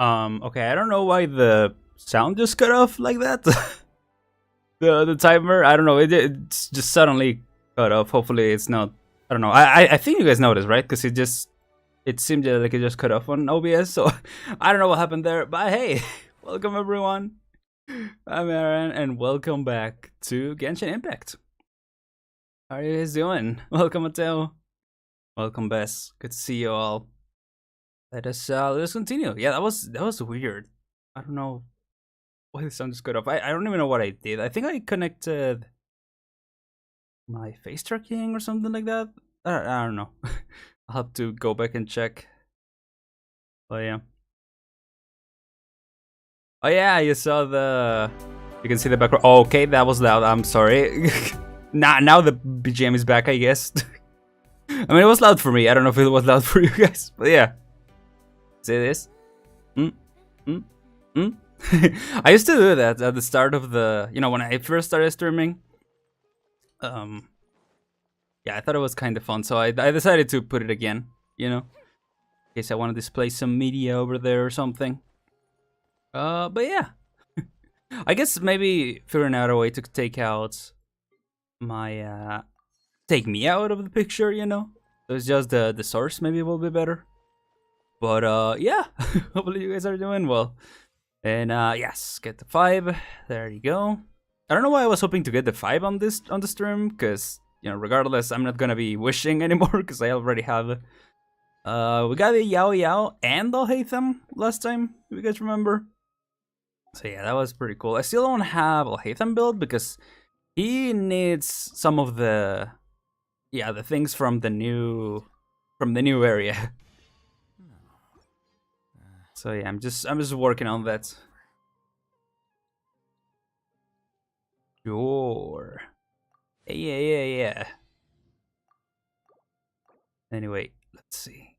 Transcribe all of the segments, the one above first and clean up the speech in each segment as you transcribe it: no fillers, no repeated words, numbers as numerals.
Okay, I don't know why the sound just cut off like that. The timer, I don't know, it's just suddenly cut off. Hopefully it's not, I don't know. I think you guys noticed, right? Because it seemed like it just cut off on OBS, so I don't know what happened there. But hey, welcome everyone. I'm Aren, and welcome back to Genshin Impact. How are you guys doing? Welcome, Mateo. Welcome, Bess. Good to see you all. Let us continue. Yeah, that was weird. I don't know why the sound just cut off. I don't even know what I did. I think I connected my face tracking or something like that. I don't know. I'll have to go back and check. Oh yeah. Oh yeah, you saw the. You can see the background. Oh, okay, that was loud. I'm sorry. Now the BGM is back, I guess. I mean, it was loud for me. I don't know if it was loud for you guys, but yeah. See this? I used to do that at the start of the, when I first started streaming. Yeah, I thought it was kind of fun, so I decided to put it again, in case I want to display some media over there or something. But yeah. I guess maybe figuring out a way to take out my, take me out of the picture, So it's just the source maybe will be better. But yeah, hopefully you guys are doing well. And yes, get the 5. There you go. I don't know why I was hoping to get the 5 on the stream, because regardless, I'm not gonna be wishing anymore because I already have. We got the Yao Yao and Alhaitham last time, if you guys remember. So yeah, that was pretty cool. I still don't have Alhaitham build because he needs some of the things from the new area. So yeah, I'm just working on that. Sure. Yeah. Anyway, let's see.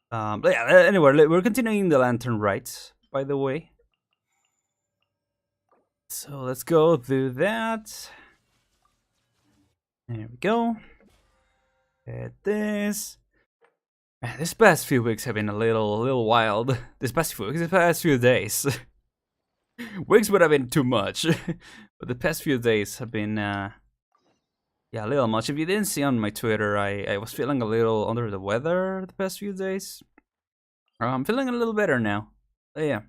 But yeah, anyway, we're continuing the Lantern Rite, by the way. So let's go do that. There we go. Get this. Man, this past few weeks have been a little wild. This past few days. Weeks would have been too much, but the past few days have been a little much. If you didn't see on my Twitter, I was feeling a little under the weather the past few days. I'm feeling a little better now. But yeah.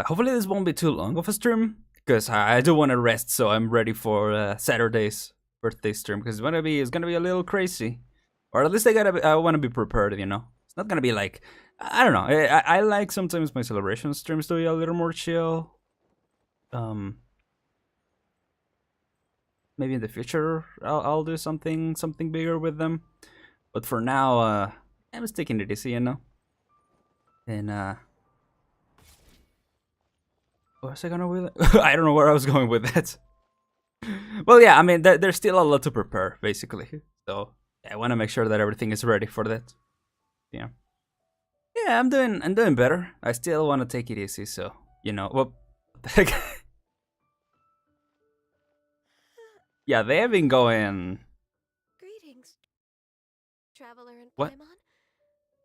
Hopefully this won't be too long of a stream, because I do want to rest, so I'm ready for Saturday's birthday stream, because it's gonna be a little crazy, or at least I want to be prepared. It's not gonna be like, I don't know. I like sometimes my celebration streams to be a little more chill. Maybe in the future I'll do something bigger with them, but for now I'm just taking it easy, And what was I gonna with it? I don't know where I was going with that. Well, yeah, I mean, there's still a lot to prepare, basically. So I want to make sure that everything is ready for that. Yeah. Yeah, I'm doing better. I still want to take it easy, so what the heck? Yeah, they have been going. Greetings, traveler in What? Paimon.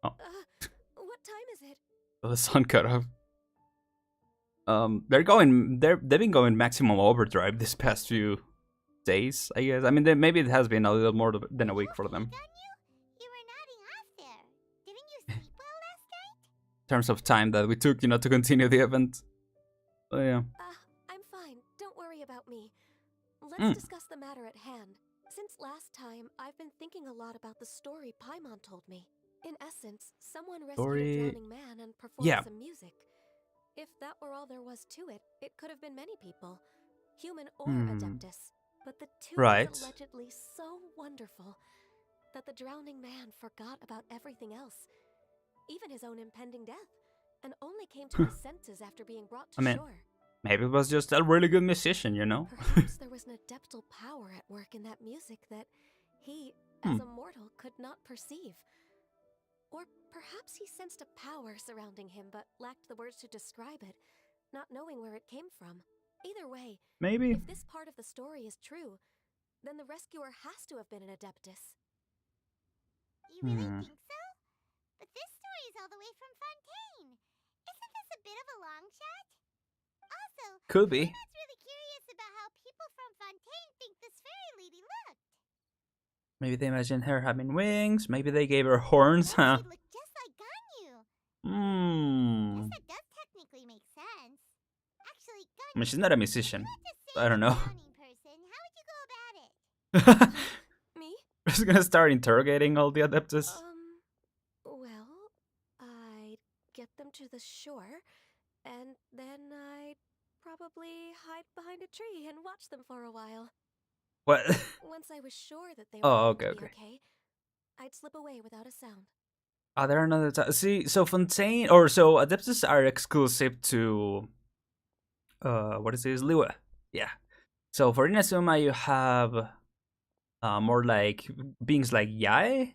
Oh. What time is it? Oh, the sun cut off. They've been going maximum overdrive this past few days, I guess. I mean, maybe it has been a little more than a week for them. You were nodding off there. Didn't you sleep well last night? In terms of time that we took, to continue the event. Oh yeah. I'm fine. Don't worry about me. Let's discuss the matter at hand. Since last time, I've been thinking a lot about the story Paimon told me. In essence, someone rescued a drowning man and performed some music. If that were all there was to it, it could have been many people, human or Adeptus. But the tune was allegedly so wonderful that the drowning man forgot about everything else, even his own impending death, and only came to his senses after being brought to shore. Maybe it was just a really good musician, Perhaps there was an adeptal power at work in that music that he, as a mortal, could not perceive. Or perhaps he sensed a power surrounding him but lacked the words to describe it, not knowing where it came from. Either way, maybe if this part of the story is true, then the rescuer has to have been an Adeptus. You really Hmm. think so? But this story is all the way from Fontaine. Isn't this a bit of a long shot? Also, Could be. Paimon's really curious about how people from Fontaine think this fairy lady looked. Maybe they imagined her having wings. Maybe they gave her horns, Or huh? she looked just like Ganyu. Hmm. Guess that does technically make sense. Actually, I mean, Ganyu, she's not a if musician. you had to So I don't save a know. drowning person, how would you go about it? Me? We're just gonna start interrogating all the Adeptus. Well, I'd get them to the shore, and then I'd probably hide behind a tree and watch them for a while. What? Once I was sure that they were Oh, going okay, to be okay. okay, I'd slip away without a sound. Are there another time? See, so Fontaine or so Adeptus are exclusive to what is this? Liyue. Yeah. So for Inazuma you have more like beings like Yae,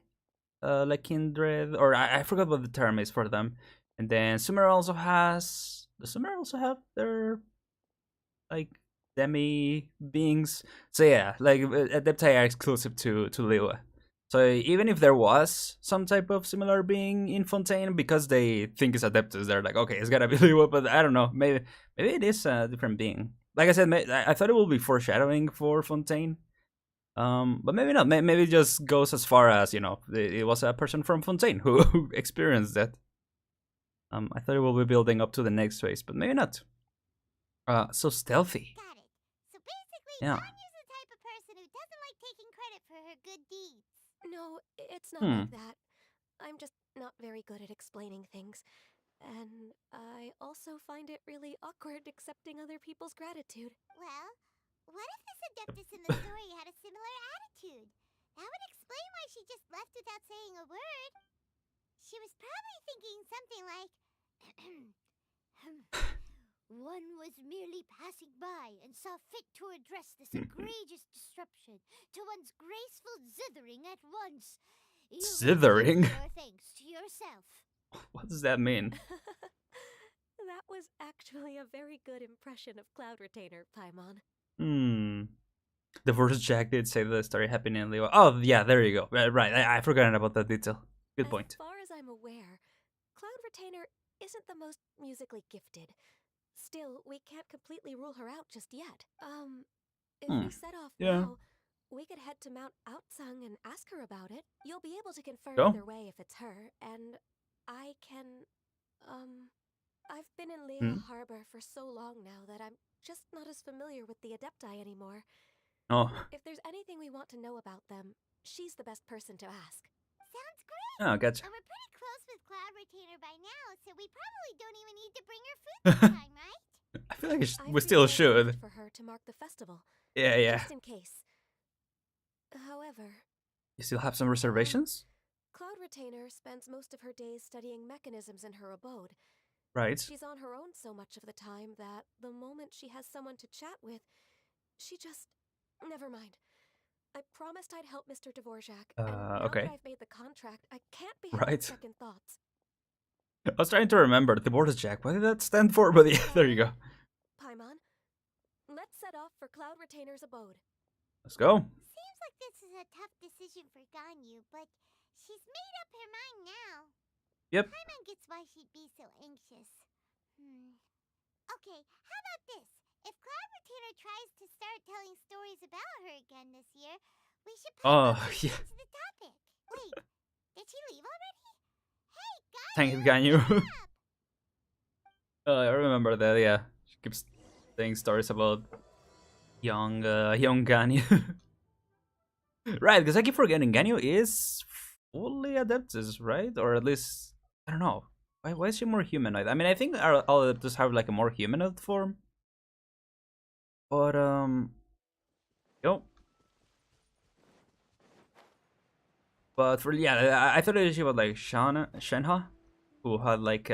like Kindred, or I forgot what the term is for them. And then Sumer also has. Does Sumer also have their like demi beings? So yeah, like Adepti are exclusive to Liyue. So even if there was some type of similar being in Fontaine, because they think it's Adeptus, they're like, okay, it's gotta be Liyue. But I don't know, maybe it is a different being. Like I said, I thought it would be foreshadowing for Fontaine. But maybe not. Maybe it just goes as far as it was a person from Fontaine who experienced that. I thought it will be building up to the next phase, but maybe not. So stealthy. Got it. So basically, Yeah. Ganyu's the type of person who doesn't like taking credit for her good deeds. No, it's not Hmm. like that. I'm just not very good at explaining things. And I also find it really awkward accepting other people's gratitude. Well, what if this Adeptus in the story had a similar attitude? That would explain why she just left without saying a word. She was probably thinking something like, one was merely passing by and saw fit to address this egregious disruption to one's graceful zithering at once. You may Zithering? keep your thanks to yourself. What does that mean? That was actually a very good impression of Cloud Retainer, Paimon. The first Jack did say the story happening in Liyue. Oh yeah, there you go. Right, I forgot about that detail. Good point. As far as I'm aware, Cloud Retainer isn't the most musically gifted. Still, we can't completely rule her out just yet. If we set off Yeah. now, we could head to Mount Outsung and ask her about it. You'll be able to confirm Go. either way if it's her, and I can, I've been in Lea Harbor for so long now that I'm just not as familiar with the Adepti anymore. Oh. If there's anything we want to know about them, she's the best person to ask. Sounds great. Oh, gotcha. And we're pretty close with Cloud Retainer by now, so we probably don't even need to bring her food this time, right? I feel like I've we still prepared a should. gift for her to mark the festival, Yeah. just in case. However, You still have some reservations? Cloud Retainer spends most of her days studying mechanisms in her abode. Right. She's on her own so much of the time that the moment she has someone to chat with, she just... Never mind. I promised I'd help Mr. Dvorak, and now okay. that I've made the contract, I can't be having Right. second thoughts. I was trying to remember the Border Jack. What did that stand for? But yeah, there you go. Paimon, let's set off for Cloud Retainer's abode. Let's go. Seems like this is a tough decision for Ganyu, but she's made up her mind now. Yep. Paimon gets why she'd be so anxious. Okay, how about this? If Cloud Retainer tries to start telling stories about her again this year, we should probably yeah. change the topic. Wait, did she leave already? Hey, Ganyu! Thank you, Ganyu. what's up? I remember that, yeah. She keeps saying stories about young Ganyu. Right, because I keep forgetting Ganyu is fully Adeptus, right? Or at least, I don't know. Why is she more humanoid? I mean, I think all Adeptus have like a more humanoid form. But, yo. But for, yeah, I thought that she was like Shenhe, who had like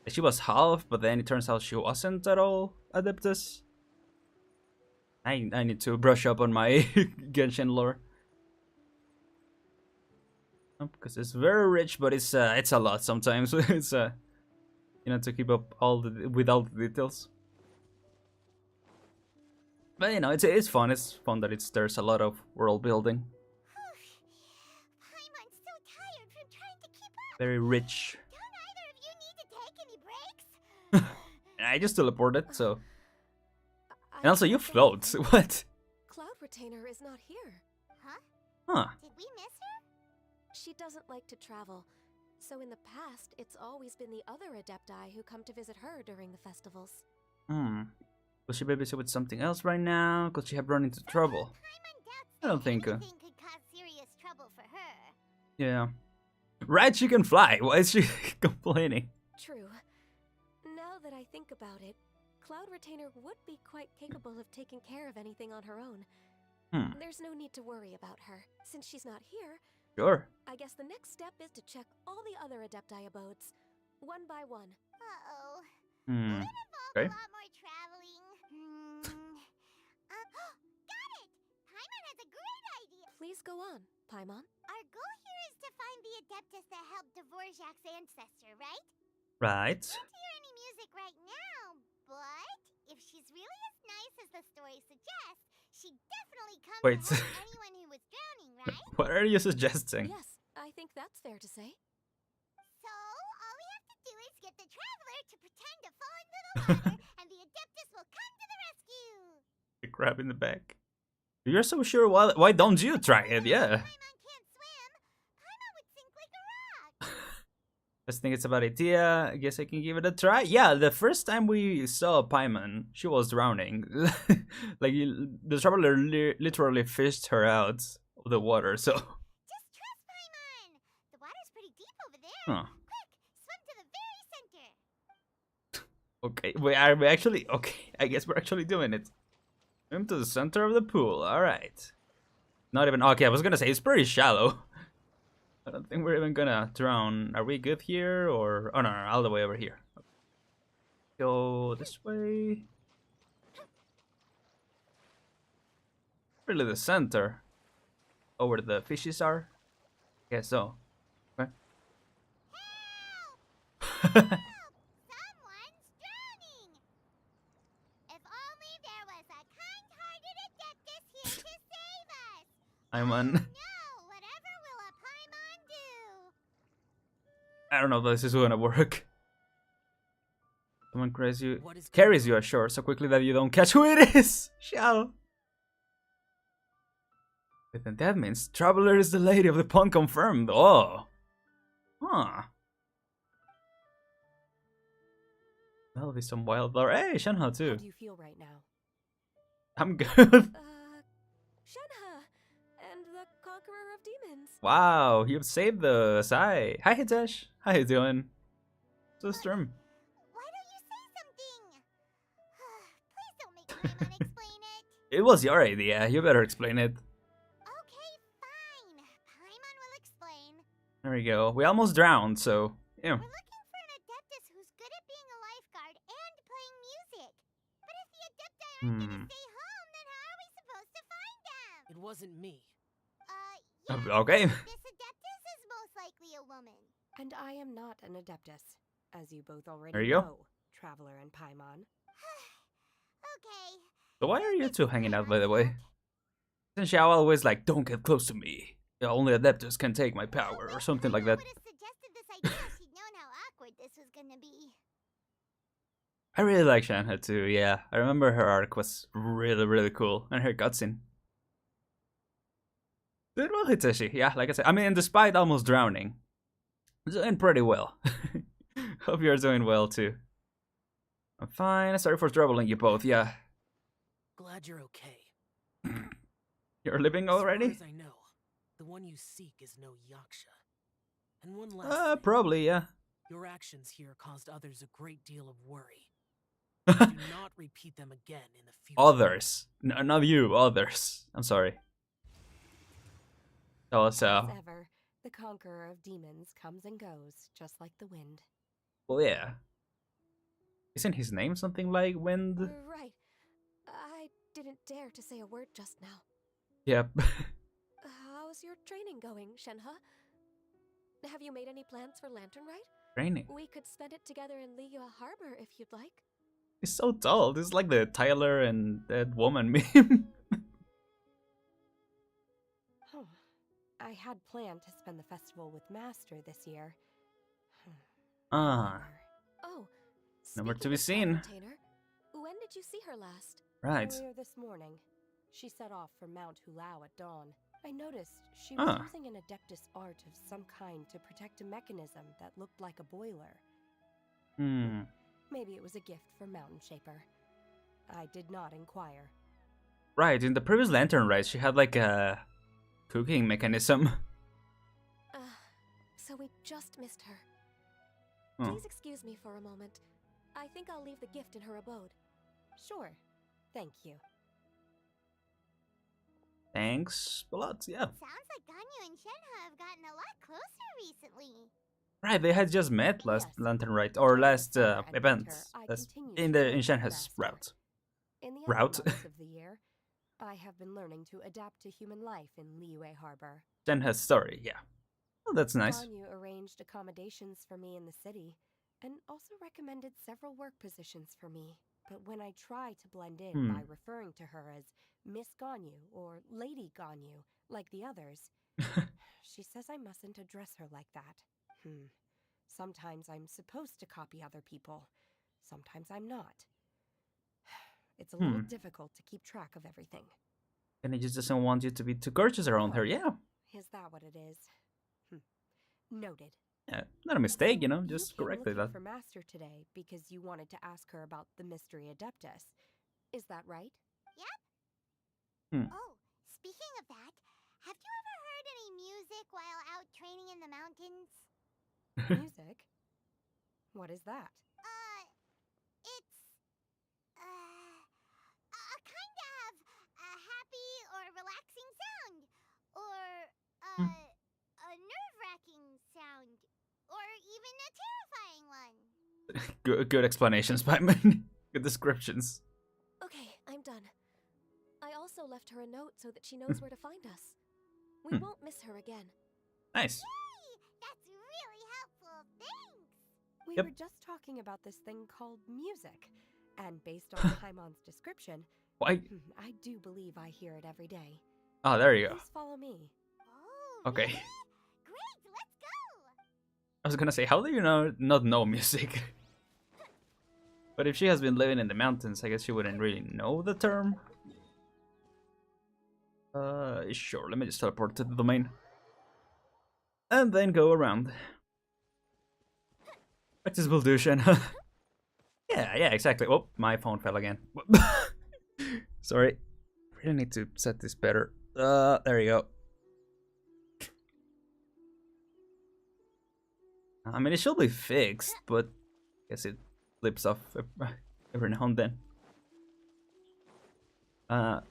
she was half, but then it turns out she wasn't at all Adeptus. I need to brush up on my Genshin lore. Because it's very rich, but it's a lot sometimes. It's to keep up with all the details. But it's fun. It's fun that there's a lot of world building. Paimon's so Very rich. Don't either of you need to take any breaks? I just teleported, so. I And also, you can't say float. anything. What? Cloud Retainer is not here. Huh? Huh. Did we miss her? She doesn't like to travel. So in the past, it's always been the other Adepti who come to visit her during the festivals. Will she babysit with something else right now? Could she have run into trouble? Paimon doubts I don't that think. anything could cause serious trouble for her. Yeah. Right, she can fly. Why is she complaining? True. Now that I think about it, Cloud Retainer would be quite capable of taking care of anything on her own. There's no need to worry about her. Since she's not here, Sure. I guess the next step is to check all the other Adepti abodes, one by one. Uh-oh. Hmm. It involves Okay. a lot more traveling. Got it! Paimon has a great idea. Please go on, Paimon. Our goal here is to find the Adeptus that helped Dvorak's ancestor, right? Right. Can't hear any music right now, but if she's really as nice as the story suggests, she'd definitely come Wait. to help anyone who was drowning, right? What are you suggesting? Yes, I think that's fair to say. So, all we have to do is get the traveler to pretend to fall into the water, and the Adeptus will come to the rescue. The crab in the back. You're so sure. Why don't you try it? Yeah. Paimon can't swim. Paimon would sink like a rock. Let's think it's a bad idea. I guess I can give it a try. Yeah, the first time we saw Paimon, she was drowning. Like, the traveler literally fished her out of the water, so. Just trust Paimon. The water's pretty deep over there. Huh. Quick, swim to the very center. Okay, are we actually. Okay, I guess we're actually doing it. Swim to the center of the pool. Alright. Not even. Okay, I was gonna say it's pretty shallow. I don't think we're even gonna drown. Are we good here or. Oh, no, all the way over here. Go this way. Really the center. Oh, where the fishes are? Guess so. Okay. Someone's drowning. If only there was a kind-hearted Adeptus here to save us. I'm on. No, whatever will a Paimon do? I don't know if this is gonna work. Someone carries you ashore so quickly that you don't catch who it is. Shall. Then that means Traveler is the lady of the pond confirmed. Oh. Huh. That'll be some wildflower. Hey, Shenhe How too. do you feel right now? I'm good. Shenhe, and the Conqueror of Demons. Wow, you've saved the Sai. Hi Hitesh. How you doing? So Storm. Why don't you say something? Please don't make Paimon explain it. It was your idea. You better explain it. Okay, fine. Paimon will explain. There we go. We almost drowned, so yeah. We're looking for an Adeptus who's good at being a lifeguard and playing music. But if the Adepti aren't gonna stay home, then how are we supposed to find them? It wasn't me. Yeah, Okay. this Adeptus is most likely a woman. And I am not an Adeptus, as you both already There you go. know, Traveler and Paimon. Okay. So why are you two hanging out, by the way? Since Xiao always like, don't get close to me. Only Adeptus can take my power, or something like that. Would have suggested this idea if she'd known how awkward this was gonna be. I really like Shenhe too, yeah. I remember her arc was really, really cool, and her cutscene. Did well, Hiteshi, yeah, like I said. I mean, despite almost drowning, doing pretty well. Hope you're doing well too. I'm fine, sorry for troubling you both, yeah. Glad you're okay. You're leaving already? As far as I know, the one you seek is no Yaksha. And one last thing. Probably, yeah. Your actions here caused others a great deal of worry. Do not repeat them again in the future. Others. No, not you, others. I'm sorry. As ever, the Conqueror of Demons comes and goes, just like the wind. Well, yeah. Isn't his name something like Wind? Right. I didn't dare to say a word just now. Yep. How's your training going, Shenhe? Have you made any plans for Lantern Rite? Training. We could spend it together in Liyue Harbor if you'd like. He's so tall. This is like the Tyler and that woman meme. I had planned to spend the festival with Master this year, Ah, Oh, nowhere to speaking be of seen. Entertainer, when did you see her last? Right. Earlier this morning, she set off for Mount Hulao at dawn. I noticed she was Ah. using an Adeptus art of some kind to protect a mechanism that looked like a boiler. Hmm. Maybe it was a gift from Mountain Shaper. I did not inquire. Right, in the previous Lantern Rite, she had like a cooking mechanism. So we just missed her. Oh. Please excuse me for a moment. I think I'll leave the gift in her abode. Sure. Thank you. Thanks a lot, yeah. Sounds like Ganyu and Shenhe have gotten a lot closer recently. Right, they had just met last Yes. Lantern Rite, or During the last summer and event, winter, I as continued in to the train in with the Shenhe's master. route. In the Route? other months of the year, I have been learning to adapt to human life in Liyue Harbor. Shenhe's story, yeah. Oh, that's nice. Ganyu arranged accommodations for me in the city, and also recommended several work positions for me. But when I try to blend in by referring to her as Miss Ganyu or Lady Ganyu, like the others, she says I mustn't address her like that. Sometimes I'm supposed to copy other people. Sometimes I'm not. It's a little difficult to keep track of everything. And he just doesn't want you to be too gorgeous around her, yeah. Is that what it is? Noted. Yeah, not a mistake, you know, You just came correctly looking that. for Master today because you wanted to ask her about the Mystery Adeptus. Is that right? Yep. Oh, speaking of that, have you ever heard any music while out training in the mountains? Music? What is that? It's a kind of a happy or relaxing sound, or a nerve-wracking sound, or even a terrifying one. Good explanations, Paiman. Good descriptions. Okay, I'm done. I also left her a note so that she knows where to find us. We won't miss her again. Nice. Yay! That's really helpful. Thanks. We Yep. were just talking about this thing called music, and based on Paimon's description, Why? I do believe I hear it every day. Oh, there you go. Please follow me. Oh, Okay. really? Great, let's go. I was gonna say, how do you not know music? But if she has been living in the mountains, I guess she wouldn't really know the term. Sure, let me just teleport to the domain. And then go around. Practice Bulldution. Yeah, exactly. Oh, my phone fell again. Sorry. Really need to set this better. There you go. I mean, it should be fixed, but I guess it flips off every now and then.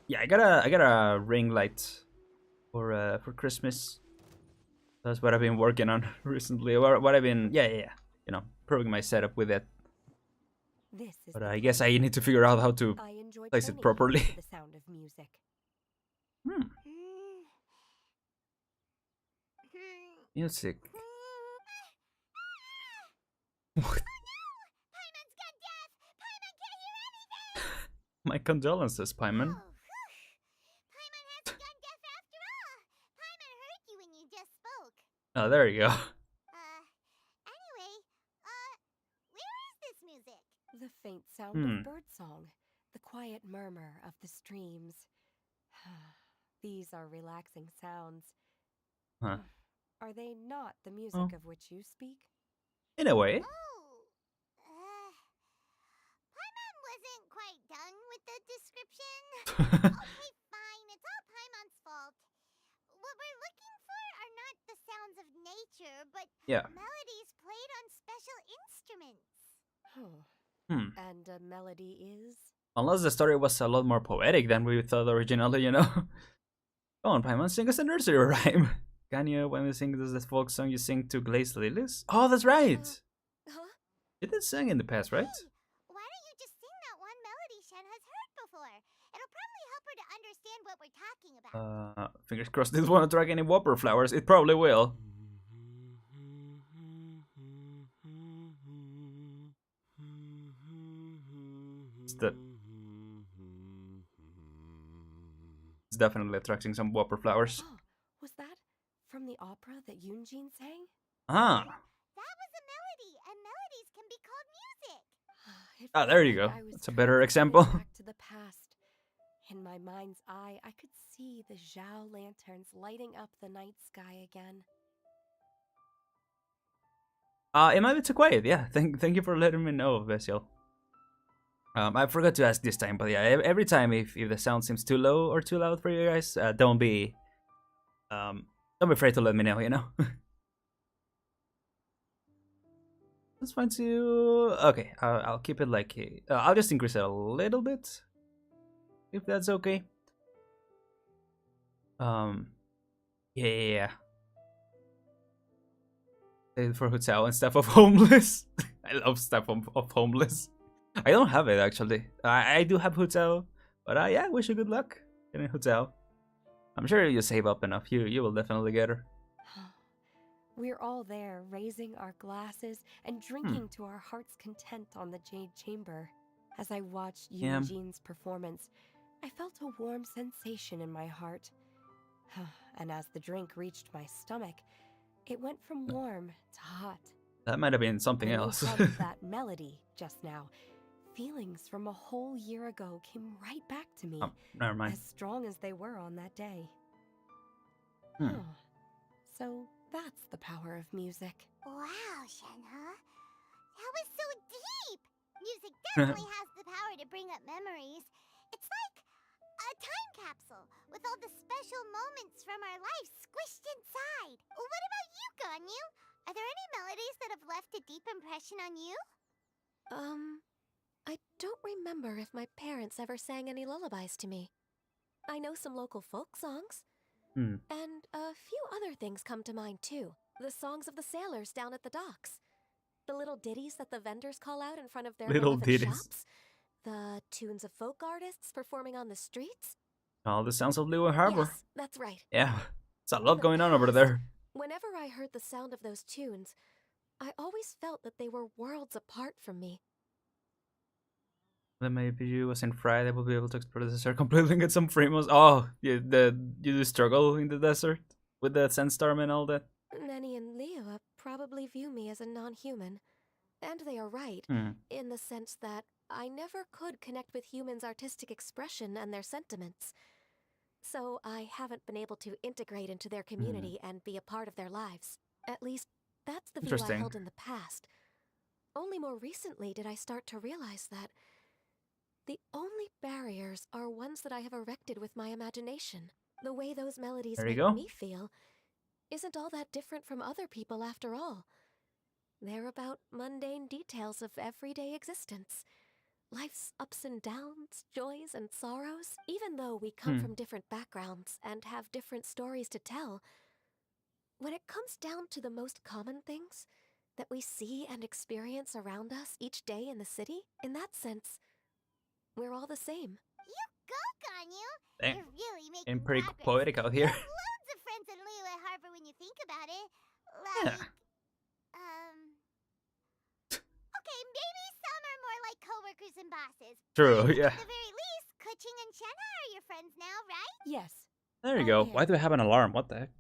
Yeah, I got a ring light for Christmas. That's what I've been working on recently. What I've been, yeah, you know, improving my setup with it. This is But the I guess I place. need to figure out how to I enjoy place it training properly. here to the sound of music. Music. Oh no! Paimon's got death! Paimon can't hear anything! My condolences, Paiman. Oh, whew. Paimon hasn't gone deaf after all! Paimon heard you when you just spoke. Oh, there you go. Anyway, where is this music? The faint sound of birdsong, the quiet murmur of the streams. These are relaxing sounds. Huh. Are they not the music of which you speak? In a way. Oh, Paimon wasn't quite done with the description. Okay, fine, it's all Paimon's fault. What we're looking for are not the sounds of nature, but Yeah. melodies played on special instruments. And a melody is? Unless the story was a lot more poetic than we thought originally, you know. Come on, Paimon, sing us a nursery rhyme. Can you, when we sing this folk song, you sing to glazed lilies? Oh, that's right. Huh? You did sing in the past, right? Hey, why don't you just sing that one melody Shen has heard before? It'll probably help her to understand what we're talking about. Fingers crossed this won't attract any whopper flowers. It probably will. It's definitely attracting some whopper flowers. Oh, was that from the opera that Yunjin sang? Ah. That was a It Ah, felt there you like go. I was That's a better transported example. back to the past. In my mind's eye, I could see the Zhao lanterns lighting up the night sky again. It might be too quiet. Yeah, thank you for letting me know, Vesiel. I forgot to ask this time, but yeah, every time if the sound seems too low or too loud for you guys, don't be afraid to let me know. You know. That's fine too. Okay, I'll keep it like I'll just increase it a little bit, if that's okay. Um, yeah. For Hutao and stuff of homeless. I love stuff of homeless. I don't have it actually. I do have Hutao, but yeah, wish you good luck getting Hutao. I'm sure you save up enough. You will definitely get her. We're all there, raising our glasses and drinking to our heart's content on the Jade Chamber. As I watched Yeah. Eugene's performance, I felt a warm sensation in my heart. And as the drink reached my stomach, it went from warm to hot. That might have been something When else. you hummed that melody just now, feelings from a whole year ago came right back to me, Oh, never mind. as strong as they were on that day. So that's the power of music. Wow, Shenhe. That was so deep! Music definitely has the power to bring up memories. It's like a time capsule with all the special moments from our lives squished inside. What about you, Ganyu? Are there any melodies that have left a deep impression on you? I don't remember if my parents ever sang any lullabies to me. I know some local folk songs. And a few other things come to mind too. The songs of the sailors down at the docks. The little ditties that the vendors call out in front of their Little beloved ditties. shops. The tunes of folk artists performing on the streets. All the sounds of Lewis Harbor. Yes, that's right. Yeah, it's a In lot the going on over past, there. Whenever I heard the sound of those tunes, I always felt that they were worlds apart from me. Then maybe you was in Friday, will be able to explore the desert completely and get some Primos. Oh, you do struggle in the desert with the sandstorm and all that. Nenny and Leo probably view me as a non-human. And they are right, in the sense that I never could connect with humans' artistic expression and their sentiments. So I haven't been able to integrate into their community and be a part of their lives. At least, that's the view I Interesting. held in the past. Only more recently did I start to realize that the only barriers are ones that I have erected with my imagination. The way those melodies There you make go. me feel isn't all that different from other people after all. They're about mundane details of everyday existence. Life's ups and downs, joys and sorrows. Even though we come from different backgrounds and have different stories to tell, when it comes down to the most common things that we see and experience around us each day in the city, in that sense, we're all the same. You go, Ganyu! Dang. You're really making And pretty progress. poetic out You here. have loads of friends in Liyue Harbor when you think about it. Like, Yeah. Okay, maybe some are more like coworkers and bosses. True, But yeah. at the very least, Kuching and Shenhe are your friends now, right? Yes. There you Oh, go. yeah. Why do I have an alarm? What the heck?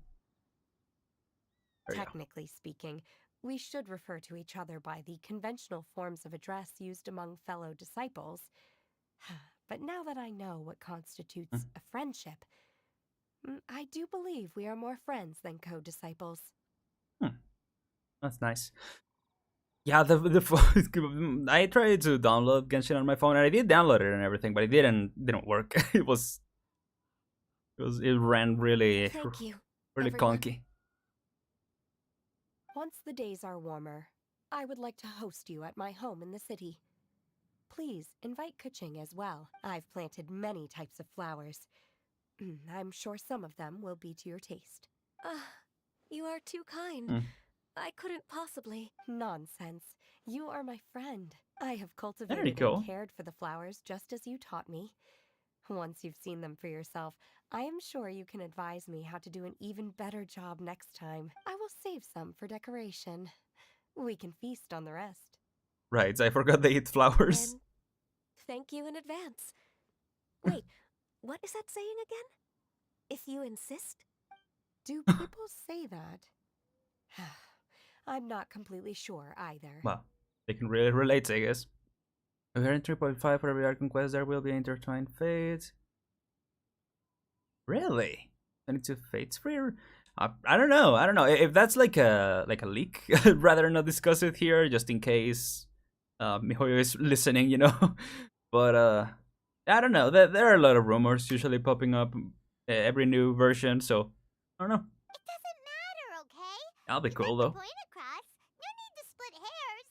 There you go. Technically speaking, we should refer to each other by the conventional forms of address used among fellow disciples. But now that I know what constitutes a friendship, I do believe we are more friends than co-disciples. That's nice. Yeah, I tried to download Genshin on my phone, and I did download it and everything, but it didn't work. It ran really Thank you, really everyone. clunky. Once the days are warmer, I would like to host you at my home in the city. Please invite Kuching as well. I've planted many types of flowers. I'm sure some of them will be to your taste. You are too kind. I couldn't possibly. Nonsense. You are my friend. I have There you cultivated go. and cared for the flowers just as you taught me. Once you've seen them for yourself, I am sure you can advise me how to do an even better job next time. I will save some for decoration. We can feast on the rest. Right, I forgot they eat flowers. And thank you in advance. Wait, what is that saying again? If you insist? Do people say that? I'm not completely sure either. Well, they can really relate, I guess. If you're in 3.5 for every Archon quest, there will be intertwined fates. Really? 22 fates free? I don't know. I don't know if that's like a leak. I'd rather not discuss it here, just in case Mihoyo is listening, you know. But I don't know. There are a lot of rumors usually popping up every new version, so I don't know. It doesn't matter, okay? That'll be You cool got the though. point across. No need to split hairs.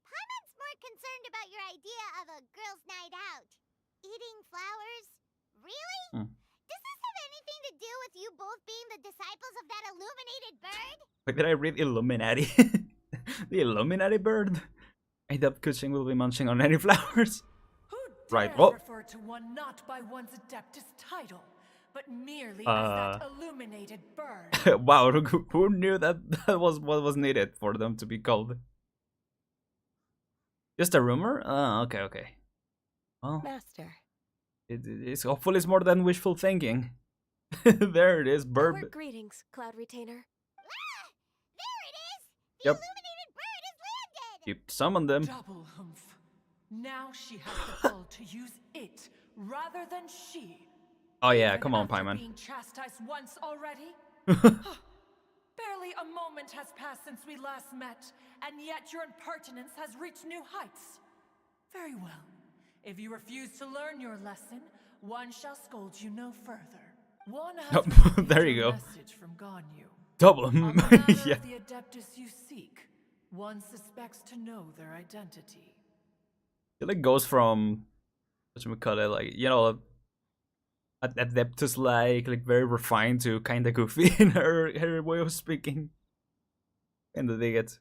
Paimon's more concerned about your idea of a girls' night out. Eating flowers? Really? Does this have anything to do with you both being the disciples of that illuminated bird? Wait, did I read Illuminati? The Illuminati bird? I doubt Kuching will be munching on any flowers. Who Right, dares well- refer to one not by one's Adeptus title, but merely as that illuminated bird? Wow, who knew that was what was needed for them to be called? Just a rumor? Okay. Well, Master. it's hopefully it's more than wishful thinking. There it is, Our bird. greetings, Cloud Retainer. Ah! There it is! The Yep. illuminated bird has landed! You summoned them. Double humph. Now she has the pull to use it rather than she. Oh yeah, Even come on, after Paimon. being chastised once already? Barely a moment has passed since we last met, and yet your impertinence has reached new heights. Very well. If you refuse to learn your lesson, one shall scold you no further. One has Oh, received there you your go. message from Ganyu. Double. On the matter Yeah. of the Adeptus you seek, one suspects to know their identity. It like goes from whatchamacallit, like, you know, Adeptus like very refined to kinda goofy in her way of speaking. Kinda dig it.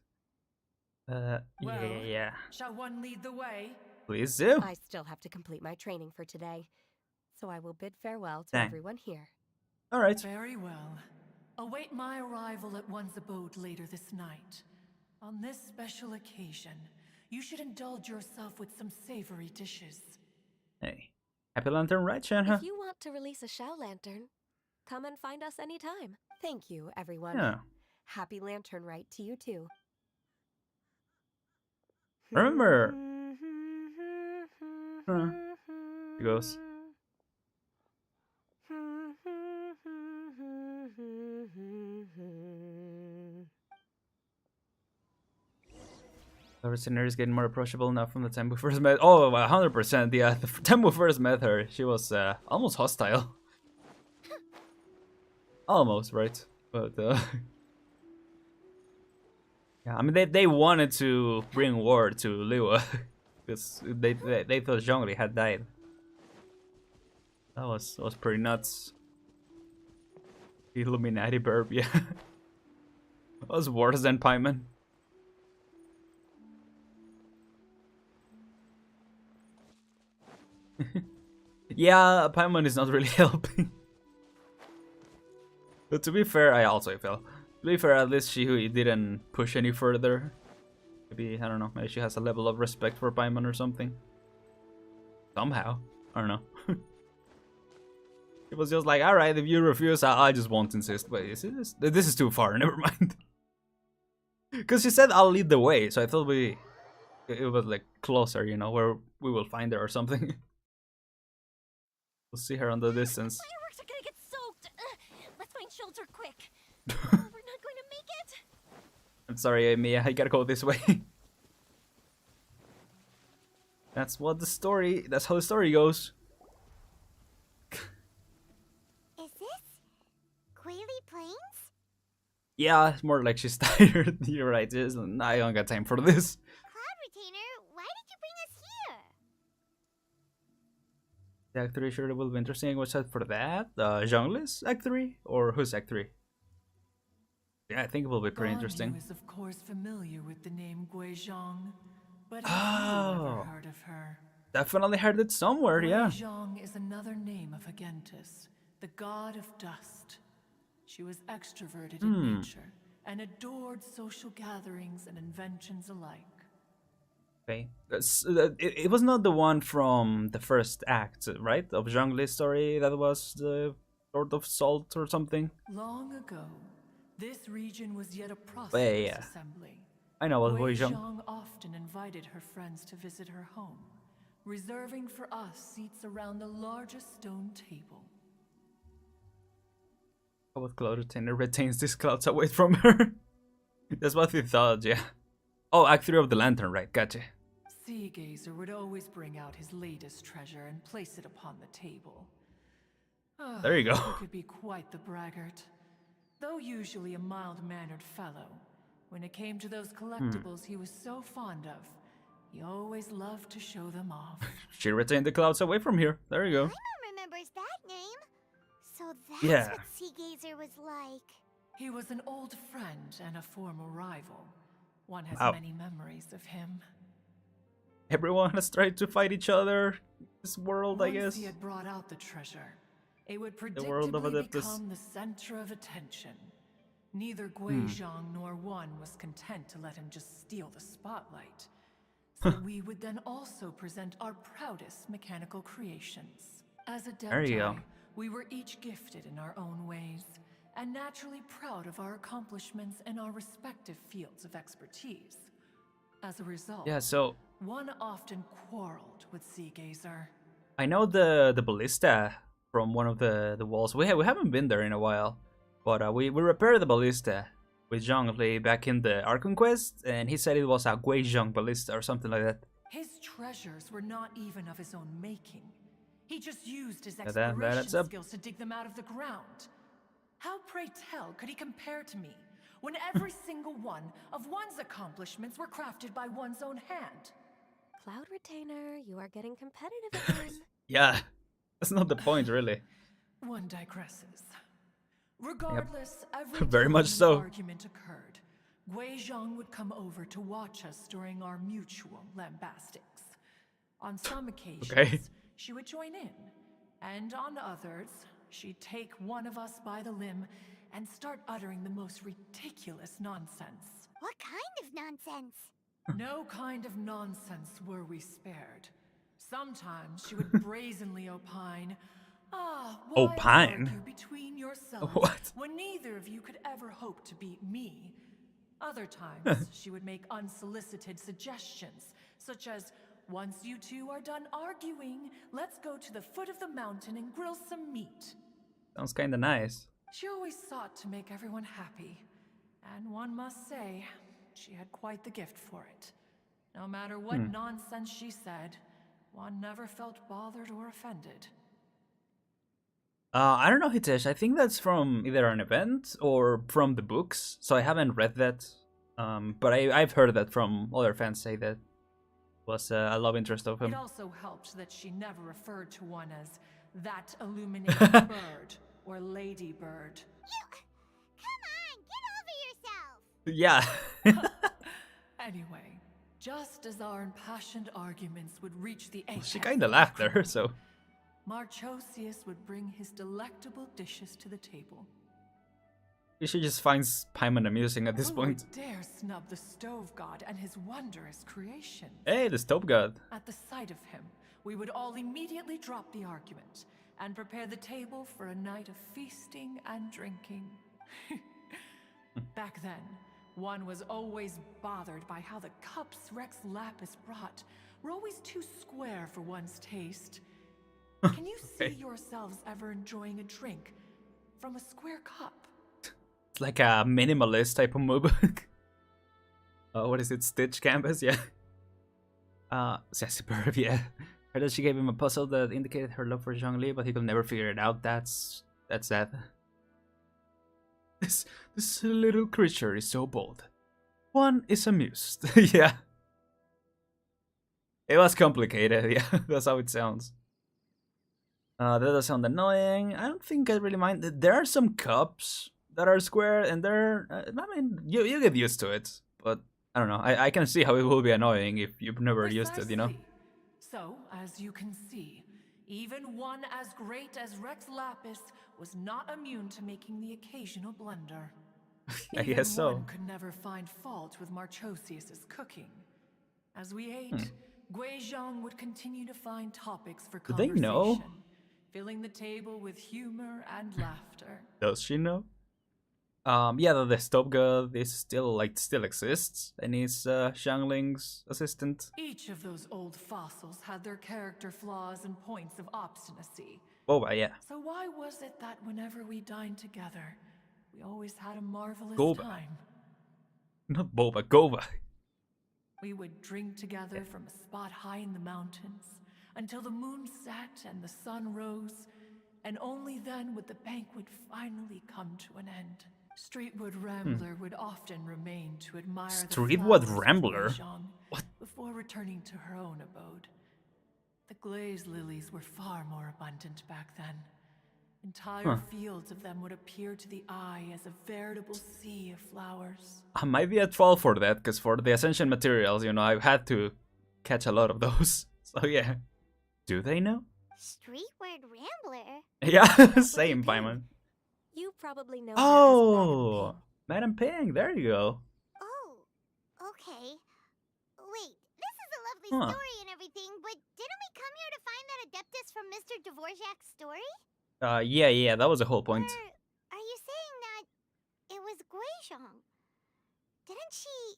Well, Yeah. Shall one lead the way? Please do. I still have to complete my training for today, so I will bid farewell to Dang. everyone here. Alright. Very well. Await my arrival at one's abode later this night. On this special occasion, you should indulge yourself with some savory dishes. Hey. Happy Lantern Rite, Shanha? If you want to release a Shao Lantern, come and find us anytime. Thank you, everyone. Yeah. Happy Lantern Rite to you too. Remember. It goes. The listener is getting more approachable now from the time we first met. Oh, 100%. Yeah, the time we first met her, she was almost hostile. Almost, right? But yeah, I mean they wanted to bring war to Liwa because they thought Zhongli had died. That was pretty nuts. Illuminati burp, yeah. That was worse than Paimon. Yeah, Paimon is not really helping. But to be fair, I also fell. To be fair, at least she didn't push any further. Maybe, I don't know, maybe she has a level of respect for Paimon or something. Somehow. I don't know. It was just like, alright, if you refuse, I just won't insist. But this is too far, never mind. Because she said I'll lead the way, so I thought it was like closer, you know, where we will find her or something. We'll see her on the distance. Fireworks are gonna get soaked. Let's find shelter quick. We're not going to make it. I'm sorry, Mia, I gotta go this way. That's how the story goes. Is this Quaily Plains? Yeah, it's more like she's tired. You're right, I don't got time for this. Cloud Retainer, why did you bring us here? The Act 3 sure will be interesting. What's that for that? Zhongli's Act 3? Or who's Act 3? Yeah, I think it will be pretty interesting. Ganyu is of course familiar with the name Guizhong, but Oh. have you ever heard of her? Definitely heard it somewhere, yeah. Guizhong is another name of Agentis, the god of dust. She was extroverted in nature and adored social gatherings and inventions alike. Okay. It was not the one from the first act, right? Of Zhongli's story that was the Sword of Salt or something? Long ago, this region was yet a process Yeah. assembly. I know what Wei Guizhong. Zhang often invited invited her friends to visit her home, reserving for us seats around the largest stone table. How about Cloud Retainer retains these clouds away from her? That's what we thought, yeah. Oh, Act 3 of the Lantern Rite, gotcha. Sea Gazer would always bring out his latest treasure and place it upon the table. There you go. He could be quite the braggart. Though usually a mild-mannered fellow, when it came to those collectibles he was so fond of, he always loved to show them off. She retained the clouds away from here. There you go. Paimon remembers that name. So that's Yeah. what Sea Gazer was like. He was an old friend and a former rival. One has Wow. many memories of him. Everyone has tried to fight each other in this world, I Once guess. he had brought out the treasure, it would world of predictably Adeptus. become the center of attention. Neither Gui Zhang nor One was content to let him just steal the spotlight. So we would then also present our proudest mechanical creations. As a There you go. Adepti, we were each gifted in our own ways, and naturally proud of our accomplishments in our respective fields of expertise. As a result, Yeah, so One often quarreled with Sea Gazer. I know the ballista from one of the walls. We haven't been there in a while, but we repaired the ballista with Zhongli back in the Archon quest, and he said it was a Guizhong ballista or something like that. His treasures were not even of his own making. He just used his that exploration adds up. skills to dig them out of the ground. How, pray tell, could he compare to me, when every single one of one's accomplishments were crafted by one's own hand? Cloud Retainer, you are getting competitive again. Yeah, that's not the point, really. One digresses. Regardless, every Very time much an so. argument occurred, Gui Zhang would come over to watch us during our mutual lambastics. On some occasions, Okay. she would join in, and on others, she'd take one of us by the limb and start uttering the most ridiculous nonsense. What kind of nonsense? No kind of nonsense were we spared. Sometimes she would brazenly opine, why Opine? argue between yourselves What? when neither of you could ever hope to beat me? Other times, she would make unsolicited suggestions, such as, once you two are done arguing, let's go to the foot of the mountain and grill some meat. Sounds kinda nice. She always sought to make everyone happy, and one must say, she had quite the gift for it. No matter what nonsense she said, one never felt bothered or offended. I don't know, Hitesh. I think that's from either an event or from the books, so I haven't read that. But I've heard that from other fans say that was a love interest of him. It also helped that she never referred to one as that illuminated bird or lady bird. Come on, get over yourself. Yeah. Anyway, just as our impassioned arguments would reach the apex, She kinda laughed there, so. Marchosius would bring his delectable dishes to the table. She just finds Paimon amusing at this Who point. would dare snub the stove god and his wondrous creation? Hey, the Stove God. At the sight of him, we would all immediately drop the argument and prepare the table for a night of feasting and drinking. Back then, one was always bothered by how the cups Rex Lapis brought were always too square for one's taste. Can you Okay. see yourselves ever enjoying a drink from a square cup? It's like a minimalist type of move. What is it? Stitch canvas? Yeah. Sassy Bird, yeah. Heard that she gave him a puzzle that indicated her love for Zhongli, but he could never figure it out. That's sad. This little creature is so bold. One is amused. Yeah. It was complicated, yeah. That's how it sounds. That does sound annoying. I don't think I really mind. There are some cups that are square, and they're. I mean, you get used to it, but I don't know. I can see how it will be annoying if you've never used it, you know? Precisely. So, as you can see, even one as great as Rex Lapis was not immune to making the occasional blunder. I Even guess so. one could never find fault with Marchosius's cooking. As we ate, Gui Zhang would continue to find topics for Do they conversation, know? filling the table with humor and laughter. Does she know? Yeah, the stop god is still still exists, and he's Xiangling's assistant. Each of those old fossils had their character flaws and points of obstinacy. Boba, yeah. So why was it that whenever we dined together, we always had a marvelous Goba. time? Not Boba, Gova. We would drink together from a spot high in the mountains until the moon set and the sun rose, and only then would the banquet finally come to an end. Streetwood Rambler would often remain to admire Streetwood the flowers Rambler? of Guizhong What? before returning to her own abode. The glaze lilies were far more abundant back then. Entire fields of them would appear to the eye as a veritable sea of flowers. I might be at fault for that, because for the Ascension materials, you know, I've had to catch a lot of those. So yeah. Do they know? Streetward Rambler? Yeah, same, Paimon. You probably know Oh, Madam Ping, there you go. Oh, okay. Wait, this is a lovely Huh. story and everything, but didn't we come here to find that Adeptus from Mr. Dvorak's story? Yeah, that was the whole point. Or are you saying that it was Guizhong? Didn't she,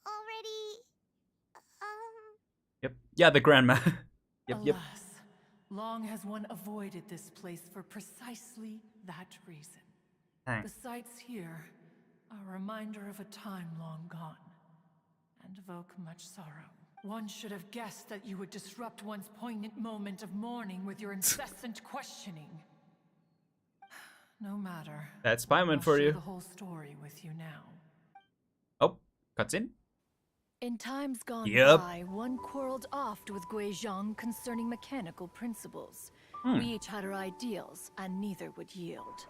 already, Yep. Yeah, the grandma. Yep. Alas, long has one avoided this place for precisely that reason. Thanks. The sights here are a reminder of a time long gone, and evoke much sorrow. One should have guessed that you would disrupt one's poignant moment of mourning with your incessant questioning. No matter. That's Paimon I'll for share you. the whole story with you now. Oh, cutscene. In times gone Yep. by, one quarreled oft with Guizhong concerning mechanical principles. Hmm. We each had our ideals, and neither would yield.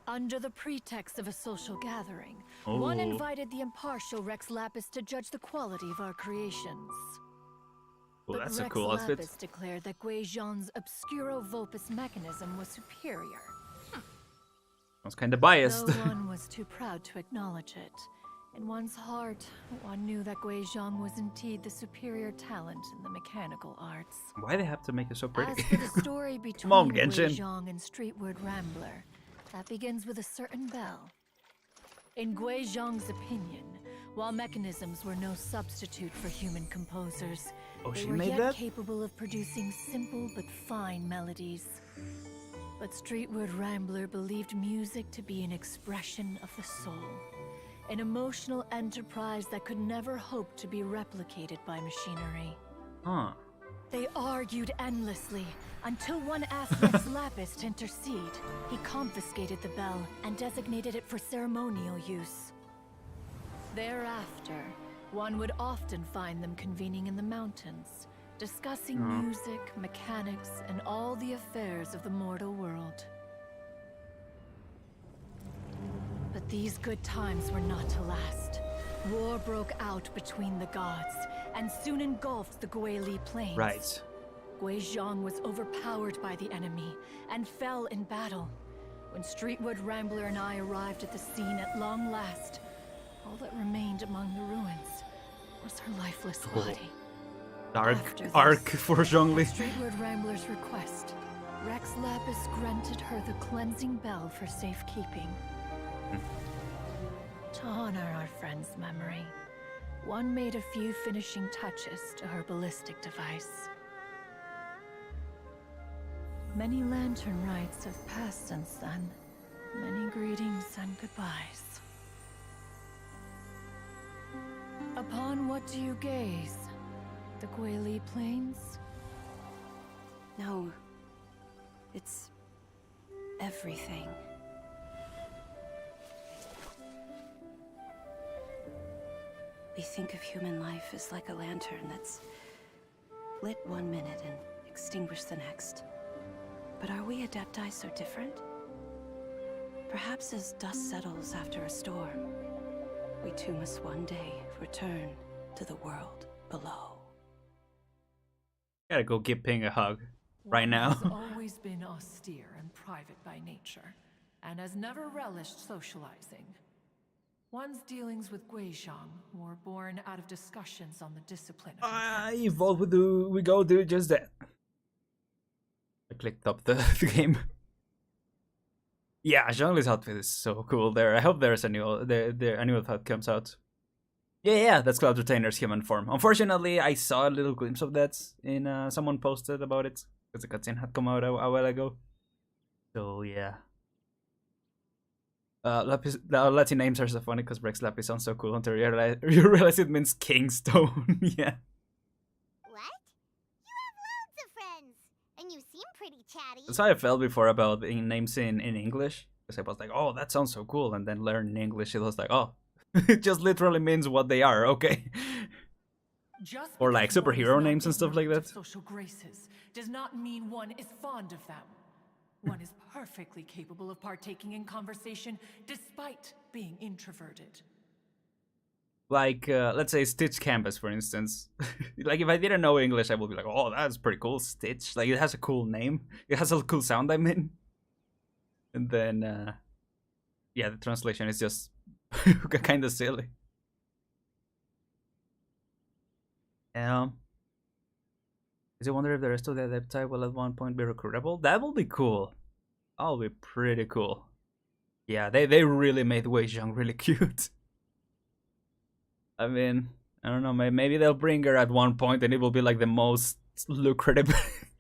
Under the pretext of a social gathering, one Oh. invited the impartial Rex Lapis to judge the quality of our creations. Oh, But that's a Rex cool outfit. Lapis declared that Guizhong's Obscuro Vopus mechanism was superior. I was kind of biased. Though one was too proud to acknowledge it. In one's heart, one knew that Guizhong was indeed the superior talent in the mechanical arts. Why they have to make it so pretty? As for the story between on, Genshin. Guizhong and Streetward Rambler, that begins with a certain bell. In Guizhong's opinion, while mechanisms were no substitute for human composers, Oh, they she were made yet that? capable of producing simple but fine melodies. But Streetward Rambler believed music to be an expression of the soul, an emotional enterprise that could never hope to be replicated by machinery. Huh. They argued endlessly until one asked Rex Lapis to intercede. He confiscated the bell and designated it for ceremonial use. Thereafter, one would often find them convening in the mountains, discussing music, mechanics, and all the affairs of the mortal world. But these good times were not to last. War broke out between the gods, and soon engulfed the Guili Plains. Right. Guizhong was overpowered by the enemy, and fell in battle. When Streetwood Rambler and I arrived at the scene at long last, all that remained among the ruins was her lifeless body. Dark After this, arc for Zhongli. Streetwood Rambler's request, Rex Lapis granted her the cleansing bell for safekeeping. To honor our friend's memory, one made a few finishing touches to her ballistic device. Many Lantern Rites have passed since then. Many greetings and goodbyes. Upon what do you gaze? The Guili Plains? No. It's everything. We think of human life as like a lantern that's lit one minute and extinguished the next. But are we Adepti so different? Perhaps as dust settles after a storm, we too must one day return to the world below. Gotta go give Ping a hug right One now. has always been austere and private by nature, and has never relished socializing. One's dealings with Guizhong were born out of discussions on the discipline of I vote we go do just that. I clicked up the game. Yeah, Zhongli's outfit is so cool there. I hope there's a new outfit comes out. Yeah, that's Cloud Retainer's human form. Unfortunately, I saw a little glimpse of that in someone posted about it because the cutscene had come out a while ago. So yeah. The Latin names are so funny because Rex Lapis sounds so cool until you realize it means Kingstone. Yeah. What? You have loads of friends, and you seem pretty chatty. That's how I felt before about names in English. Because I was like, oh, that sounds so cool. And then learn English, it was like, oh, it just literally means what they are, okay? Just Or like because one is superhero not names and stuff like ignorant that. of social graces does not mean one is fond of them. One is perfectly capable of partaking in conversation despite being introverted. Like, let's say Stitch Canvas, for instance. Like, if I didn't know English, I would be like, oh, that's pretty cool, Stitch. Like, it has a cool name. It has a cool sound, I mean. And then, yeah, the translation is just kind of silly. Is it wonder if the rest of the Adepti will at one point be recruitable? That will be cool. That'll be pretty cool. Yeah, they really made Wei Zhang really cute. I mean, I don't know, maybe they'll bring her at one point and it will be like the most lucrative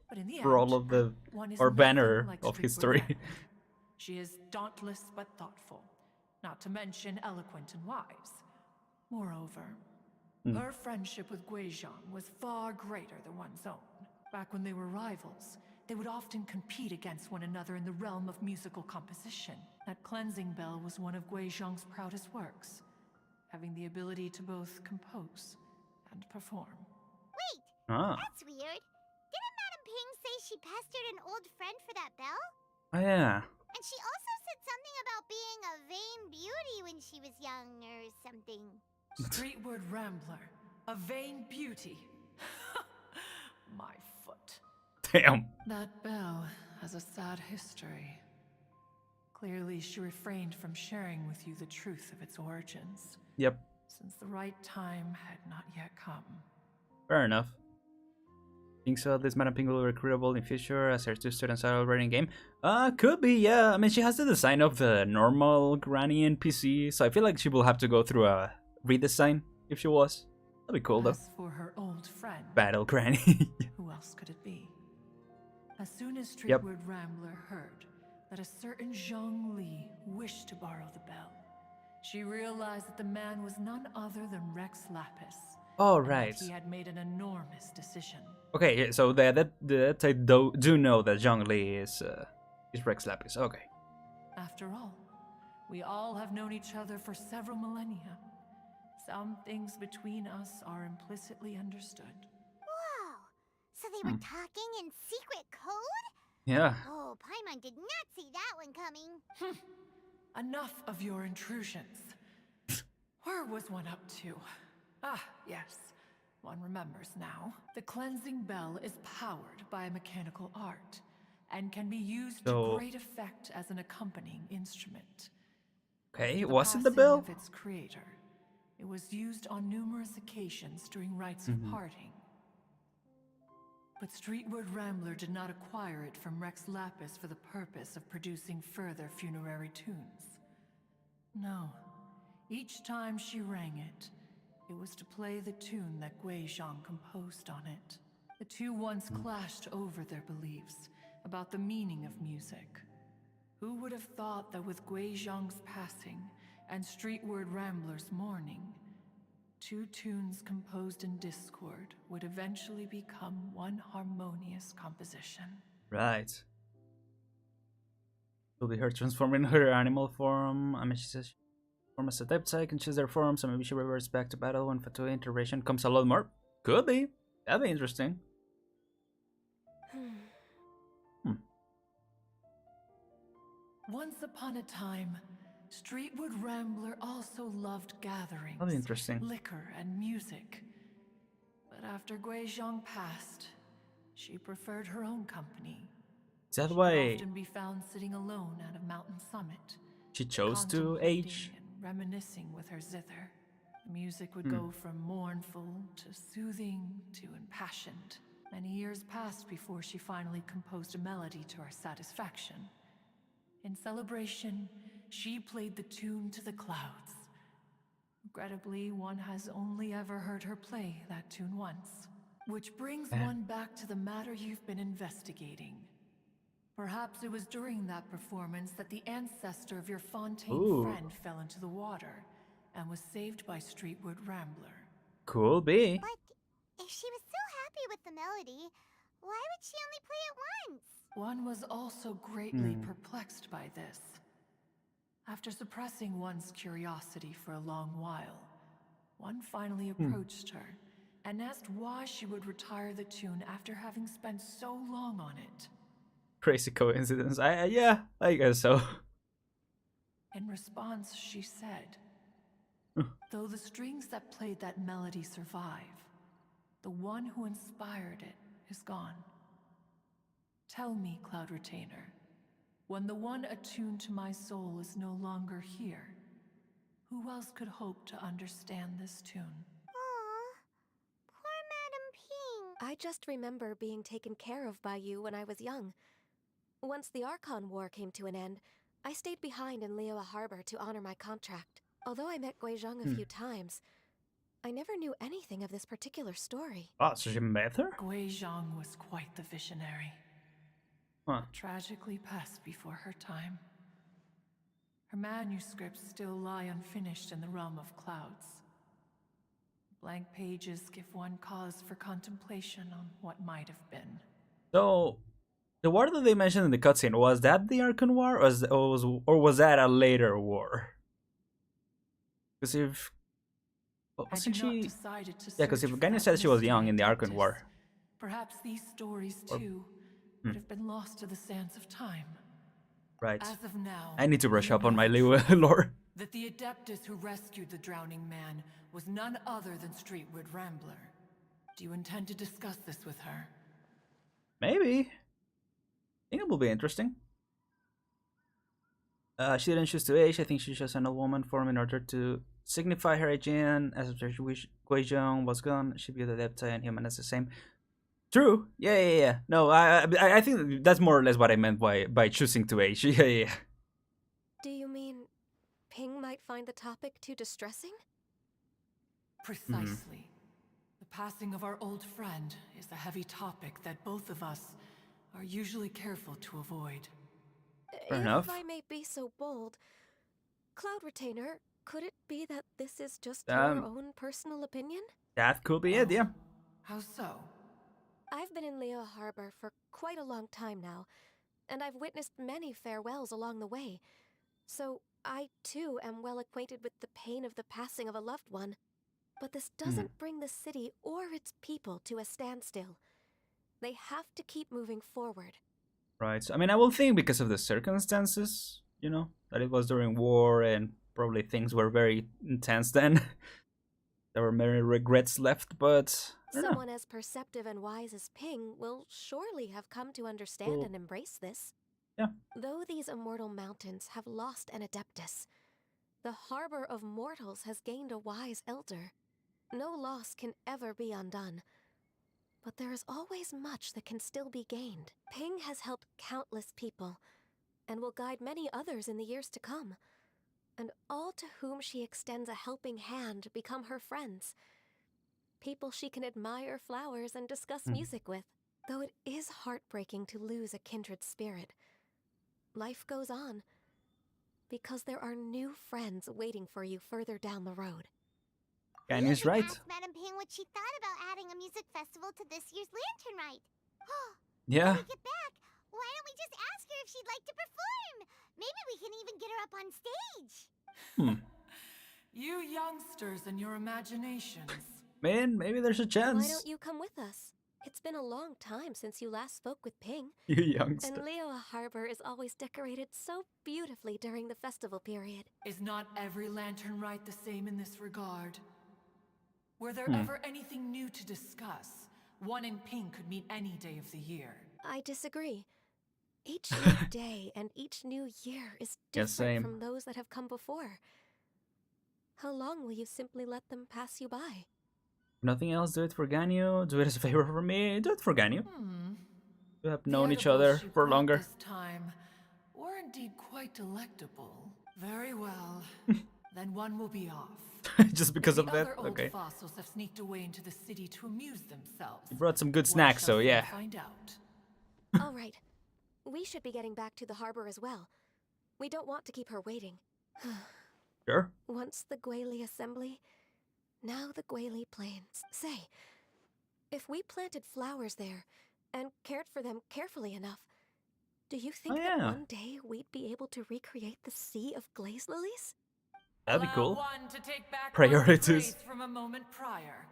But in the role end, of the one is or banner nothing like of Streetward history. Rambler. She is dauntless but thoughtful, not to mention eloquent and wise. Moreover, her friendship with Guizhang was far greater than one's own. Back when they were rivals, they would often compete against one another in the realm of musical composition. That cleansing bell was one of Guizhang's proudest works, having the ability to both compose and perform. Wait, Ah, that's weird. Didn't Madame Ping say she pestered an old friend for that bell? oh yeah. And she also said something about being a vain beauty when she was young or something. Streetward Rambler, a vain beauty. My foot. Damn. That bell has a sad history. Clearly, she refrained from sharing with you the truth of its origins, Yep. since the right time had not yet come. Fair enough. Think so? This Madame Ping will be recruitable in future as her two students are already in game? Could be, yeah. I mean, she has the design of the normal Granny NPC, so I feel like she will have to go through a redesign if she was. That'd be cool though. As for her old friend, Battle Granny. who else could it be? As soon as Yep. Streetward Rambler heard that a certain Zhang Li wished to borrow the bell, she realized that the man was none other than Rex Lapis. Oh, and that right. he had made an enormous decision. Okay, so that I do know that Zhang Li is Rex Lapis. Okay. After all, we all have known each other for several millennia. Some things between us are implicitly understood. Whoa! So they were talking in secret code? Yeah. Oh, Paimon did not see that one coming. Enough of your intrusions. Where was one up to? Ah, yes. One remembers now. The cleansing bell is powered by a mechanical art and can be used So- to great effect as an accompanying instrument. Okay, The was it the passing bell? of its creator, it was used on numerous occasions during rites of parting. But Streetward Rambler did not acquire it from Rex Lapis for the purpose of producing further funerary tunes. No. Each time she rang it, it was to play the tune that Guizhang composed on it. The two once clashed over their beliefs about the meaning of music. Who would have thought that with Guizhang's passing and Streetward Rambler's mourning, two tunes composed in discord would eventually become one harmonious composition? Right. Will be her transforming her animal form. I mean, she says form as Adepti can choose their form, so maybe she reverts back to battle when Fatua iteration comes a lot more. Could be. That'd be interesting. Once upon a time, Streetwood Rambler also loved gatherings, That'd be interesting. liquor, and music. But after Guizhang passed, she preferred her own company. Is that She could why often be found sitting alone at a mountain summit, she chose to contemplating age? and reminiscing with her zither. The music would go from mournful to soothing to impassioned. Many years passed before she finally composed a melody to her satisfaction. In celebration, she played the tune to the clouds. Regrettably, one has only ever heard her play that tune once. Which brings one back to the matter you've been investigating. Perhaps it was during that performance that the ancestor of your Fontaine friend fell into the water and was saved by Streetwood Rambler. Could be. But if she was so happy with the melody, why would she only play it once? One was also greatly perplexed by this. After suppressing one's curiosity for a long while, one finally approached her and asked why she would retire the tune after having spent so long on it. Crazy coincidence. Yeah, I guess so. In response, she said, though the strings that played that melody survive, the one who inspired it is gone. Tell me, Cloud Retainer, when the one attuned to my soul is no longer here, who else could hope to understand this tune? Aw, poor Madam Ping. I just remember being taken care of by you when I was young. Once the Archon War came to an end, I stayed behind in Liyue Harbor to honor my contract. Although I met Guizhong a few times, I never knew anything of this particular story. Oh, so she met her? Guizhong was quite the visionary. Huh. Tragically passed before her time. Her manuscripts still lie unfinished in the realm of clouds. Blank pages give one cause for contemplation on what might have been. So, the war that they mentioned in the cutscene, was that the Archon War, or was that a later war? Because if... wasn't she... Yeah, because if Ganya said she was young in the Archon War. Perhaps these stories, too, would have been lost to the sands of time. Right. As of now, I need to brush up on my you know lore. that the Adeptus who rescued the drowning man was none other than Streetwood Rambler. Do you intend to discuss this with her? Maybe. I think it will be interesting. She didn't choose to age. I think she chose an old woman form in order to signify her age in. As Guizhong was gone, she viewed the Adepti and human as the same. True. Yeah. No, I think that's more or less what I meant by choosing to age. Yeah. Do you mean Ping might find the topic too distressing? Precisely. The passing of our old friend is a heavy topic that both of us are usually careful to avoid. Fair enough. If I may be so bold, Cloud Retainer, could it be that this is just your own personal opinion? That could be it, yeah. How so? I've been in Liyue Harbor for quite a long time now, and I've witnessed many farewells along the way. So I, too, am well acquainted with the pain of the passing of a loved one. But this doesn't bring the city or its people to a standstill. They have to keep moving forward. Right. So, I mean, I will think because of the circumstances, you know, that it was during war and probably things were very intense then. There were many regrets left, but someone as perceptive and wise as Ping will surely have come to understand and embrace this. Yeah. Though these immortal mountains have lost an Adeptus, the harbor of mortals has gained a wise elder. No loss can ever be undone. But there is always much that can still be gained. Ping has helped countless people, and will guide many others in the years to come. And all to whom she extends a helping hand become her friends. People she can admire flowers and discuss music with. Though it is heartbreaking to lose a kindred spirit, life goes on, because there are new friends waiting for you further down the road. Ganya's right. Asked Madam Ping what she thought about adding a music festival to this year's Lantern Rite. Yeah. When we get back, why don't we just ask her if she'd like to perform? Maybe we can even get her up on stage. You youngsters and your imaginations. Man, maybe there's a chance. Why don't you come with us? It's been a long time since you last spoke with Ping. You youngster. And Liyue Harbor is always decorated so beautifully during the festival period. Is not every Lantern Rite the same in this regard? Were there ever anything new to discuss? One in Ping could meet any day of the year. I disagree. Each new day and each new year is different from those that have come before. How long will you simply let them pass you by? Nothing else, do it for Ganyu. Do it as a favor for me. Do it for Ganyu. We have known each other for longer. This time, were indeed quite delectable. Very well. Then one will be off. Just because If of the that? other old Okay. fossils have sneaked away into the city to amuse themselves. You brought some good one snacks, shall so soon yeah. find out. All right. We should be getting back to the harbor as well. We don't want to keep her waiting. Sure. Once the Gwaili assembly, now the Gwaili plains. Say, if we planted flowers there and cared for them carefully enough, do you think that yeah. one day we'd be able to recreate the sea of glaze lilies? That'd be Allow cool. one to take back Priorities. one's praise from a moment prior.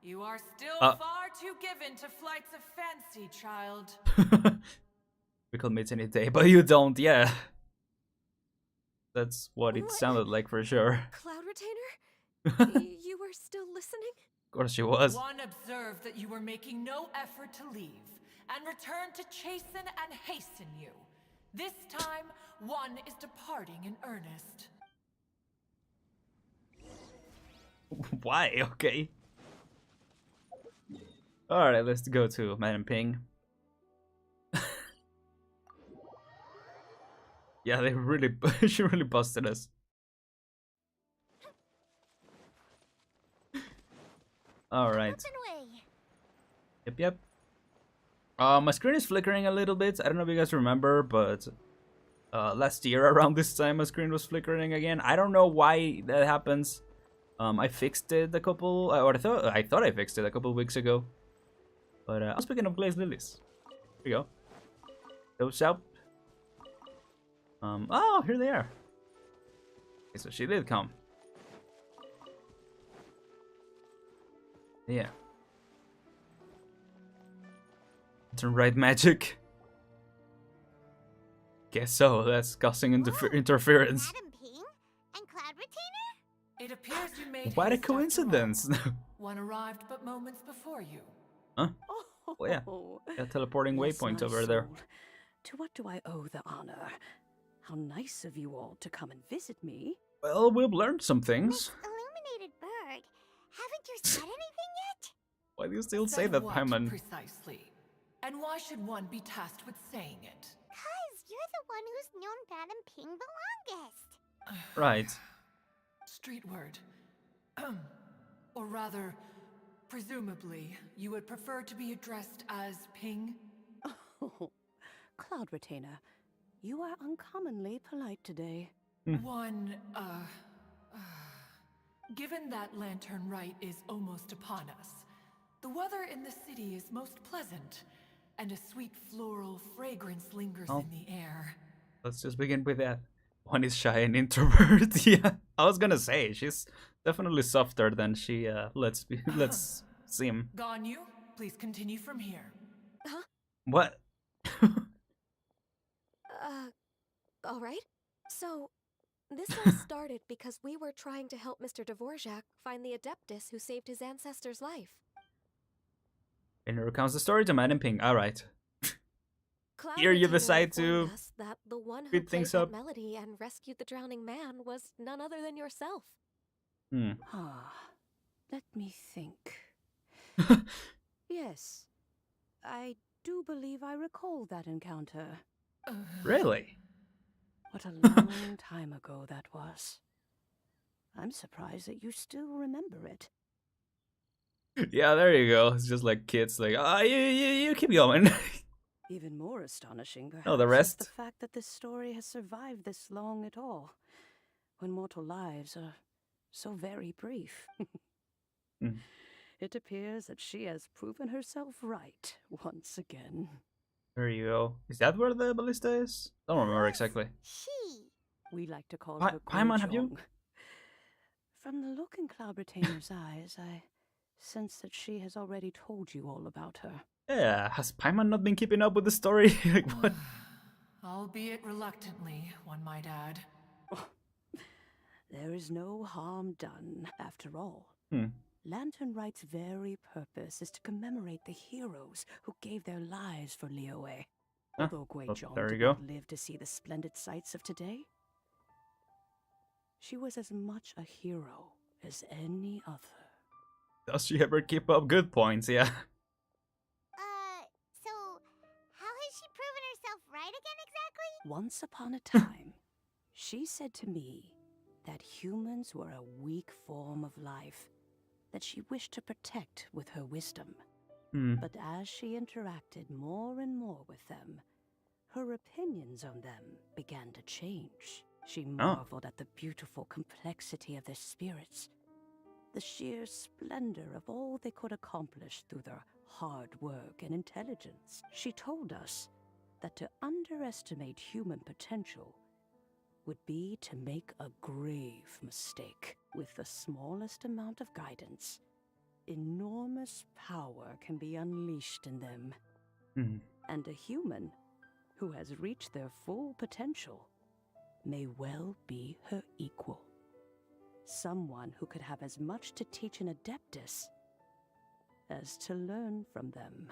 You are still far too given to flights of fancy, child. We could meet any day, but you don't, yeah. That's what it What? sounded like for sure. Cloud Retainer? You were still listening? Of course she was. One observed that you were making no effort to leave, and returned to chasten and hasten you. This time, one is departing in earnest. Why? Okay. Alright, let's go to Madam Ping. Yeah, they really, she really busted us. Alright. Open way. Yep. My screen is flickering a little bit. I don't know if you guys remember, but last year around this time my screen was flickering again. I don't know why that happens. I fixed it a couple, or I thought I fixed it a couple weeks ago. But speaking of glazed lilies, here we go. Those out. Oh, here they are. Okay, so she did come. Yeah. Lantern Rite magic. Guess so. That's causing interference. Madam Ping and Cloud Retainer? It appears you made What a haste after all. coincidence. One arrived but moments before you. Huh? Oh yeah. A teleporting Bless waypoint my over there. soul. To what do I owe the honor? How nice of you all to come and visit me. Well, we've learned some Miss things. Illuminated Bird, haven't you said anything yet? Why do you still say Said that, what Paimon? precisely? And why should one be tasked with saying it? 'Cause you're the one who's known Madam Ping the longest. Right. Street word. Or rather, presumably, you would prefer to be addressed as Ping? Oh, Cloud Retainer, you are uncommonly polite today. One, given that Lantern Rite is almost upon us, the weather in the city is most pleasant, and a sweet floral fragrance lingers Oh. in the air. Let's just begin with that. One is shy and introvert. Yeah, I was gonna say she's definitely softer than she let's seem. Ganyu, please continue from here. What? All right. So, this all started because we were trying to help Mr. Dvorak find the Adeptus who saved his ancestor's life. And here recounts the story to Madam Ping. Alright. Cloud Here you Retainer decide informed to us that the one who speed played things that up. melody and rescued the drowning man was none other than yourself. Ah, let me think. Yes, I do believe I recall that encounter. Really? What a long time ago that was. I'm surprised that you still remember it. Yeah, there you go. It's just like kids, like, you keep going. Even more astonishing, perhaps, Oh, the rest? is the fact that this story has survived this long at all, when mortal lives are so very brief. Hmm. It appears that she has proven herself right once again. There you go. Is that where the ballista is? Don't remember exactly. She. We like to call Pai- her Paimon, have you- Gojong. From the look in Cloud Retainer's eyes, I sense that she has already told you all about her. Yeah, has Paimon not been keeping up with the story? Like, what? Albeit reluctantly, one might add. There is no harm done, after all. Hmm. Lantern Rite's very purpose is to commemorate the heroes who gave their lives for Liyue. Ah, Although Gui well, Zhong there you did go. not live to see the splendid sights of today, she was as much a hero as any other. Does she ever keep up? Good points, yeah. So, how has she proven herself right again exactly? Once upon a time, she said to me that humans were a weak form of life that she wished to protect with her wisdom. But as she interacted more and more with them, her opinions on them began to change. She marveled at the beautiful complexity of their spirits, the sheer splendor of all they could accomplish through their hard work and intelligence. She told us that to underestimate human potential would be to make a grave mistake. With the smallest amount of guidance, enormous power can be unleashed in them. And a human who has reached their full potential may well be her equal. Someone who could have as much to teach an adeptus as to learn from them.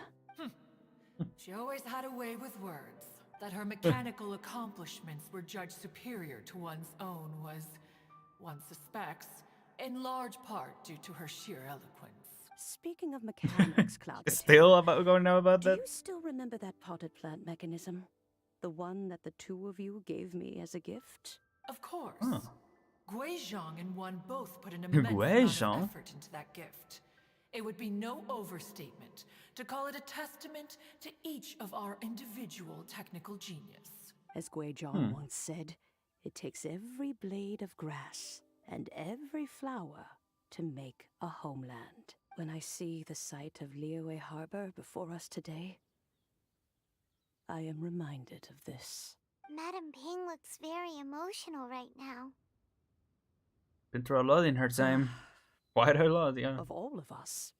She always had a way with words. That her mechanical accomplishments were judged superior to one's own was, one suspects, in large part due to her sheer eloquence. Speaking of mechanics, Cloud, Still going now about do that? you still remember that potted plant mechanism? The one that the two of you gave me as a gift? Of course. Oh. Guizhong and one both put an immense amount Guizhong? of effort into that gift. It would be no overstatement to call it a testament to each of our individual technical genius. As Guizhong once said, it takes every blade of grass and every flower to make a homeland. When I see the sight of Liyue Harbor before us today, I am reminded of this. Madam Ping looks very emotional right now. Been through a lot in her time. Quite a lot, yeah. Of all of us,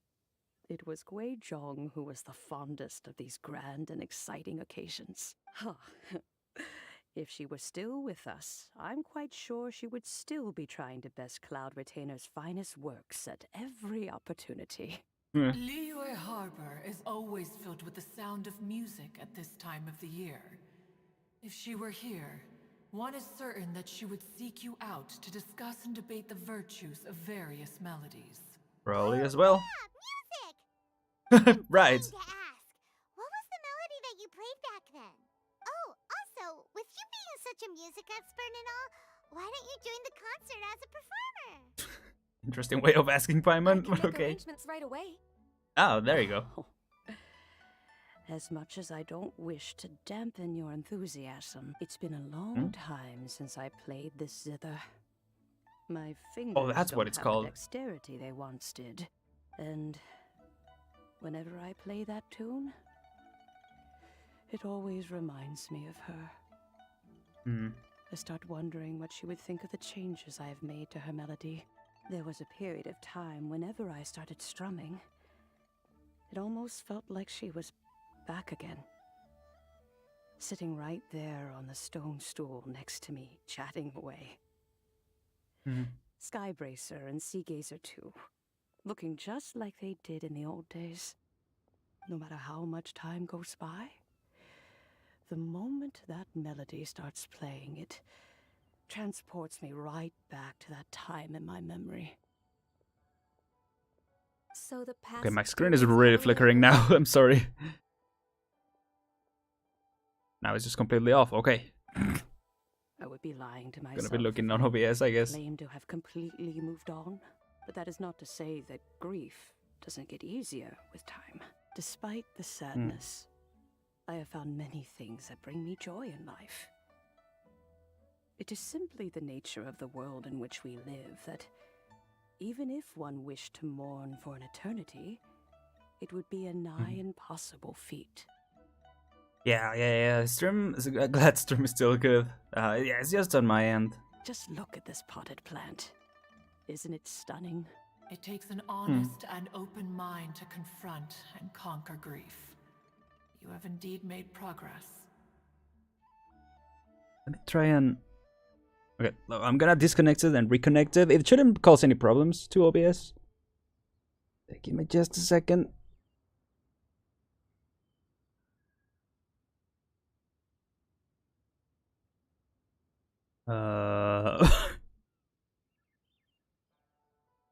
it was Guizhong who was the fondest of these grand and exciting occasions. If she were still with us, I'm quite sure she would still be trying to best Cloud Retainer's finest works at every opportunity. Liyue Harbor is always filled with the sound of music at this time of the year. If she were here, one is certain that she would seek you out to discuss and debate the virtues of various melodies. Probably as well. Yeah, music! Right. To ask, what was the melody that you played back then? Oh, also, with you being such a music expert and all, why don't you join the concert as a performer? Interesting way of asking I Paimon. can make Okay. arrangements right away. Oh, there you go. As much as I don't wish to dampen your enthusiasm, it's been a long time since I played this zither. My fingers that's don't what it's have called. the dexterity they once did. And whenever I play that tune, it always reminds me of her. I start wondering what she would think of the changes I have made to her melody. There was a period of time whenever I started strumming, it almost felt like she was back again. Sitting right there on the stone stool next to me, chatting away. Skybracer and Seagazer too, looking just like they did in the old days. No matter how much time goes by, the moment that melody starts playing, it transports me right back to that time in my memory. So the past. Okay, my screen is really flickering now. I'm sorry. Now it's just completely off. Okay. I would be lying to myself. Gonna be looking on OBS, I guess. Claim to have completely moved on, but that is not to say that grief doesn't get easier with time. Despite the sadness, I have found many things that bring me joy in life. It is simply the nature of the world in which we live that even if one wished to mourn for an eternity, it would be a nigh impossible feat. Yeah. Stream. Glad stream is still good. Yeah, it's just on my end. Just look at this potted plant. Isn't it stunning? It takes an honest and open mind to confront and conquer grief. You have indeed made progress. Let me try and... Okay, I'm gonna disconnect it and reconnect it. It shouldn't cause any problems to OBS. Give me just a second.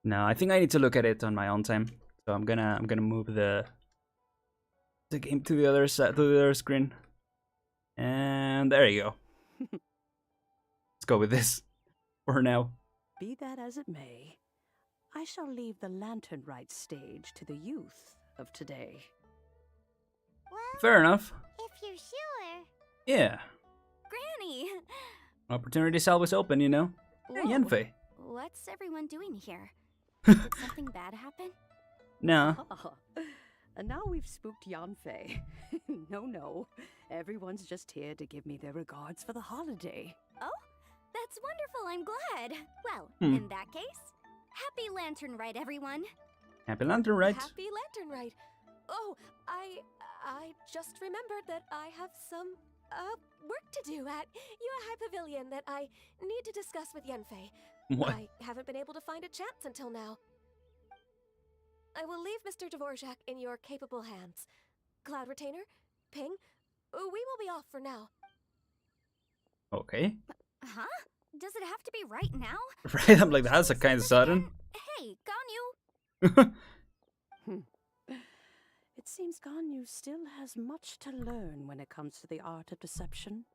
No, I think I need to look at it on my own time. So I'm gonna move the game to the other side, to the other screen. And there you go. Let's go with this for now. Be that as it may, I shall leave the Lantern Rite stage to the youth of today. Well, Fair enough. if you're sure. Yeah. Granny! Opportunity's always open, you know. Hey, Whoa. Yanfei. What's everyone doing here? Did something bad happen? No. And now we've spooked Yanfei. No. Everyone's just here to give me their regards for the holiday. Oh, that's wonderful. I'm glad. Well, Hmm. in that case, happy Lantern Rite, everyone. Happy Lantern Rite. Happy Lantern Rite. Oh, I just remembered that I have some work to do at High Pavilion that I need to discuss with Yanfei. What? I haven't been able to find a chance until now. I will leave Mr. Dvorak in your capable hands. Cloud Retainer, Ping, we will be off for now. Okay. Huh? Does it have to be right now? Right, I'm like, that's a kind of sudden. Hey, Ganyu! It seems Ganyu still has much to learn when it comes to the art of deception.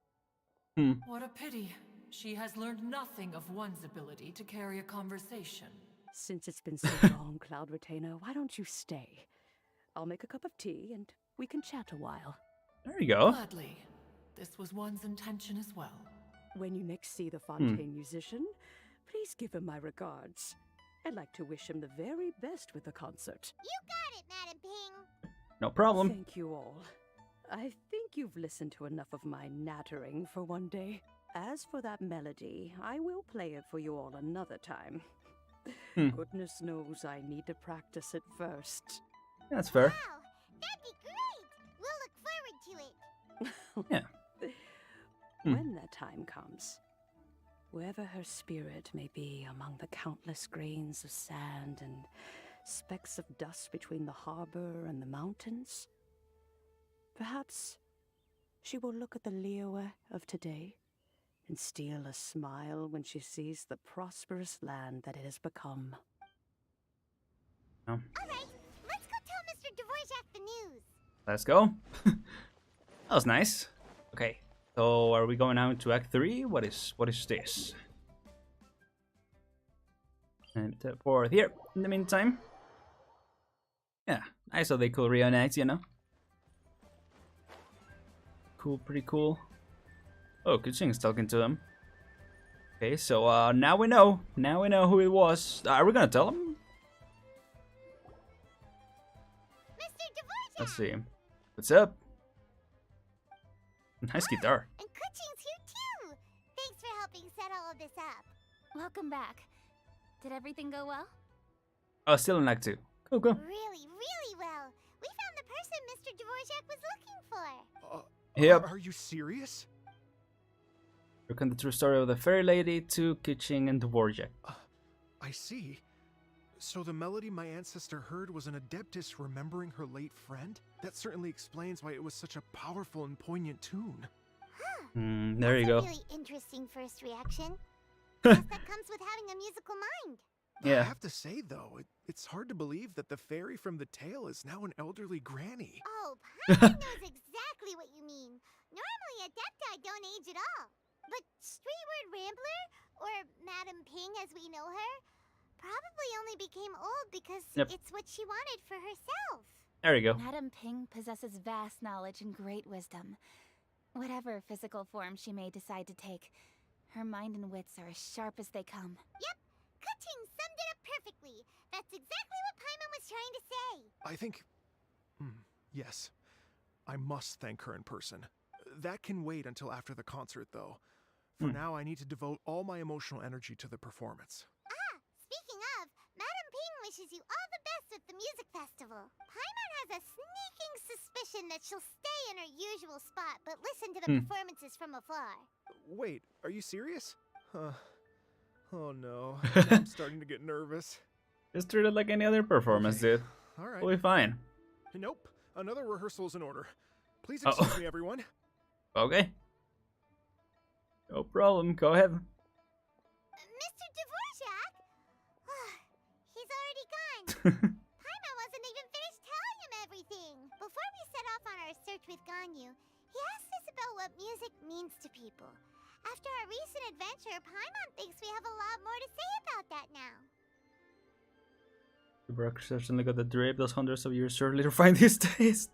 What a pity. She has learned nothing of one's ability to carry a conversation. Since it's been so long, Cloud Retainer, why don't you stay? I'll make a cup of tea and we can chat a while. There you go. Gladly. This was one's intention as well. When you next see the Fontaine musician, please give him my regards. I'd like to wish him the very best with the concert. You got it, Madam Ping. No problem. Thank you all. I think you've listened to enough of my nattering for one day. As for that melody, I will play it for you all another time. Goodness knows I need to practice it first. That's fair. Wow, that'd be great. We'll look forward to it. Yeah. When that time comes, wherever her spirit may be among the countless grains of sand and specks of dust between the harbor and the mountains, perhaps she will look at the Liyue of today and steal a smile when she sees the prosperous land that it has become. Oh. All right, let's go tell Mr. Dvorak the news. Let's go. That was nice. Okay, so are we going now into Act 3? What is this? And forward here in the meantime. Yeah, I saw they could reunite, you know. Cool, pretty cool. Oh, Kuching's talking to him. Okay, so now we know. Now we know who it was. Are we gonna tell him? Mr. Dvorak! Let's see. What's up? Nice guitar. And Kuching's here too. Thanks for helping set all of this up. Welcome back. Did everything go well? Oh, still in Act 2. Cool, cool. Really, really well. We found the person Mr. Dvorak was looking for. Yep. Are you serious? Recount the true story of the fairy lady to Kuching and Dvorak. I see. So the melody my ancestor heard was an adeptus remembering her late friend? That certainly explains why it was such a powerful and poignant tune. There you go. That's a really interesting first reaction. Guess that comes with having a musical mind. I Yeah. have to say, though, it's hard to believe that the fairy from the tale is now an elderly granny. Oh, Paimon knows exactly what you mean. Normally, Adepti don't age at all. But Streetward Rambler, or Madam Ping as we know her, probably only became old because it's what she wanted for herself. There you go. Madam Ping possesses vast knowledge and great wisdom. Whatever physical form she may decide to take, her mind and wits are as sharp as they come. Yep, Kuching summed it up perfectly. That's exactly what Paimon was trying to say. I think... yes. I must thank her in person. That can wait until after the concert, though. For now, I need to devote all my emotional energy to the performance. Speaking of, Madam Ping wishes you all the best with the music festival. Paimon has a sneaking suspicion that she'll stay in her usual spot, but listen to the performances from afar. Wait, are you serious? Oh no, I'm starting to get nervous. Just treat it like any other performance, dude. All right. We'll be fine. Nope, another rehearsal is in order. Please excuse me, everyone. Okay. No problem. Go ahead. Mr. Dvorak? He's already gone. Paimon wasn't even finished telling him everything. Before we set off on our search with Ganyu, he asked us about what music means to people. After our recent adventure, Paimon thinks we have a lot more to say about that now. The Brock certainly got the drip. Those hundreds of years surely refined his taste.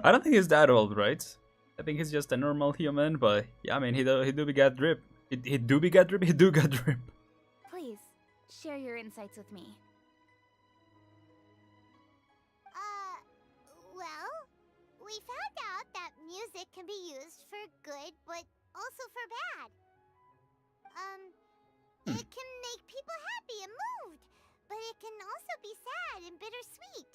I don't think he's that old, right? I think he's just a normal human, but yeah, I mean, he do be got drip. He do be got drip. He do got drip. Please, share your insights with me. Well, we found out that music can be used for good, but also for bad. It can make people happy and moved, but it can also be sad and bittersweet.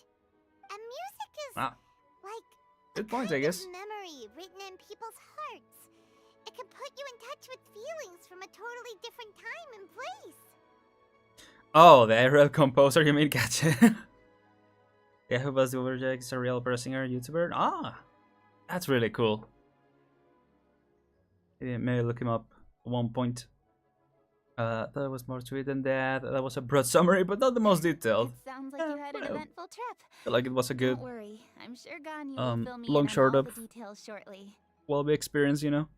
And music is like good point, I guess. Memory written in people's hearts. It can put you in touch with feelings from a totally different time and place. Oh, the real composer, you mean? Gotcha. Yeah, who was the Overjack? Is a real singer, YouTuber? Ah, that's really cool. Yeah, maybe look him up at one point. There was more to it than that. That was a broad summary, but not the most detailed. It sounds like you had an eventful trip. I feel like it was a good, Don't worry, I'm sure Ganyu will fill me long in short on all of the details shortly. Wallaby experience, you know.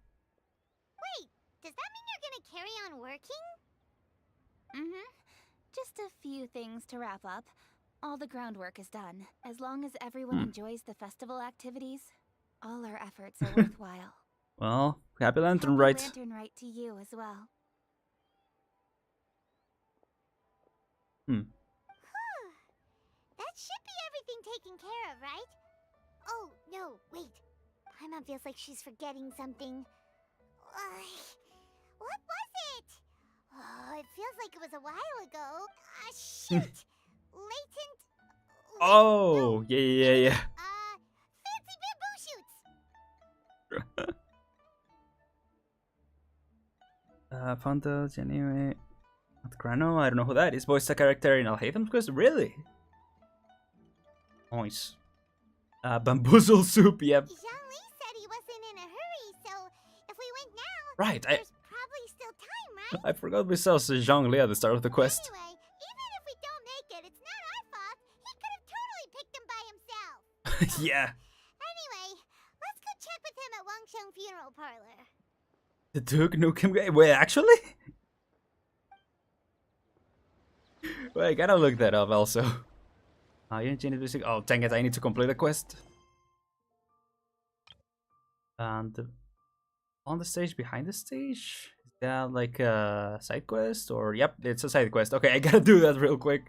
Wait, does that mean you're gonna carry on working? Just a few things to wrap up. All the groundwork is done. As long as everyone enjoys the festival activities, all our efforts are worthwhile. Well, happy Lantern Rite. Lantern Rite to you as well. That should be everything taken care of, right? Oh, no, wait. Paimon feels like she's forgetting something. What was it? Oh, it feels like it was a while ago. Shoot! Latent... Oh, yeah. Fancy bamboo shoots! Fonto, anyway. Grano, I don't know who that is. Voice a character in Alhaitham's Quest? Really? Nice. Bamboozle soup, yep. Zhang-Li said he wasn't in a hurry, so if we went now, Right, there's probably still time, right? I forgot we saw Zhang-Li at the start of the quest. Anyway, even if we don't make it, it's not our fault. He could have totally picked him by himself. Yeah. Anyway, let's go check with him at Wangsheng Funeral Parlor. The Duke Nukem guy? Wait, actually? Wait, I gotta look that up also. You need to oh, dang it, I need to complete a quest. And on the stage, behind the stage? Is that like a side quest? Or, yep, it's a side quest. Okay, I gotta do that real quick.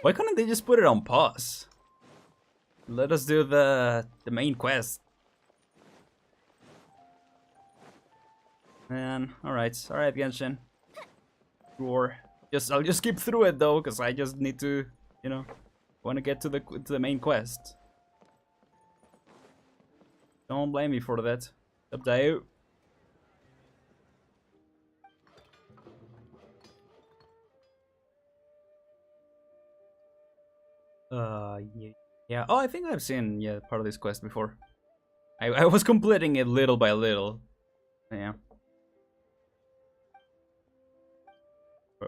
Why couldn't they just put it on pause? Let us do the main quest. Man, alright, Genshin. Sure. I'll just skip through it though, because I just need to, you know, want to get to the main quest. Don't blame me for that. Up to you. Yeah. Oh, I think I've seen part of this quest before. I was completing it little by little. Yeah.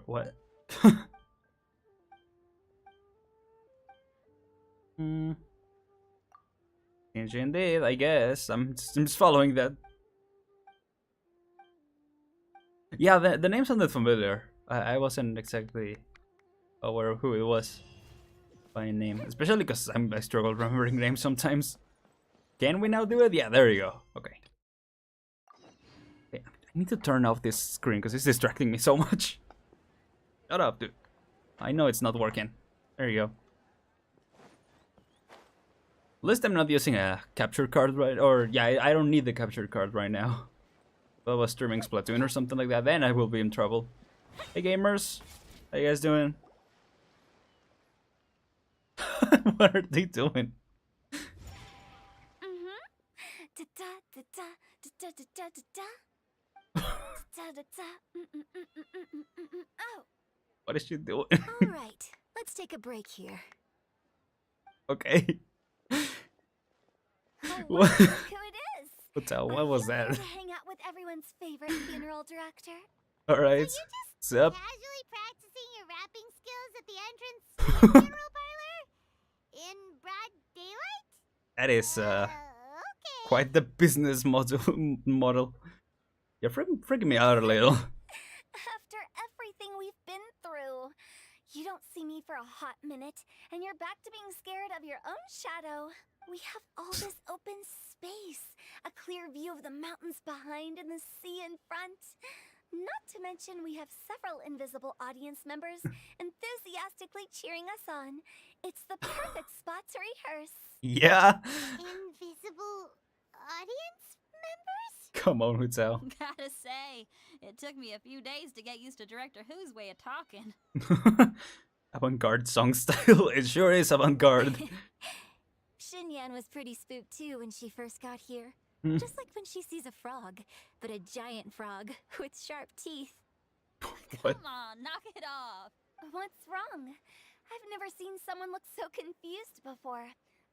What? Indeed, I guess. I'm just following that. Yeah, the name sounded familiar. I wasn't exactly aware of who it was by name, especially because I struggle remembering names sometimes. Can we now do it? Yeah, there you go. Okay. I need to turn off this screen because it's distracting me so much. Shut up, dude. I know it's not working. There you go. At least I'm not using a capture card, right? Or, yeah, I don't need the capture card right now. If I was streaming Splatoon or something like that, then I will be in trouble. Hey, gamers. How you guys doing? What are they doing? What is she doing? All right, let's take a break here. Okay. Oh, What? wow, look who it is! What was Are you here that? to hang out with everyone's favorite funeral director? Alright. What's up? Casually practicing your rapping skills at the entrance to the funeral parlor? In broad daylight? That is, Okay. Quite the business model. You're freaking me out a little. After everything we've been through, you don't see me for a hot minute, and you're back to being scared of your own shadow. We have all this open space, a clear view of the mountains behind and the sea in front. Not to mention we have several invisible audience members enthusiastically cheering us on. It's the perfect spot to rehearse. Yeah. Invisible audience members? Come on, Hotel. Gotta say, it took me a few days to get used to Director Who's way of talking. Avant-garde song style. It sure is avant-garde. Xinyan was pretty spooked too when she first got here. Just like when she sees a frog, but a giant frog with sharp teeth. What? Come on, knock it off. What's wrong? I've never seen someone look so confused before.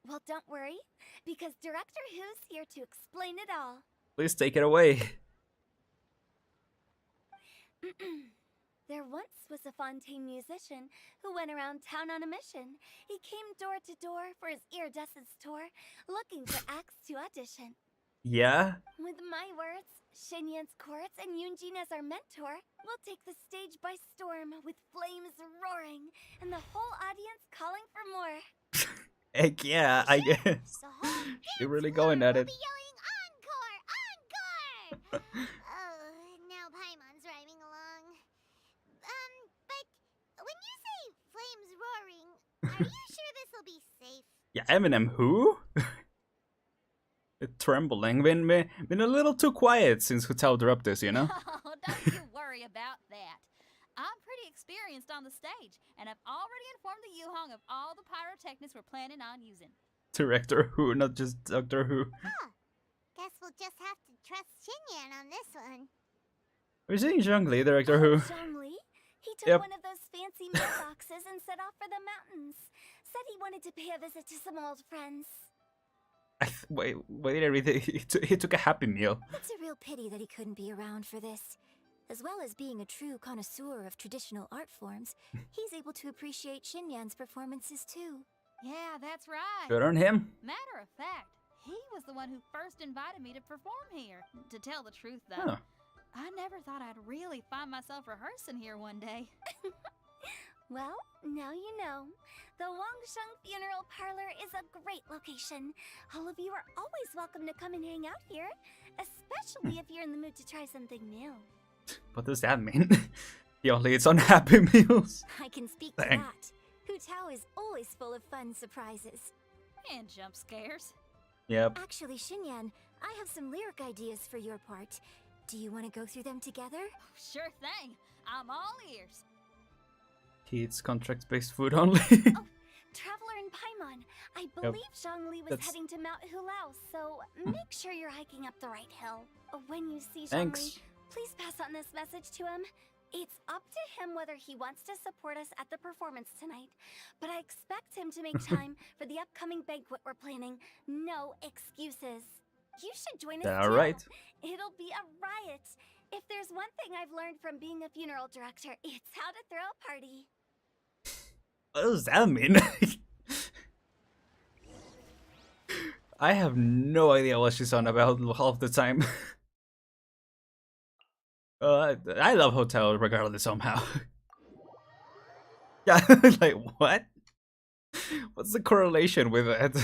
Well, don't worry, because Director Who's here to explain it all. Please take it away. There once was a Fontaine musician who went around town on a mission. He came door to door for his iridescence tour, looking for acts to audition. Yeah? With my words, Xinyan's chorus and Yunjin as our mentor, we'll take the stage by storm with flames roaring and the whole audience calling for more. Heck yeah, I guess. You're really going at it. We'll be yelling, encore! Encore! Oh, now Paimon's rhyming along. But when you say flames roaring, are you sure this'll be safe? Yeah, Eminem who? Trembling. Been a little too quiet since Hotel dropped this, you know? Oh, don't you worry about that. I'm pretty experienced on the stage, and I've already informed the Yuhong of all the pyrotechnics we're planning on using. Director Who, not just Doctor Who. Huh. Guess we'll just have to trust Xinyan on this one. We're seeing Zhongli, Director Who. Zhongli? He took one of those fancy mailboxes and set off for the mountains. Said he wanted to pay a visit to some old friends. Wait, everything. He took a Happy Meal. It's a real pity that he couldn't be around for this. As well as being a true connoisseur of traditional art forms, he's able to appreciate Xinyan's performances too. Yeah, that's right. Good on him. Matter of fact, he was the one who first invited me to perform here. To tell the truth, though, Huh. I never thought I'd really find myself rehearsing here one day. Well, now you know. The Wangsheng Funeral Parlor is a great location. All of you are always welcome to come and hang out here, especially if you're in the mood to try something new. What does that mean? He only eats on Happy Meals. I can speak Dang. to that. Hu Tao is always full of fun surprises. And jump scares. Yep. Actually, Xinyan, I have some lyric ideas for your part. Do you want to go through them together? Sure thing. I'm all ears. He eats contract-based food only. Traveler in Paimon, I believe Zhongli was That's- heading to Mount Hulao, so make sure you're hiking up the right hill. When you see Thanks. Zhongli, please pass on this message to him. It's up to him whether he wants to support us at the performance tonight, but I expect him to make time for the upcoming banquet we're planning. No excuses. You should join us All too. right. It'll be a riot. If there's one thing I've learned from being a funeral director, it's how to throw a party. What does that mean? I have no idea what she's on about half the time. I love Hotel regardless somehow. Yeah, like what? What's the correlation with that?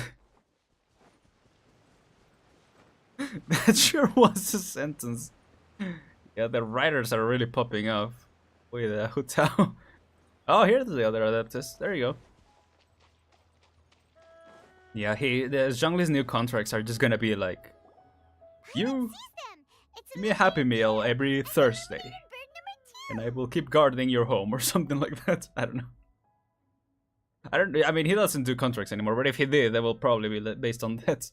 That sure was a sentence. Yeah, the writers are really popping off with Hotel. Oh, here's the other adapters. There you go. Yeah, the Zhongli's new contracts are just gonna be like, you give me a Happy Meal every Thursday, and I will keep guarding your home or something like that. I don't know. I mean, he doesn't do contracts anymore, but if he did, that will probably be based on that.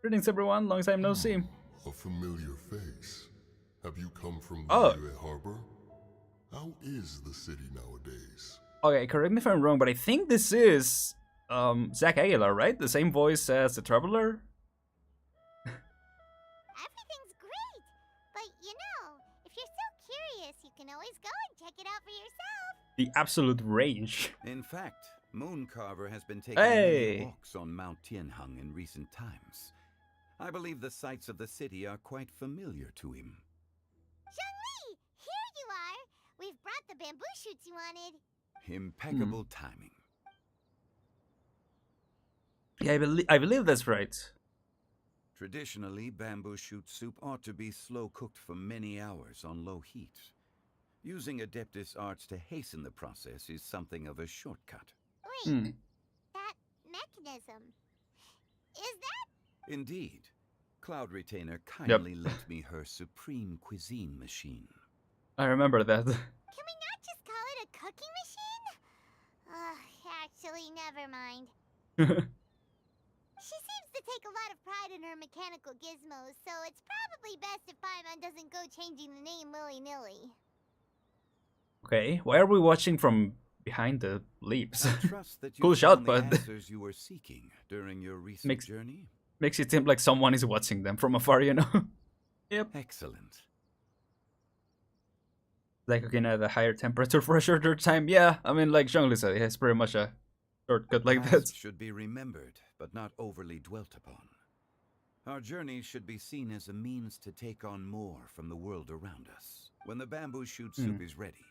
Greetings, everyone. Long time no see. A familiar face. Have you come from Oh. the Liyue Harbor? How is the city nowadays? Okay, correct me if I'm wrong, but I think this is Zach Aguilar, right? The same voice as the Traveler? Everything's great, but you know, if you're so curious, you can always go and check it out for yourself. The absolute range. In fact, Mooncarver has been taking many Hey! walks on Mount Tianheng in recent times. I believe the sights of the city are quite familiar to him. Zhongli, here you are. We've brought the bamboo shoots you wanted. Impeccable timing. Yeah, I believe that's right. Traditionally, bamboo shoot soup ought to be slow cooked for many hours on low heat. Using Adeptus arts to hasten the process is something of a shortcut. Wait, that mechanism. Is that? Indeed. Cloud Retainer kindly lent me her supreme cuisine machine. I remember that. Can we not just call it a cooking machine? Actually, never mind. She seems to take a lot of pride in her mechanical gizmos, so it's probably best if Paimon doesn't go changing the name willy-nilly. Okay, why are we watching from behind the leaves? I trust that you Cool shot, found but the answers you were seeking during your recent journey. Makes it seem like someone is watching them from afar, you know? Yep. Excellent. Like cooking at a higher temperature for a shorter time. Yeah, I mean, like Zhongli said, it's pretty much a shortcut like that. Should be remembered, but not overly dwelt upon. Our journey should be seen as a means to take on more from the world around us. When the bamboo shoot soup is ready,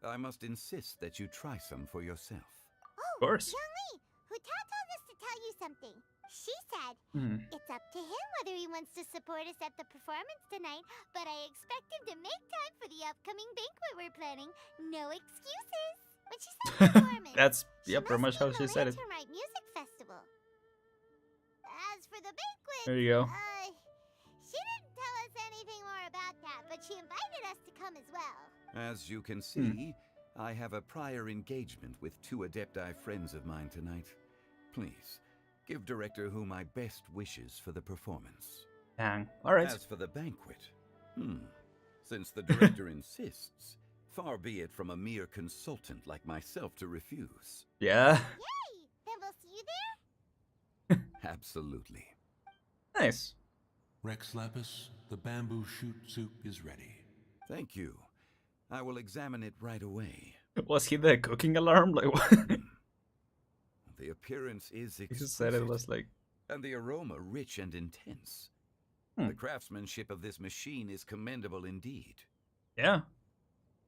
I must insist that you try some for yourself. Of course. Zhongli, Huta told us to tell you something. She said, it's up to him whether he wants to support us at the performance tonight, but I expect him to make time for the upcoming banquet we're planning. No excuses. When she said performance, That's, yeah, pretty much how she said it. Lantern Rite Music Festival. As for the banquet, There you go. she didn't tell us anything more about that, but she invited us to come as well. As you can see, I have a prior engagement with 2 Adepti friends of mine tonight. Please, give Director Hu my best wishes for the performance. Dang. Alright. As for the banquet, since the director insists, far be it from a mere consultant like myself to refuse. Yeah. Yay! Then we'll see you there? Absolutely. Nice. Rex Lapis, the bamboo shoot soup is ready. Thank you. I will examine it right away. Was he the cooking alarm? Like what? The appearance is exquisite. He just said it was like... And the aroma rich and intense. The craftsmanship of this machine is commendable indeed. Yeah.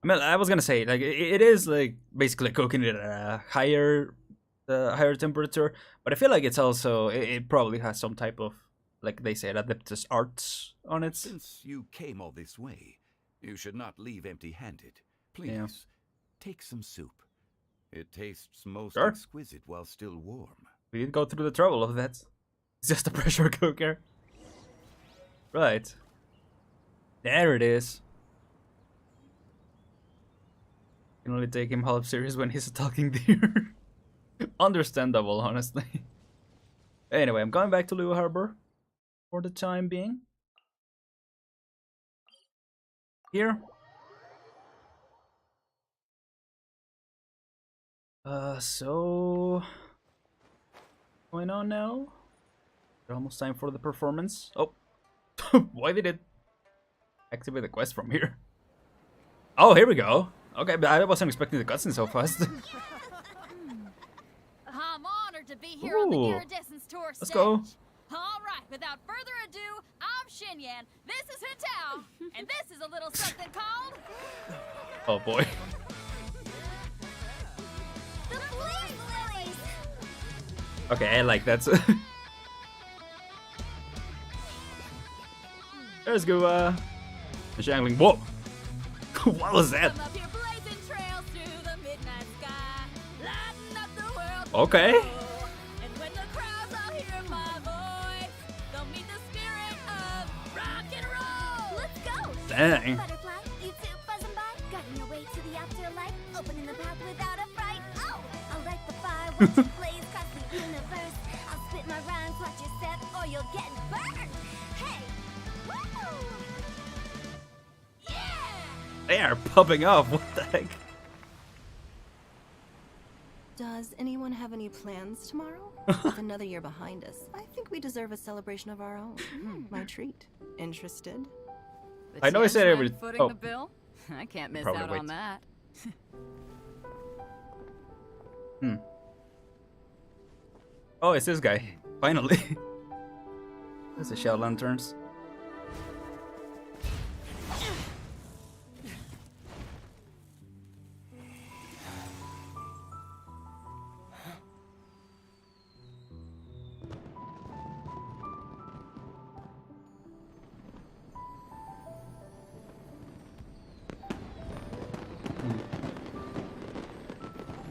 I mean, I was gonna say, like, it is, like, basically cooking it at a higher temperature, but I feel like it's also, it probably has some type of, like they said, Adeptus arts on it. Since you came all this way, you should not leave empty-handed. Please, take some soup. It tastes most exquisite while still warm. We didn't go through the trouble of that. It's just a pressure cooker. Right. There it is. Can only take him half serious when he's a talking deer. Understandable, honestly. Anyway, I'm going back to Lua Harbor for the time being. Here. So... going on now? Almost time for the performance. Oh. Why did it activate the quest from here? Oh, here we go. Okay, but I wasn't expecting the cutscene so fast. I'm honored to be here on the Iridescence Tour stage. Let's go. All right, without further adu, I'm Xinyan, this is Hitao, and this is a little something called... Oh boy. The Blaze Lilies! Okay, I like that. Let's go, jangling. Whoa! What was that? Okay. And when the crowds all hear my voice, they'll meet the spirit of rock and roll. Let's go. Dang. Butterfly, you two buzzing by, guiding your way to the afterlife, opening the path without a fright. Oh, I'll light the fire, watch it blaze across the universe. I'll spit my rhymes, watch your step, or you'll get burned. Hey, woo! Yeah! They are popping off. What the heck? Does anyone have any plans tomorrow? With another year behind us, I think we deserve a celebration of our own. My treat. Interested? I know I said every... Footing the bill? I can't miss Probably out on that. Oh, it's this guy. Finally. There's the shell lanterns.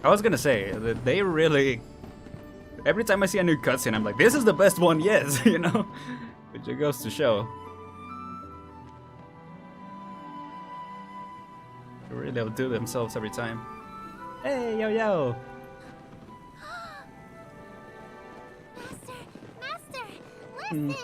I was gonna say that they really. Every time I see a new cutscene, I'm like, this is the best one yet, you know? Which it goes to show. They really outdo themselves every time. Hey, yo, yo! Master, listen!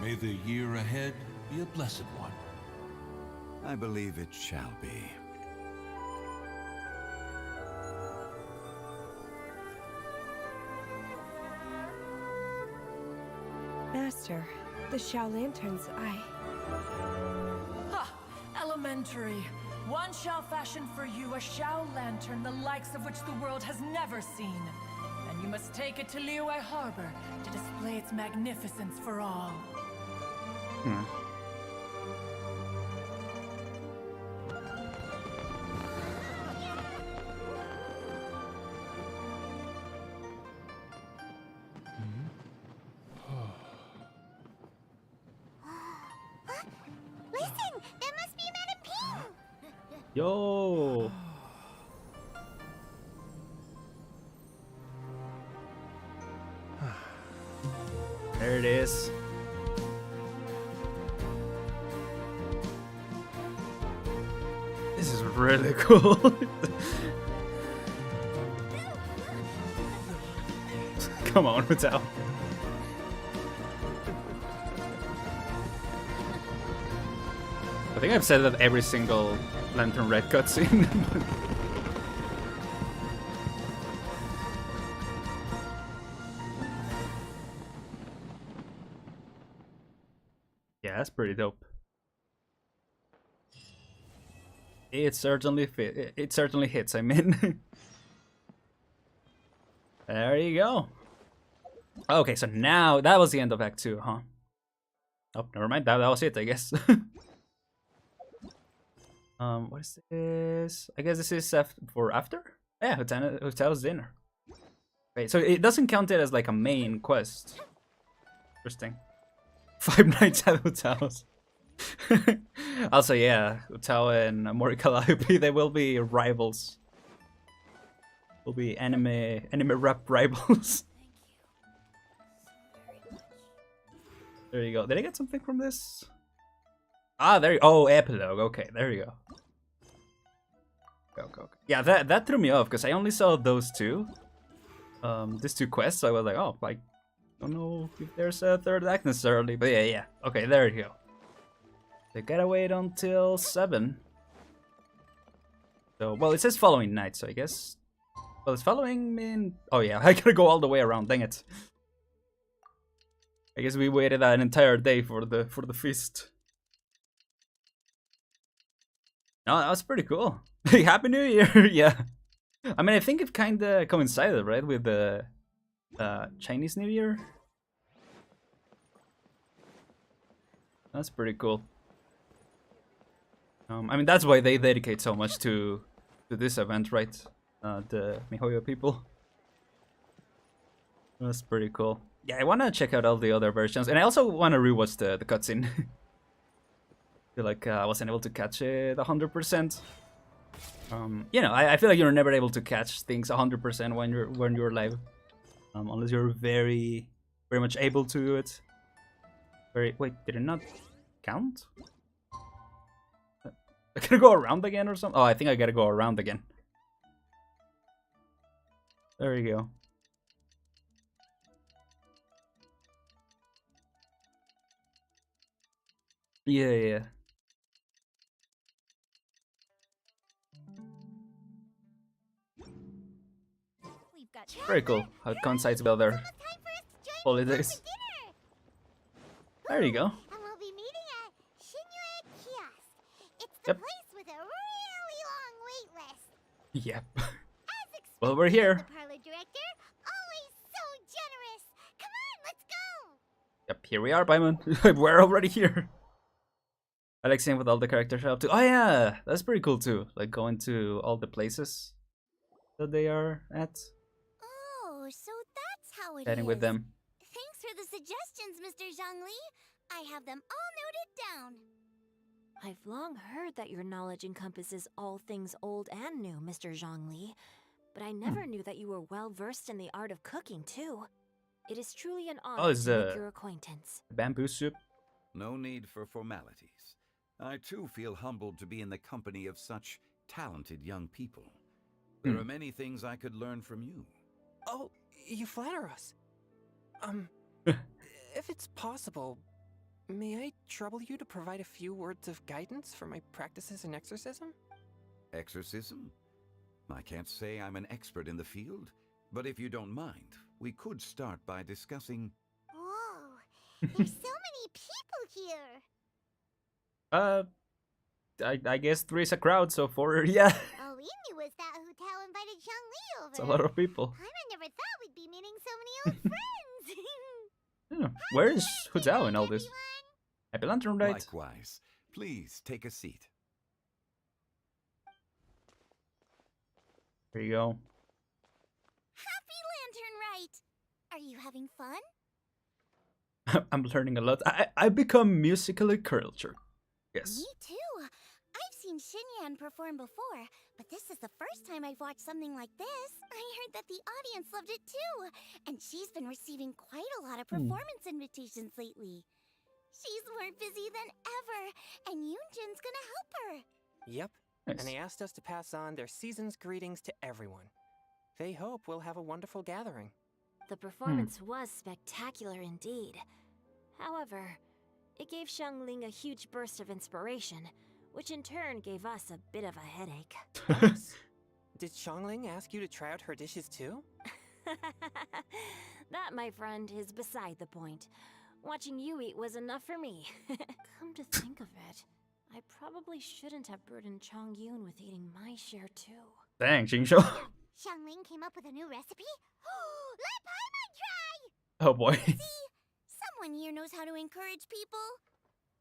May the year ahead be a blessed one. I believe it shall be. Master, the Shao Lanterns, Ha! Elementary. One shall fashion for you a Shao Lantern the likes of which the world has never seen. And you must take it to Liyue Harbor to display its magnificence for all. Listen, that must be Madame Ping! Yo! There it is. This is really cool. Come on, Mattel. I think I've said that every single Lantern Rite cutscene. Yeah, that's pretty dope. It certainly it certainly hits, I mean. There you go. Okay, so now that was the end of Act 2, huh? Oh, never mind. That was it, I guess. What is this? I guess this is for after? Yeah, Hotel's dinner. Okay, so it doesn't count it as like a main quest. Interesting. 5 nights at Hotels. Also, yeah, Utao and Mori Calliope, they will be rivals. Will be anime rap rivals. There you go. Did I get something from this? Ah, there you go. Oh, epilogue. Okay, there you go. Go. Yeah, that threw me off because I only saw those two. These two quests, so I was like, oh, like, don't know if there's a third act necessarily, but yeah. Okay, there you go. They gotta wait until 7. So, well, it says following night, so I guess. Well, it's following me. Oh yeah, I gotta go all the way around. Dang it. I guess we waited an entire day for the feast. No, that was pretty cool. Happy New Year, yeah. I mean, I think it kind of coincided, right, with the Chinese New Year. That's pretty cool. I mean, that's why they dedicate so much to this event, right? The MiHoYo people. That's pretty cool. Yeah, I want to check out all the other versions, and I also want to rewatch the cutscene. Feel like I wasn't able to catch it 100%. You know, I feel like you're never able to catch things 100% when you're live, unless you're very much able to do it. Wait, did it not count? I gotta go around again or something? Oh, I think I gotta go around again. There you go. Yeah. Very cool how it coincides well there. holidays. There you go. And we'll be meeting at Shinyue Kiosk. It's the place with a really long wait list. Yep. Well, we're here. The parlor director, always so generous. Come on, let's go. Yep, here we are, Paimon. We're already here. I like seeing what all the characters are up to. Oh yeah, that's pretty cool too. Like going to all the places that they are at. Oh, so that's how it Chatting is. with them. Thanks for the suggestions, Mr. Zhongli. I have them all noted down. I've long heard that your knowledge encompasses all things old and new, Mr. Zhongli. But I never knew that you were well versed in the art of cooking, too. It is truly an honor to make your acquaintance. Bamboo soup? No need for formalities. I too feel humbled to be in the company of such talented young people. There are many things I could learn from you. Oh, you flatter us. If it's possible, may I trouble you to provide a few words of guidance for my practices in exorcism? Exorcism? I can't say I'm an expert in the field, but if you don't mind, we could start by discussing... Whoa, there's so many people here. I guess 3 is a crowd, so 4, yeah. Oh, Amy was that who Tao invited Zhongli over. It's a lot of people. I never thought we'd be meeting so many old friends. Yeah. Where is Hu Tao in all this? Happy Lantern Rite. Likewise. Please take a seat. There you go. Happy Lantern Rite! Are you having fun? I'm learning a lot. I become musically cultured. Yes. Me too. I've seen Xinyan perform before, but this is the first time I've watched something like this. I heard that the audience loved it too, and she's been receiving quite a lot of performance invitations lately. She's more busy than ever, and Yoonjin's gonna help her. Yep. Nice. And they asked us to pass on their season's greetings to everyone. They hope we'll have a wonderful gathering. The performance was spectacular indeed. However, it gave Xiangling a huge burst of inspiration, which in turn gave us a bit of a headache. Did Xiangling ask you to try out her dishes too? That, my friend, is beside the point. Watching you eat was enough for me. Come to think of it, I probably shouldn't have burdened Chongyun with eating my share too. Dang, Jingshou. Xiangling came up with a new recipe? Let Paimon try! Oh boy. See? Someone here knows how to encourage people.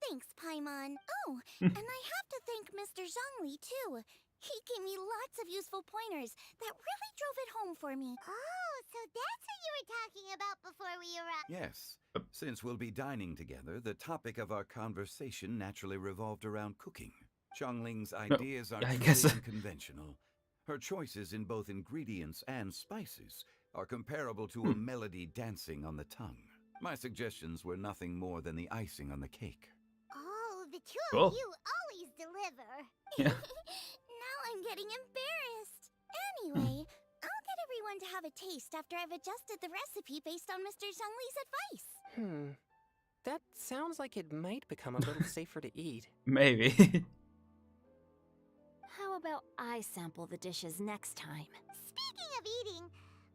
Thanks, Paimon. Oh, and I have to thank Mr. Zhongli, too. He gave me lots of useful pointers that really drove it home for me. Oh, so that's what you were talking about before we arrived. Yes. Since we'll be dining together, the topic of our conversation naturally revolved around cooking. Xiangling's ideas are truly unconventional. Her choices in both ingredients and spices are comparable to a melody dancing on the tongue. My suggestions were nothing more than the icing on the cake. Oh, the two of you always deliver. Yeah. Now I'm getting embarrassed. Anyway, I'll get everyone to have a taste after I've adjusted the recipe based on Mr. Zhongli's advice. That sounds like it might become a little safer to eat. Maybe. How about I sample the dishes next time? Speaking of eating,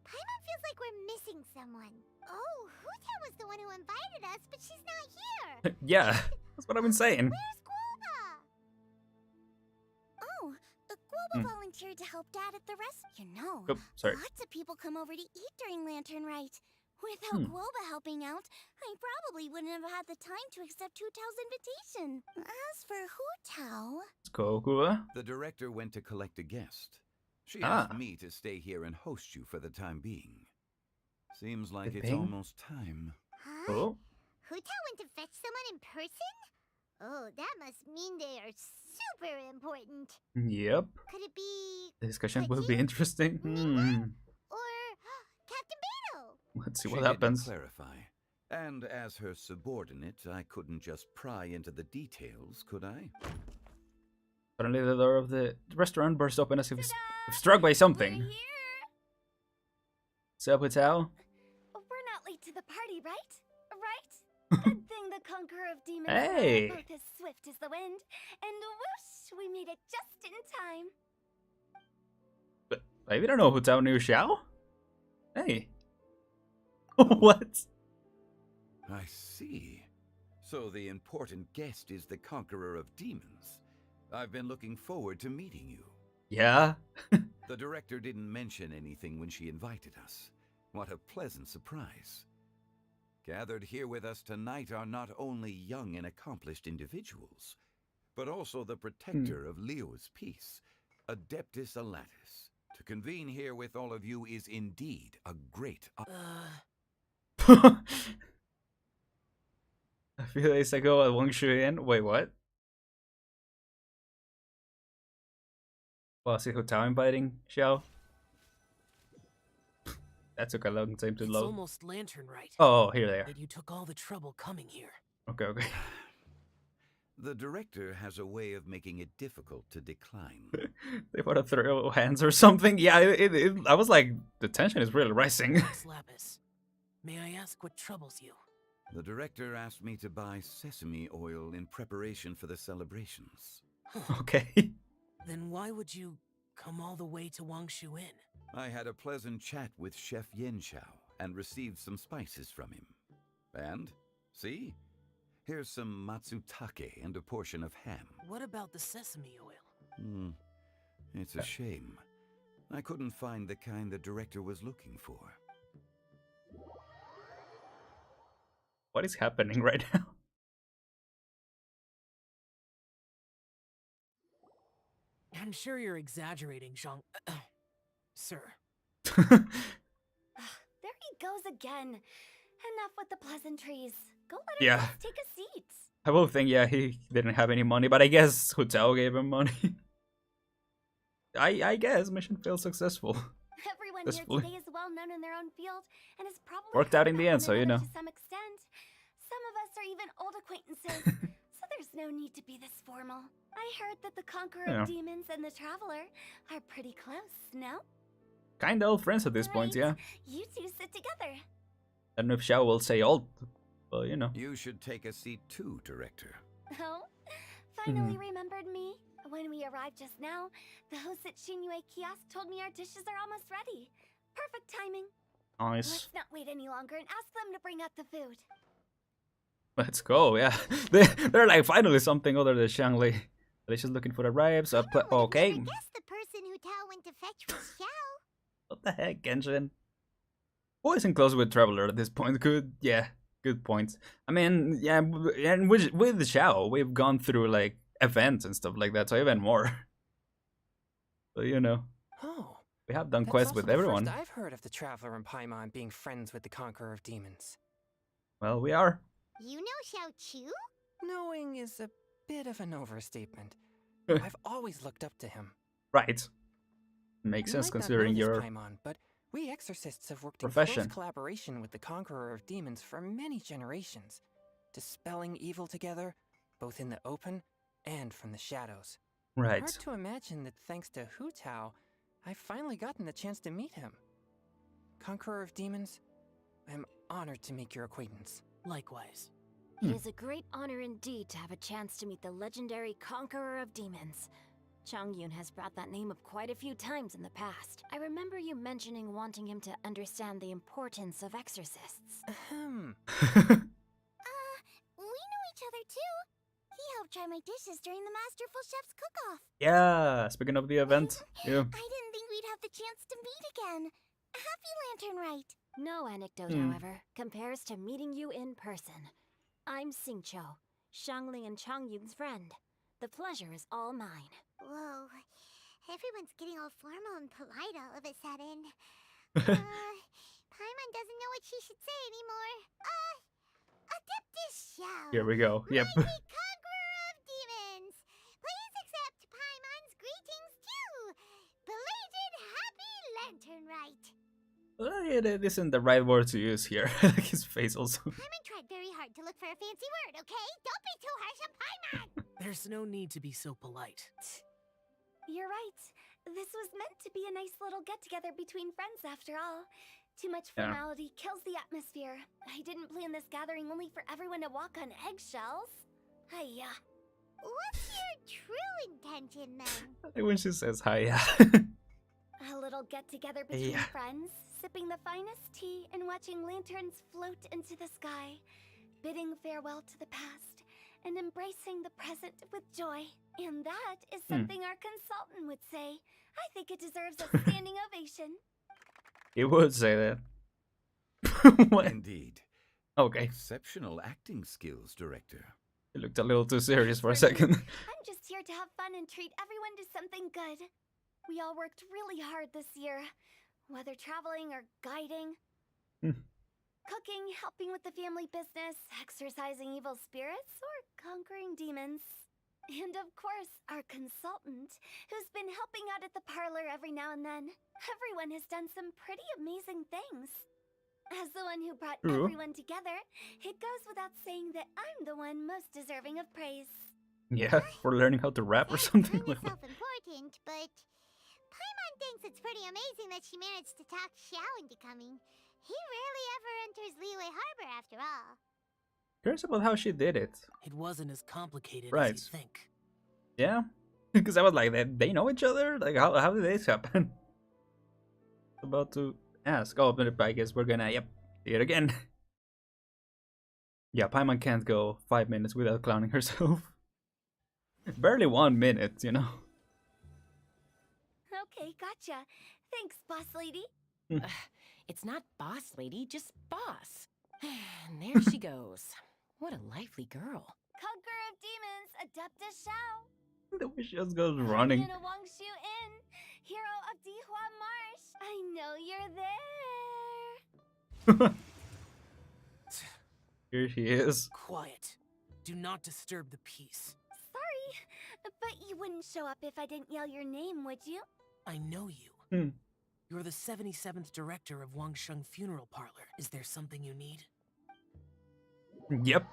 Paimon feels like we're missing someone. Oh, Huta was the one who invited us, but she's not here. Yeah, that's what I've been saying. Where's Guoba? Oh, Guoba volunteered to help Dad at the restaurant. You know, lots of people come over to eat during Lantern Rite. Without Guoba helping out, I probably wouldn't have had the time to accept Hu Tao's invitation. As for Hu Tao... Let's go, Guoba. The director went to collect a guest. She asked me to stay here and host you for the time being. Seems like it's almost time. Huh? Oh. Hu Tao went to fetch someone in person? Oh, that must mean they are super important. Yep. Could it be... The discussion will be interesting. Or Captain Beto? Let's see what happens. She didn't clarify. And as her subordinate, I couldn't just pry into the details, could I? Suddenly the door of the restaurant burst open as if struck by something. What's up, Hu Tao? We're not late to the party, right? Right? Good thing the conqueror of demons Hey. are both as swift as the wind. And whoosh, we made it just in time. But maybe I don't know Hu Tao knew Xiao? Hey. What? I see. So the important guest is the conqueror of demons. I've been looking forward to meeting you. Yeah? The director didn't mention anything when she invited us. What a pleasant surprise. Gathered here with us tonight are not only young and accomplished individuals, but also the protector of Leo's peace, Adeptus Alatus. To convene here with all of you is indeed a great A few days ago at Wang Shuyan. Wait, what? Was it Hu Tao inviting Xiao? That took a long time to It's load. almost Lantern Rite. Oh, here they are. That you took all the trouble coming here. Okay, okay. The director has a way of making it difficult to decline. They want to throw hands or something? Yeah, I was like, the tension is really rising. Lapis, may I ask what troubles you? The director asked me to buy sesame oil in preparation for the celebrations. Okay. Then why would you come all the way to Wangshu Inn? I had a pleasant chat with Chef Yenshao and received some spices from him. And, see? Here's some matsutake and a portion of ham. What about the sesame oil? It's a shame. I couldn't find the kind the director was looking for. What is happening right now? I'm sure you're exaggerating, Zhang. Sir. There he goes again. Enough with the pleasantries. Go let her Yeah. take a seat. I will think, yeah, he didn't have any money, but I guess Hu Tao gave him money. I guess mission failed successful. Everyone here today is well known in their own field and has probably Worked out in the heard end, about so you one know. another to some extent. Some of us are even old acquaintances, so there's no need to be this formal. I heard that the Conqueror Yeah. of Demons and the Traveler are pretty close, no? Kinda old friends at this point, yeah. You two sit together. I don't know if Xiao will say old, but you know. You should take a seat too, director. Oh, finally remembered me. When we arrived just now, the host at Shinue Kiosk told me our dishes are almost ready. Perfect timing. Nice. Let's not wait any longer and ask them to bring out the food. Let's go, yeah. They're like finally something other than Shangli. They're just looking for the ribs. Okay. I guess the person who Tao went to fetch was Xiao. What the heck, Genshin? Who isn't close with Traveler at this point? Good, yeah, good point. I mean, yeah, and with Xiao, we've gone through like events and stuff like that, so even more. So you know, we have done quests with everyone. I've heard of the Traveler and Paimon being friends with the Conqueror of Demons. Well, we are. You know Xiao Chu? Knowing is a bit of an overstatement. I've always looked up to him. Right. Makes You sense might not considering know this, your Paimon, but we exorcists have worked profession. in close collaboration with the Conqueror of Demons for many generations, dispelling evil together, both in the open and from the shadows. Right. Hard to imagine that thanks to Hu Tao, I've finally gotten the chance to meet him. Conqueror of Demons, I'm honored to make your acquaintance. Likewise. It is a great honor indeed to have a chance to meet the legendary Conqueror of Demons. Changyun has brought that name up quite a few times in the past. I remember you mentioning wanting him to understand the importance of exorcists. We know each other too. He helped try my dishes during the Masterful Chef's cook-off. Yeah, speaking of the event. Yeah. I didn't think we'd have the chance to meet again. Happy Lantern Rite. No anecdote, however, compares to meeting you in person. I'm Xingqiu, Shangli and Changyun's friend. The pleasure is all mine. Whoa. Everyone's getting all formal and polite all of a sudden. Paimon doesn't know what she should say anymore. Adeptus Xiao. Here we go. Yep. Mighty Conqueror of Demons. Please accept Paimon's greetings too. Belated Happy Lantern Rite. It isn't the right word to use here. Like his face also. Paimon tried very hard to look for a fancy word, okay? Don't be too harsh on Paimon. There's no need to be so polite. You're right. This was meant to be a nice little get-together between friends after all. Too much Yeah. formality kills the atmosphere. I didn't plan this gathering only for everyone to walk on eggshells. Hiya. What's your true intention then? Like when she says hi, yeah. A little get-together between Yeah. friends, sipping the finest tea and watching lanterns float into the sky. bidding farewell to the past and embracing the present with joy. And that is something our consultant would say. I think it deserves a standing ovation. He would say that. What? Indeed. Okay. Exceptional acting skills, Director. He looked a little too serious for a second. I'm just here to have fun and treat everyone to something good. We all worked really hard this year, whether traveling or guiding. Cooking, helping with the family business, exorcising evil spirits, or conquering demons. And of course, our consultant, who's been helping out at the parlor every now and then. Everyone has done some pretty amazing things. As the one who brought everyone together, it goes without saying that I'm the one most deserving of praise. Yeah, for learning how to rap or something. Kind of self-important, but Paimon thinks it's pretty amazing that she managed to talk Xiao into coming. He rarely ever enters Liyue Harbor after all. Curious about how she did it. It wasn't as complicated Right. as you think. Yeah, because I was like, they know each other? Like, how did this happen? About to ask. Oh, but I guess we're gonna, see it again. Yeah, Paimon can't go 5 minutes without clowning herself. Barely 1 minute, you know? Okay, gotcha. Thanks, boss lady. It's not boss lady, just boss. And there she goes. What a lively girl. Conqueror of demons, Adeptus Xiao. The way she just goes running. In a Wangshu Inn, hero of Dihua Marsh. I know you're there. Here she is. Quiet. Do not disturb the peace. Sorry, but you wouldn't show up if I didn't yell your name, would you? I know you. You're the 77th director of Wangsheng Funeral Parlor. Is there something you need? Yep.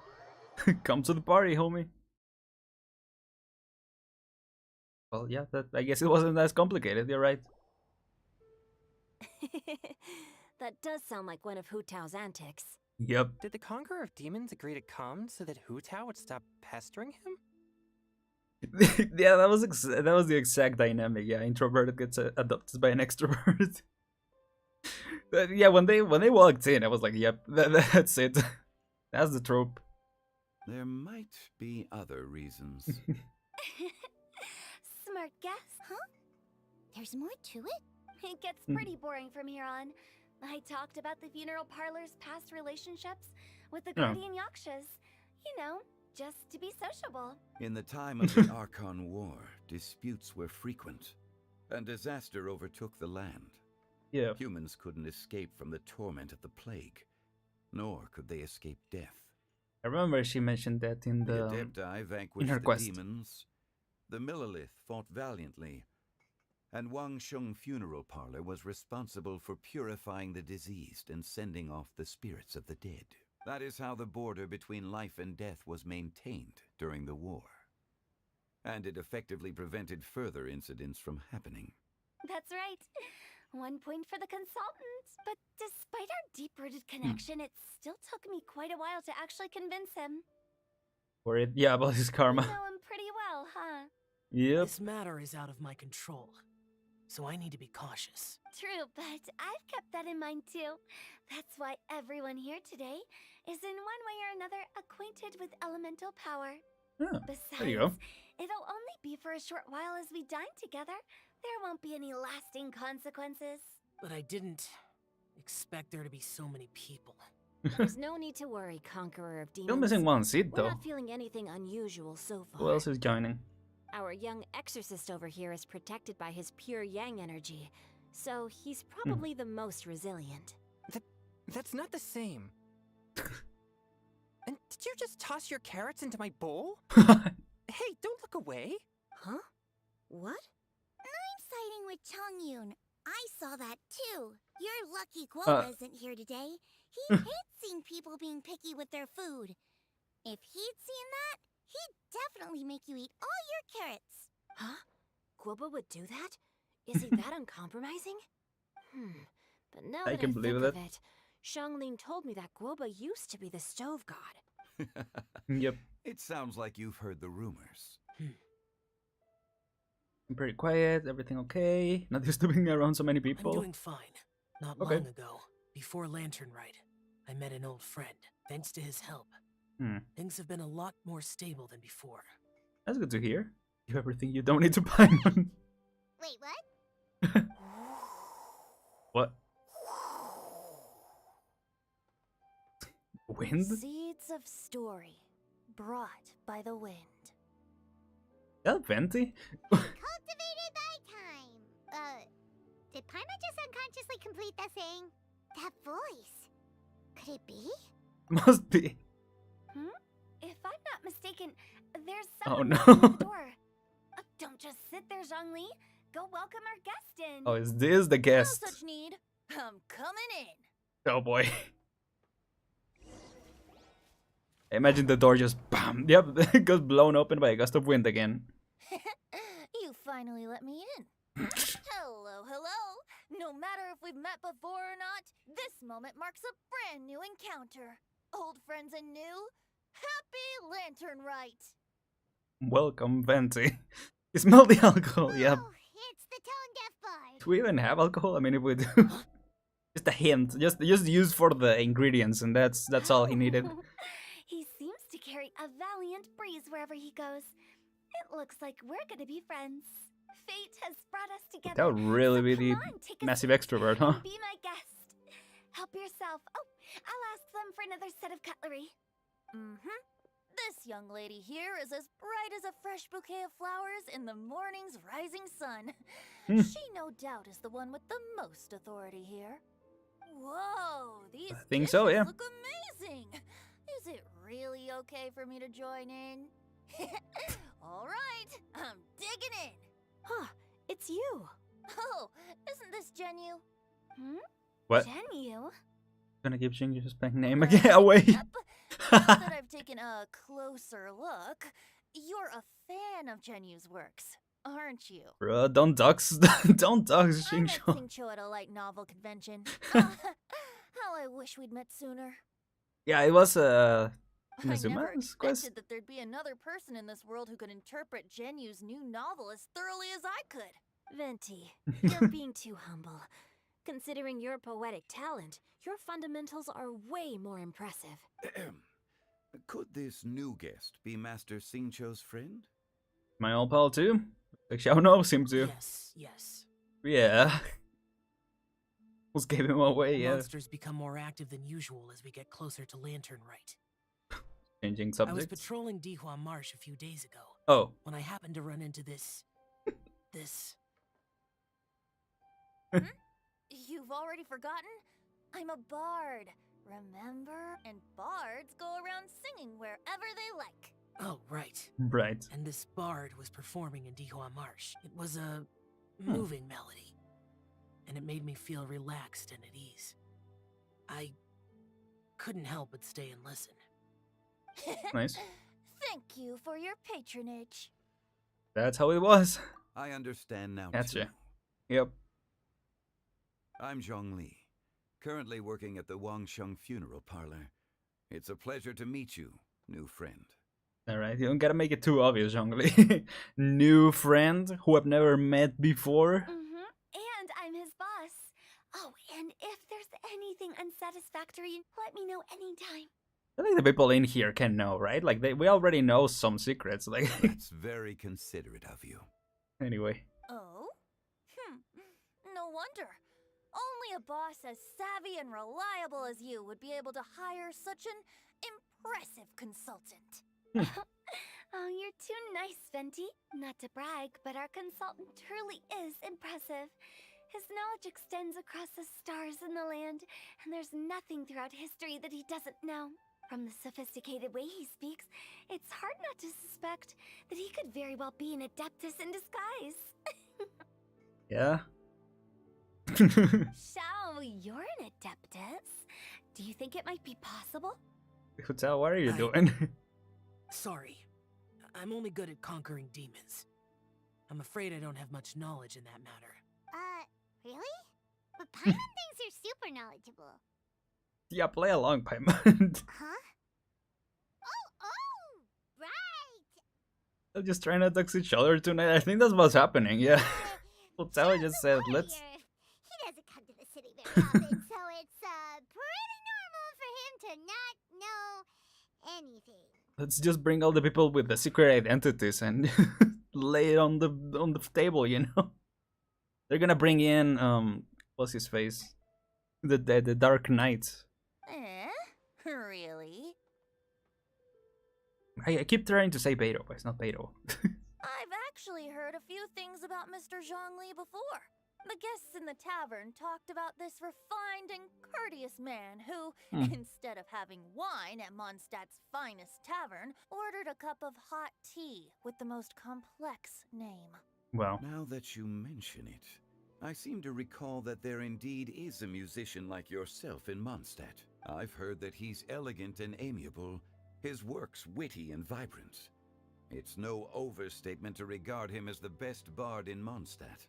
Come to the party, homie. Well, yeah, I guess it wasn't as complicated, you're right. That does sound like one of Hu Tao's antics. Yep. Did the Conqueror of Demons agree to come so that Hu Tao would stop pestering him? Yeah, that was the exact dynamic. Yeah, introverted gets adopted by an extrovert. But yeah, when they walked in, I was like, yep, that's it. That's the trope. There might be other reasons. Smart guess, huh? There's more to it? It gets pretty boring from here on. I talked about the funeral parlor's past relationships with the guardian yakshas. You know, just to be sociable. In the time of the Archon War, disputes were frequent, and disaster overtook the land. Yeah. Humans couldn't escape from the torment of the plague, nor could they escape death. I remember she mentioned that in The the Adepti vanquished her the quest. demons, the Millelith fought valiantly, and Wangsheng Funeral Parlor was responsible for purifying the diseased and sending off the spirits of the dead. That is how the border between life and death was maintained during the war. And it effectively prevented further incidents from happening. That's right. 1 point for the consultant. But despite our deep-rooted connection, it still took me quite a while to actually convince him. Worried, yeah, about his karma. You know him pretty well, huh? Yep. This matter is out of my control, so I need to be cautious. True, but I've kept that in mind too. That's why everyone here today is in one way or another acquainted with elemental power. Yeah, Besides, there you go. it'll only be for a short while as we dine together. There won't be any lasting consequences. But I didn't expect there to be so many people. There's no need to worry, Conqueror of Demons. Still missing one seat We're though. not feeling anything unusual so far. Who else is joining? Our young exorcist over here is protected by his pure yang energy, so he's probably the most resilient. That's not the same. And did you just toss your carrots into my bowl? Hey, don't look away. Huh? What? I'm siding with Chongyun. I saw that too. You're lucky Guoba isn't here today. He hates seeing people being picky with their food. If he'd seen that, he'd definitely make you eat all your carrots. Huh? Guoba would do that? Is he that uncompromising? But now I that can I believe think that. of it, Xianglin told me that Guoba used to be the stove god. Yep. It sounds like you've heard the rumors. I'm pretty quiet, everything okay? Not disturbing around so many people. I'm doing fine. Not long ago, before Lantern Rite, I met an old friend. Thanks to his help, Things have been a lot more stable than before. That's good to hear. You everything you don't need to Paimon. Wait, what? What? Wind? Seeds of story brought by the wind. Is that Venti? Cultivated by time. Did Paimon just unconsciously complete that saying? That voice. Could it be? Must be. If I'm not mistaken, there's Oh someone no. knocking at the door. Don't just sit there, Zhongli. Go welcome our guest in. Oh, is this the guest? No such need. I'm coming in. Oh boy. Imagine the door just bam. Yep, it goes blown open by a gust of wind again. You finally let me in. Hello, hello. No matter if we've met before or not, this moment marks a brand new encounter. Old friends and new. Happy Lantern Rite. Welcome, Venti. You smell the alcohol, yep. Oh, it's the tone deaf bard. Do we even have alcohol? I mean, if we do, just a hint, just used for the ingredients, and that's all he needed. He seems to carry a valiant breeze wherever he goes. It looks like we're gonna be friends. Fate has brought us together. That would really be the take a massive seat extrovert, huh? and be my guest. Help yourself. Oh, I'll ask them for another set of cutlery. This young lady here is as bright as a fresh bouquet of flowers in the morning's rising sun. She no doubt is the one with the most authority here. Whoa, these I think so, yeah. look amazing. Is it really okay for me to join in? All right, I'm digging in. Huh, it's you. Oh, isn't this Genu? What? Genu? Gonna give Xingju's bank name again away. Now that I've taken a closer look, you're a fan of Genu's works, aren't you? Bruh, don't dox, don't dox I met Xingju. Xingqiu at a light novel convention. How I wish we'd met sooner. Yeah, it was I never Inazuma's quest. expected that there'd be another person in this world who could interpret Genu's new novel as thoroughly as I could. Venti, you're being too humble. Considering your poetic talent, your fundamentals are way more impressive. Could this new guest be Master Xingqiu's friend? My old pal too. Like Xiao seemed to. Yes. Yeah. Almost gave him away, yeah. Monsters become more active than usual as we get closer to Lantern Rite. Changing I was subjects. patrolling Dihua Marsh a few days ago. Oh. When I happened to run into this... You've already forgotten? I'm a bard, remember? And bards go around singing wherever they like. Oh, right. Right. And this bard was performing in Dihua Marsh. It was a moving melody. And it made me feel relaxed and at ease. I couldn't help but stay and listen. Nice. Thank you for your patronage. That's how it was. I understand now Gotcha. too. Yep. I'm Zhongli, currently working at the Wangsheng Funeral Parlor. It's a pleasure to meet you, new friend. Alright, you don't gotta make it too obvious, Zhongli. New friend who I've never met before. And I'm his boss. Oh, and if there's anything unsatisfactory, let me know anytime. I think the people in here can know, right? Like, we already know some secrets. Like, That's very considerate of you. Anyway. Oh? No wonder. Only a boss as savvy and reliable as you would be able to hire such an impressive consultant. Oh, you're too nice, Venti. Not to brag, but our consultant truly is impressive. His knowledge extends across the stars and the land, and there's nothing throughout history that he doesn't know. From the sophisticated way he speaks, it's hard not to suspect that he could very well be an adeptus in disguise. Yeah? Shao, you're an adeptus. Do you think it might be possible? Hotel, what are you doing? Sorry. I'm only good at conquering demons. I'm afraid I don't have much knowledge in that matter. Really? But Paimon thinks you're super knowledgeable. Yeah, play along, Paimon. Huh? Oh, right! They're just trying to dox each other tonight. I think that's what's happening, yeah. Hotel just said, let's... He doesn't come to the city very often, so it's pretty normal for him to not know anything. let's just bring all the people with the secret identities and lay it on the table, you know. They're gonna bring in what's his face, the Dark Knight. Really? I keep trying to say Beto, but it's not Beto. I've actually heard a few things about Mr. Zhongli before. The guests in the tavern talked about this refined and courteous man who, instead of having wine at Mondstadt's finest tavern, ordered a cup of hot tea with the most complex name. Well, now that you mention it, I seem to recall that there indeed is a musician like yourself in Mondstadt. I've heard that he's elegant and amiable, his works witty and vibrant. It's no overstatement to regard him as the best bard in Mondstadt.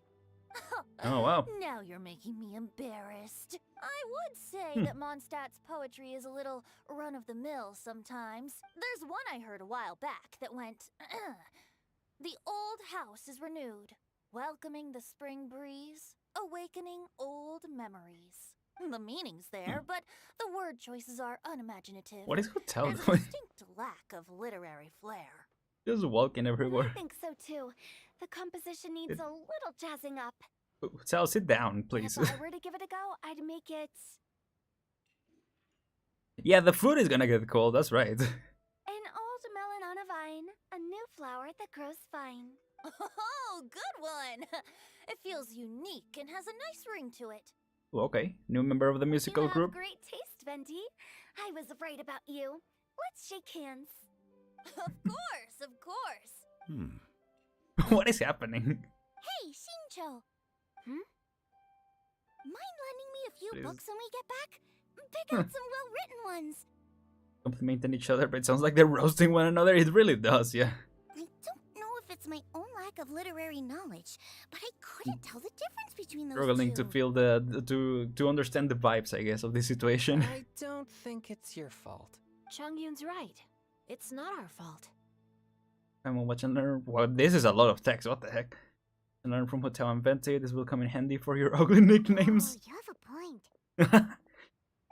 Oh, wow. Now you're making me embarrassed. I would say that Mondstadt's poetry is a little run-of-the-mill sometimes. There's one I heard a while back that went, the old house is renewed, welcoming the spring breeze, awakening old memories. The meaning's there, but the word choices are unimaginative. What is hotel There's a doing? distinct lack of literary flair. Just walking everywhere. I think so too. The composition needs a little jazzing up. Sal, sit down, please. If I were to give it a go, I'd make it... Yeah, the food is gonna get cold, that's right. an old melon on a vine, a new flower that grows fine. Oh, good one! It feels unique and has a nice ring to it. Okay, new member of the musical You group. have great taste, Venti. I was right about you. Let's shake hands. Of course, of course. What is happening? Hey, Shincho. Mind lending me a few Please. books when we get back? Pick out some well-written ones. Complimenting each other, but it sounds like they're roasting one another. It really does, yeah. I don't know if it's my own lack of literary knowledge, but I couldn't tell the difference between those Struggling two. to feel to understand the vibes, I guess, of this situation. I don't think it's your fault. Chongyun's right. It's not our fault. I'm watching learn. Well, this is a lot of text. What the heck? And learn from Hotel and Venti. This will come in handy for your ugly nicknames. Oh, you have a point.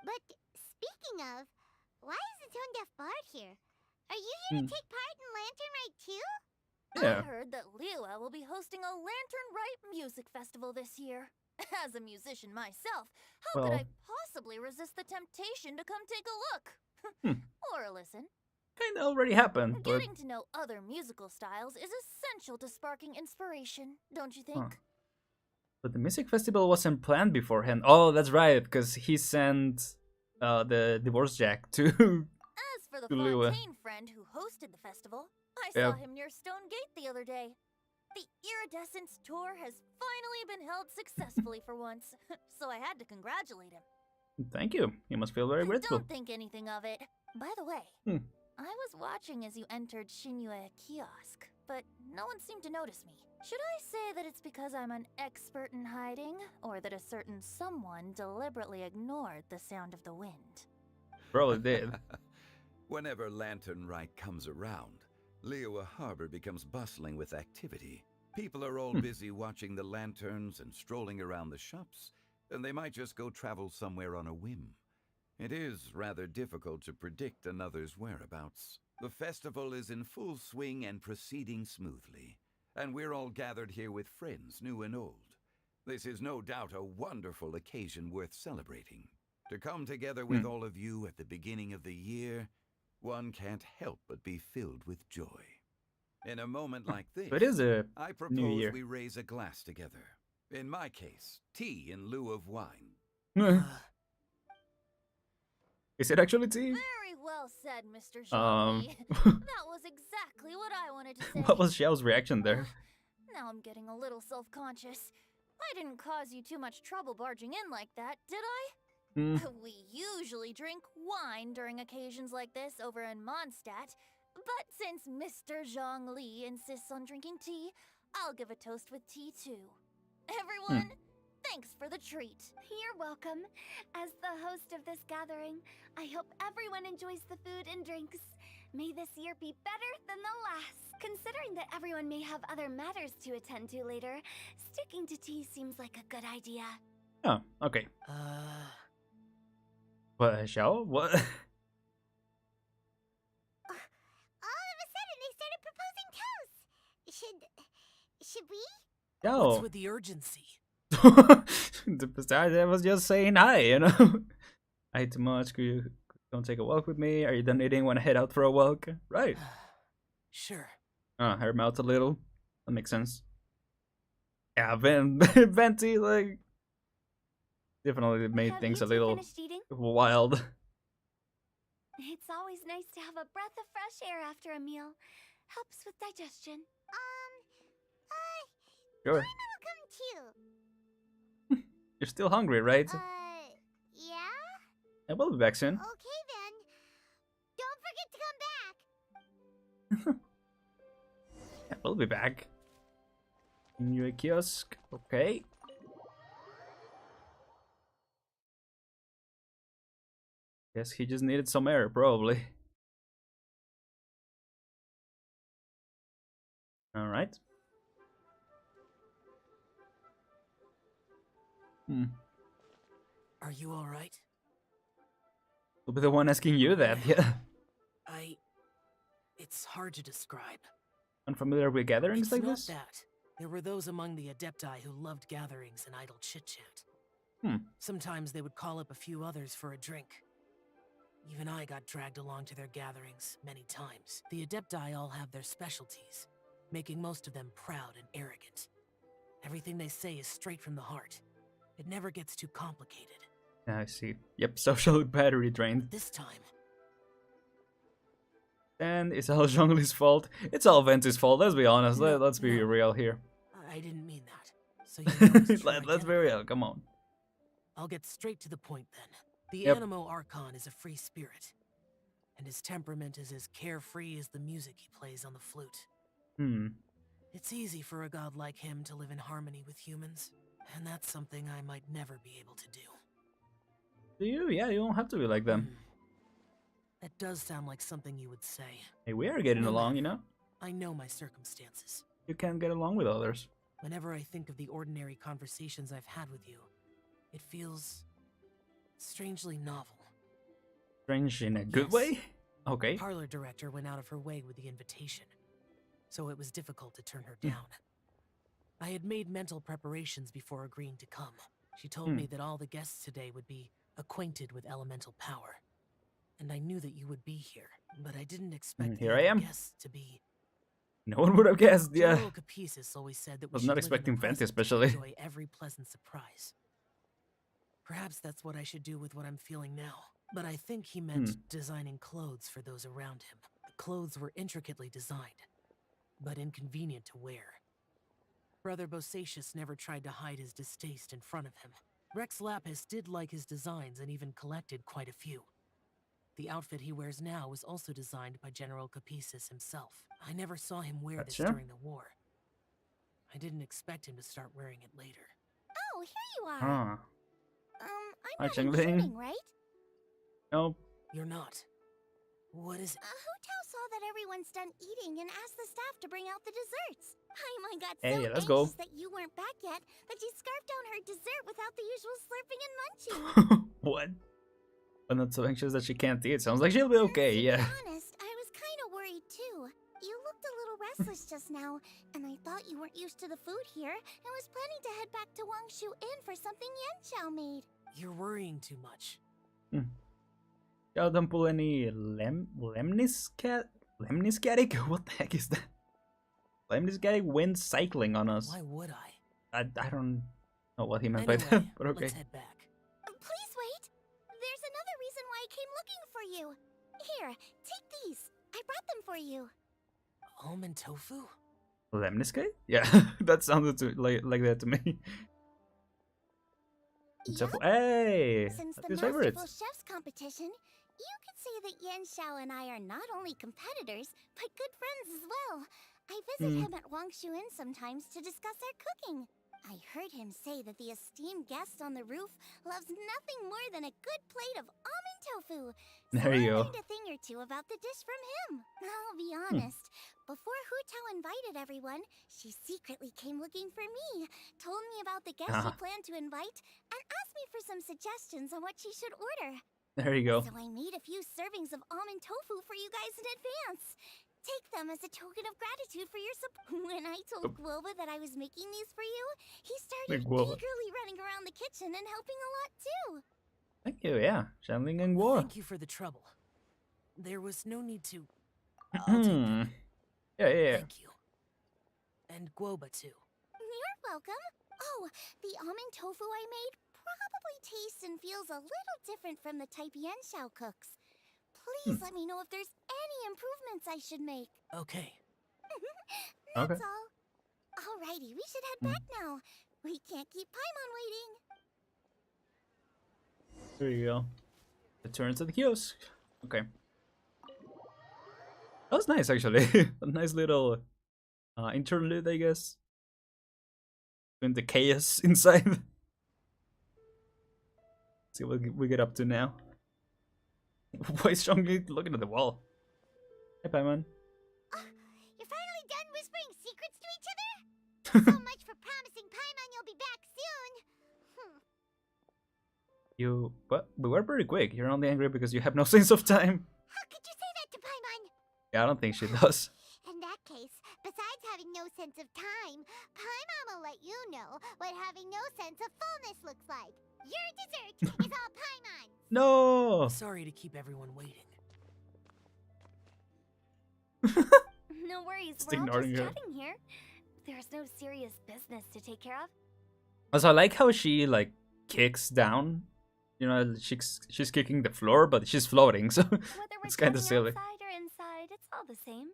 But speaking of, why is the tone deaf bard here? Are you here to take part in Lantern Rite too? Yeah. I heard that Liyue will be hosting a Lantern Rite music festival this year. As a musician myself, how could Well. I possibly resist the temptation to come take a look? Or listen. Kinda already happened, but Getting to know other musical styles is essential to sparking inspiration, don't you think? but the music festival wasn't planned beforehand. Oh, that's right, because he sent the divorce jack to As for the to Liyue. Fontaine friend who hosted the festival, I saw Yep. him near Stone Gate the other day. The Iridescence tour has finally been held successfully for once, so I had to congratulate him. Thank you. You must feel very grateful. Don't think anything of it. By the way, I was watching as you entered Shinyue kiosk, but no one seemed to notice me. Should I say that it's because I'm an expert in hiding, or that a certain someone deliberately ignored the sound of the wind? Probably did. Whenever Lantern Rite comes around, Liyue Harbor becomes bustling with activity. People are all busy watching the lanterns and strolling around the shops, and they might just go travel somewhere on a whim. It is rather difficult to predict another's whereabouts. The festival is in full swing and proceeding smoothly, and we're all gathered here with friends, new and old. This is no doubt a wonderful occasion worth celebrating. To come together with all of you at the beginning of the year, one can't help but be filled with joy. In a moment like this, It is a I new propose year. we raise a glass together. In my case, tea in lieu of wine. Is it actually tea? Very well said, Mr. Um, Zhongli. That was exactly what I wanted to say. What was Xiao's reaction there? Now I'm getting a little self-conscious. I didn't cause you too much trouble barging in like that, did I? We usually drink wine during occasions like this over in Mondstadt, but since Mr. Zhongli insists on drinking tea, I'll give a toast with tea too. Everyone, thanks for the treat. You're welcome. As the host of this gathering, I hope everyone enjoys the food and drinks. May this year be better than the last. Considering that everyone may have other matters to attend to later, sticking to tea seems like a good idea. Oh, okay. What, Xiao? What? No. What's with the urgency? I was just saying hi, you know. I ate too much. Could you come take a walk with me? Are you done eating? Want to head out for a walk? Right. Sure. Her mouth a little. That makes sense. Yeah, Venti, like, definitely made Have things you a two little finished eating? wild. It's always nice to have a breath of fresh air after a meal. Helps with digestion. Sure. Paimon will come too. You're still hungry, right? Yeah? I will be back soon. Okay then. Don't forget to come back. Yeah, we'll be back. New kiosk. Okay. Guess he just needed some air, probably. Alright. Are you alright? I'll be the one asking you that, yeah. It's hard to describe. Unfamiliar with gatherings It's like not this? that. There were those among the Adepti who loved gatherings and idle chit-chat. Sometimes they would call up a few others for a drink. Even I got dragged along to their gatherings many times. The Adepti all have their specialties, making most of them proud and arrogant. Everything they say is straight from the heart. It never gets too complicated. I see. Yep, social battery drained. This time... And it's all Zhongli's fault. It's all Venti's fault, let's be honest. Let's be real here. I didn't mean that. So you know it's true Let's be real, come on. I'll get straight to the point then. The Yep. Animo Archon is a free spirit, and his temperament is as carefree as the music he plays on the flute. It's easy for a god like him to live in harmony with humans, and that's something I might never be able to do. Do you? Yeah, you don't have to be like them. That does sound like something you would say. Hey, we are getting No along, matter. you know? I know my circumstances. You can't get along with others. Whenever I think of the ordinary conversations I've had with you, it feels strangely novel. Strange in a good way? Okay. The parlor director went out of her way with the invitation, so it was difficult to turn her down. I had made mental preparations before agreeing to come. She told me that all the guests today would be acquainted with elemental power. And I knew that you would be here, but I didn't expect Here the I other am. guests to be. No one would have guessed, yeah. General Capisis always said that we Was should not live in the expecting Venti, present to especially. enjoy every pleasant surprise. Perhaps that's what I should do with what I'm feeling now. But I think he meant designing clothes for those around him. The clothes were intricately designed, but inconvenient to wear. Brother Bosacius never tried to hide his distaste in front of him. Rex Lapis did like his designs and even collected quite a few. The outfit he wears now was also designed by General Capisis himself. I never saw him wear this Gotcha. during the war. I didn't expect him to start wearing it later. Oh, here you are. I'm Hi, not Chengling. intruding, right? No. You're not. What is it? Hu Tao saw that everyone's done eating and asked the staff to bring out the desserts. Paimon got Hey, so let's anxious go. that you weren't back yet that she scarfed down her dessert without the usual slurping and munching. What? But not so anxious that she can't eat. Sounds like she'll be okay, yeah. To be honest, I was kind of worried too. You looked a little restless just now, and I thought you weren't used to the food here and was planning to head back to Wangshu Inn for something Yanxiao made. You're worrying too much. Y'all don't pull any lemniscatic? What the heck is that? Lemniscatic wind cycling on us. Why would I? I don't know what he meant by that, Anyway, but okay. let's head back. Please wait. There's another reason why I came looking for you. Here, take these. I brought them for you. Almond tofu? Lemniscate? Yeah, that sounded like that to me. Hey! Since That's the his favorite. Masterful Chefs competition, you could say that Yanxiao and I are not only competitors, but good friends as well. I visit him at Wangshu Inn sometimes to discuss our cooking. I heard him say that the esteemed guest on the roof loves nothing more than a good plate of almond tofu. There you I go. learned a thing or two about the dish from him. I'll be honest. Before Hu Tao invited everyone, she secretly came looking for me, told me about the guests she planned to invite, and asked me for some suggestions on what she should order. There you go. So I made a few servings of almond tofu for you guys in advance. Take them as a token of gratitude for your support. When I told Guoba that I was making these for you, he started eagerly running around the kitchen and helping a lot too. Thank you, yeah. Channeling and war. Thank you for the trouble. There was no need to. I'll take them. Yeah. Thank you. And Guoba too. You're welcome. Oh, the almond tofu I made probably tastes and feels a little different from the type Yanxiao cooks. Please let me know if there's any improvements I should make. Okay. That's all. Alrighty, we should head back now. We can't keep Paimon waiting. There you go. Return to the kiosk. Okay. That was nice, actually. A nice little interlude, I guess. In the chaos inside. See what we get up to now. Why is Shang-Li looking at the wall? Hey, Paimon. You're finally done whispering secrets to each other? So much for promising Paimon you'll be back soon. But we were pretty quick. You're only angry because you have no sense of time. How could you say that to Paimon? Yeah, I don't think she does. In that case, besides having no sense of time, Paimon will let you know what having no sense of fullness looks like. Your dessert is all Paimon. No! Sorry to keep everyone waiting. No worries, Just we're all ignoring just her. chatting here. There's no serious business to take care of. Also, I like how she like kicks down. You know, she's kicking the floor, but she's floating, so it's kind of silly. Outside or inside, it's all the same.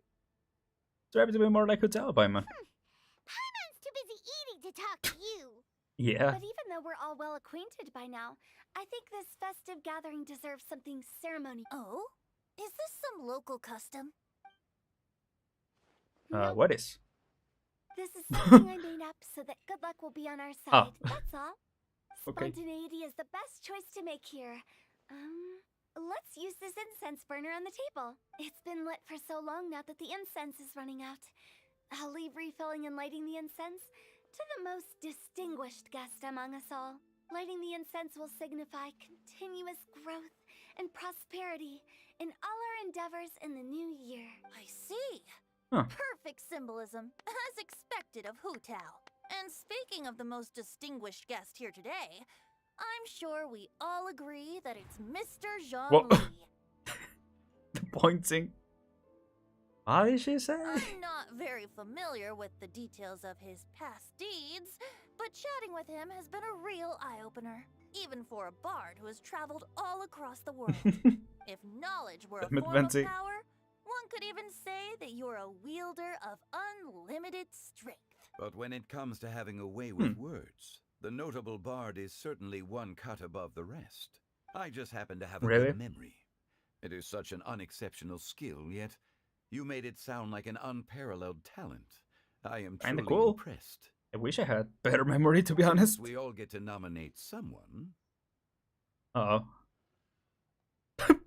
Try to be more like Hotel, Paimon. Paimon's too busy eating to talk to you. Yeah. But even though we're all well acquainted by now, I think this festive gathering deserves something ceremonial. Oh? Is this some local custom? What is? This is something I made up so that good luck will be on our side. Oh. That's all. Okay. Spontaneity is the best choice to make here. Let's use this incense burner on the table. It's been lit for so long now that the incense is running out. I'll leave refilling and lighting the incense to the most distinguished guest among us all. Lighting the incense will signify continuous growth and prosperity in all our endeavors in the new year. I see. Huh. Perfect symbolism, as expected of Hu Tao. And speaking of the most distinguished guest here today, I'm sure we all agree that it's Mr. Jean What? Lee. The pointing. What did she say? I'm not very familiar with the details of his past deeds, but chatting with him has been a real eye-opener, even for a bard who has traveled all across the world. If knowledge were a Damn it, form of Venti. power, one could even say that you're a wielder of unlimited strength. But when it comes to having a way with words, the notable bard is certainly one cut above the rest. I just happen to have a Really? good memory. It is such an unexceptional skill, yet you made it sound like an unparalleled talent. I am Kinda truly cool. impressed. I wish I had better memory, to be honest. We all get to nominate someone. Uh-oh.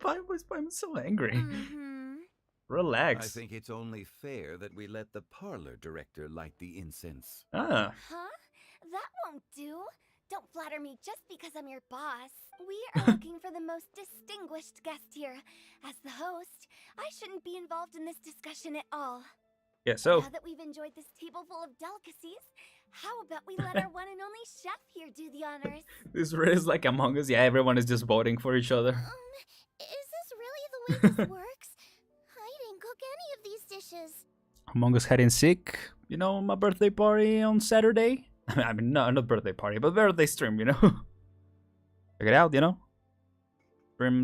Why was I'm so angry? Mm-hmm. Relax. I think it's only fair that we let the parlor director light the incense. Ah. Huh? That won't do. Don't flatter me just because I'm your boss. We are looking for the most distinguished guest here. As the host, I shouldn't be involved in this discussion at all. Yeah, so Now that we've enjoyed this table full of delicacies, how about we let our one and only chef here do the honors? this really is like Among Us. Yeah, everyone is just voting for each other. Is this really the way this works? I didn't cook any of these dishes. Among Us hiding sick. You know, my birthday party on Saturday. I mean, no, not birthday party, but birthday stream. You know, check it out. You know,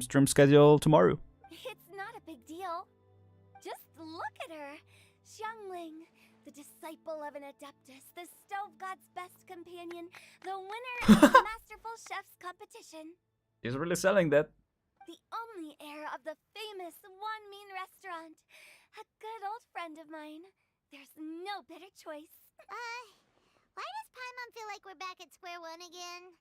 stream schedule tomorrow. It's not a big deal. Just look at her. Xiangling, the disciple of an adeptus, the stove god's best companion, the winner of the Masterful Chef's competition. She's really selling that. The only heir of the famous One Mean restaurant. A good old friend of mine. There's no better choice. Why does Paimon feel like we're back at square one again?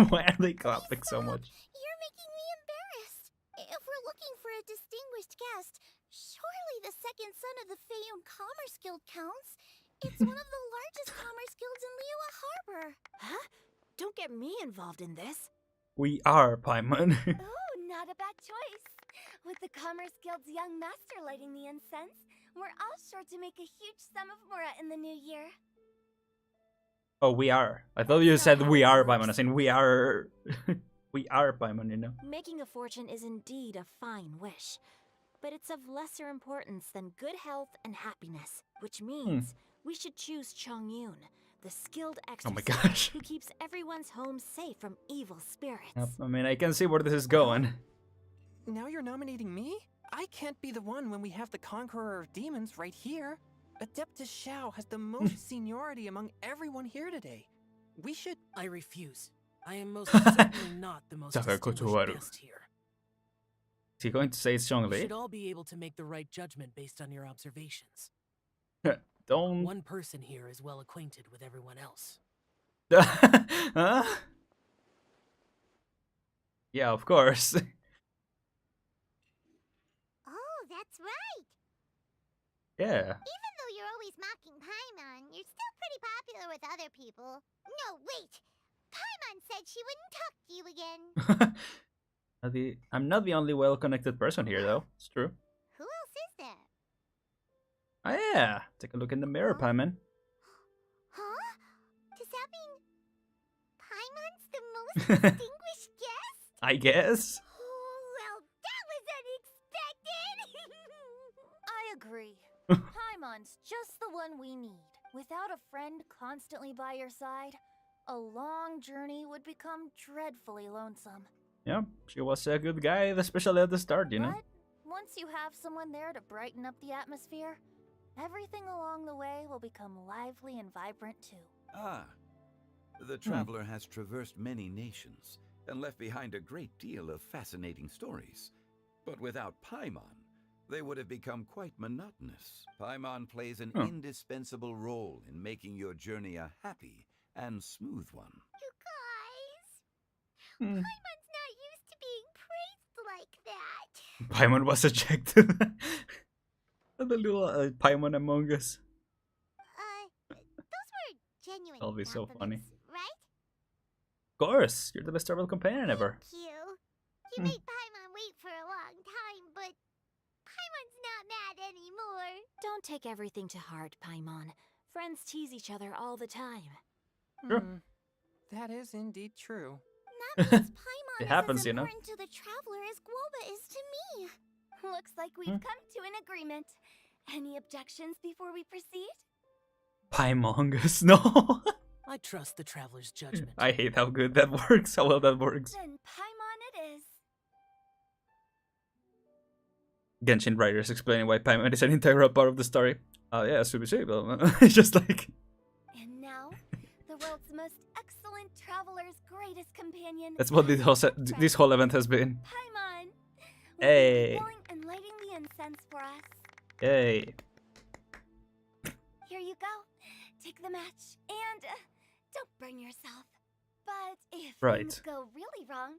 Why are they clapping so much? You're making me embarrassed. If we're looking for a distinguished guest, surely the second son of the Feiyun Commerce Guild counts. It's one of the largest commerce guilds in Liyue Harbor. Huh? Don't get me involved in this. We are Paimon. Oh, not a bad choice. With the Commerce Guild's young master lighting the incense, we're all sure to make a huge sum of mora in the new year. Oh, we are. I thought you said we are Paimon. I said we are. We are Paimon, you know. Making a fortune is indeed a fine wish, but it's of lesser importance than good health and happiness, which means we should choose Chongyun, the skilled exorcist who keeps everyone's home safe from evil spirits. Yep, I mean, I can see where this is going. Now you're nominating me? I can't be the one when we have the Conqueror of Demons right here. Adeptus Shao has the most seniority among everyone here today. We should... I refuse. I am most certainly not the most distinguished guest here. Is he going to say it's You Zhongli? should all be able to make the right judgment based on your observations. Don't... One person here is well acquainted with everyone else. Huh? Yeah, of course. Oh, that's right. Yeah. Even though you're always mocking Paimon, you're still pretty popular with other people. No, wait! Paimon said she wouldn't talk to you again. I'm not the only well-connected person here, though. It's true. Who else is there? Oh yeah. Take a look in the mirror, Paimon. Huh? Does that mean Paimon's the most distinguished guest? I guess. Well, that was unexpected! I agree. Paimon's just the one we need. Without a friend constantly by your side, a long journey would become dreadfully lonesome. Yeah, she was a good guy, especially at the start, you know. But once you have someone there to brighten up the atmosphere, everything along the way will become lively and vibrant too. Ah, the traveler has traversed many nations and left behind a great deal of fascinating stories. But without Paimon, they would have become quite monotonous. Paimon plays an indispensable role in making your journey a happy and smooth one. You guys, Paimon's not used to being praised like that. Paimon was ejected. The little Paimon Among Us. Those were genuine That'll be so funny. right? Of course, you're the best travel companion ever. Thank you. You made Paimon wait for a long time, but Paimon's not mad anymore. Don't take everything to heart, Paimon. Friends tease each other all the time. Sure. That is indeed true. That means Paimon It is happens, as you know. important to the traveler as Guoba is to me. Looks like we've come to an agreement. Any objections before we proceed? Paimongus, no. I trust the traveler's judgment. I hate how good that works, how well that works. Then Paimon it is. Genshin writers explaining why Paimon is an integral part of the story. Yeah, super simple. It's just like... And now, the world's most excellent traveler's greatest companion. That's what this whole event has been. Paimon! Hey! Blowing and lighting the incense for us. Hey! Here you go. Take the match and don't burn yourself. But if things go really wrong,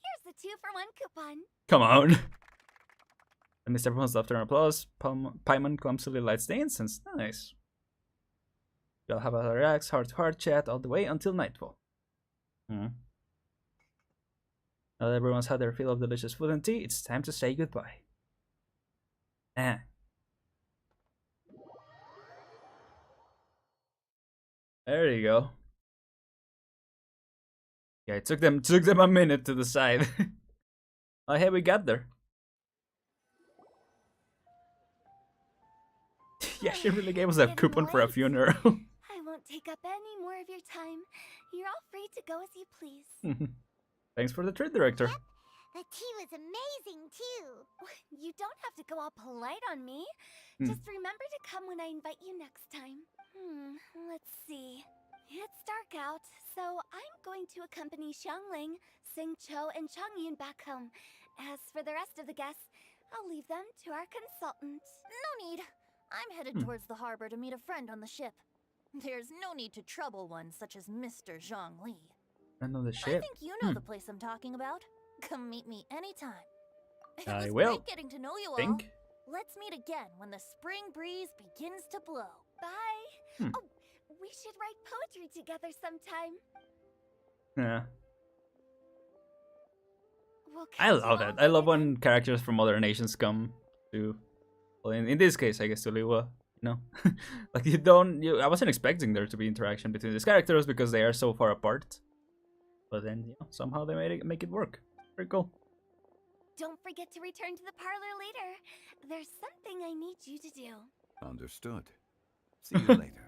here's the 2-for-1 coupon. Come on! Amidst everyone's laughter and applause, Paimon clumsily lights the incense. Nice. You'll have a relaxed, heart-to-heart chat all the way until nightfall. Now that everyone's had their fill of delicious food and tea, it's time to say goodbye. There you go. Yeah, it took them a minute to decide. Oh, hey, we got there. Yeah, she really gave us a coupon for a funeral. I won't take up any more of your time. You're all free to go as you please. Thanks for the treat, director. Yep. The tea was amazing, too. You don't have to go all polite on me. Just remember to come when I invite you next time. Let's see. It's dark out, so I'm going to accompany Xiangling, Xingqiu, and Chongyun back home. As for the rest of the guests, I'll leave them to our consultant. No need. I'm headed towards the harbor to meet a friend on the ship. There's no need to trouble one such as Mr. Zhongli. Friend on the ship? I think you know the place I'm talking about. Come meet me anytime. I It was will. great getting to know you all. Think? Let's meet again when the spring breeze begins to blow. Bye. Oh, we should write poetry together sometime. Yeah. I love that. I love when characters from other nations come to, well, in this case, I guess to Liyue. You know, like I wasn't expecting there to be interaction between these characters because they are so far apart. But then, you know, somehow they make it work. Very cool. Don't forget to return to the parlor later. There's something I need you to do. Understood. See you later.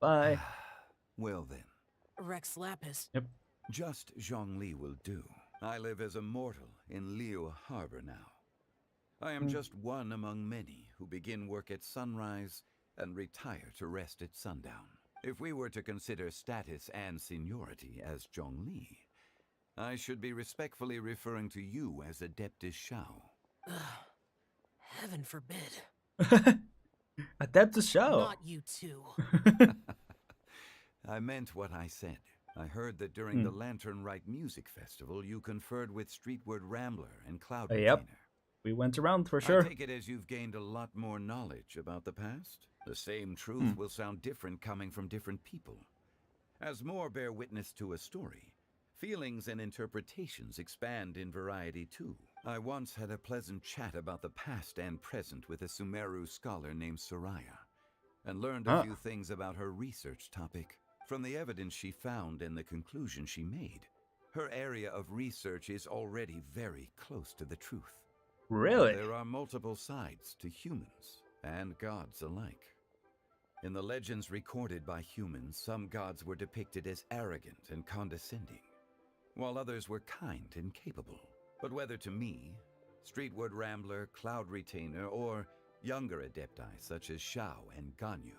Bye. Well then. Rex Lapis. Yep. Just Zhongli will do. I live as a mortal in Liyue Harbor now. I am just one among many who begin work at sunrise and retire to rest at sundown. If we were to consider status and seniority as Zhongli, I should be respectfully referring to you as Adeptus Shao. Heaven forbid. Adeptus Shao. Not you too. I meant what I said. I heard that during the Lantern Rite music festival, you conferred with Streetward Rambler and Cloud Retainer. Yep. We went around for sure. I take it as you've gained a lot more knowledge about the past. The same truth will sound different coming from different people. As more bear witness to a story, feelings and interpretations expand in variety too. I once had a pleasant chat about the past and present with a Sumeru scholar named Soraya, and learned a few things about her research topic. From the evidence she found and the conclusion she made, her area of research is already very close to the truth. Really? There are multiple sides to humans and gods alike. In the legends recorded by humans, some gods were depicted as arrogant and condescending, while others were kind and capable. But whether to me, Streetward Rambler, Cloud Retainer, or younger adepti such as Shao and Ganyu,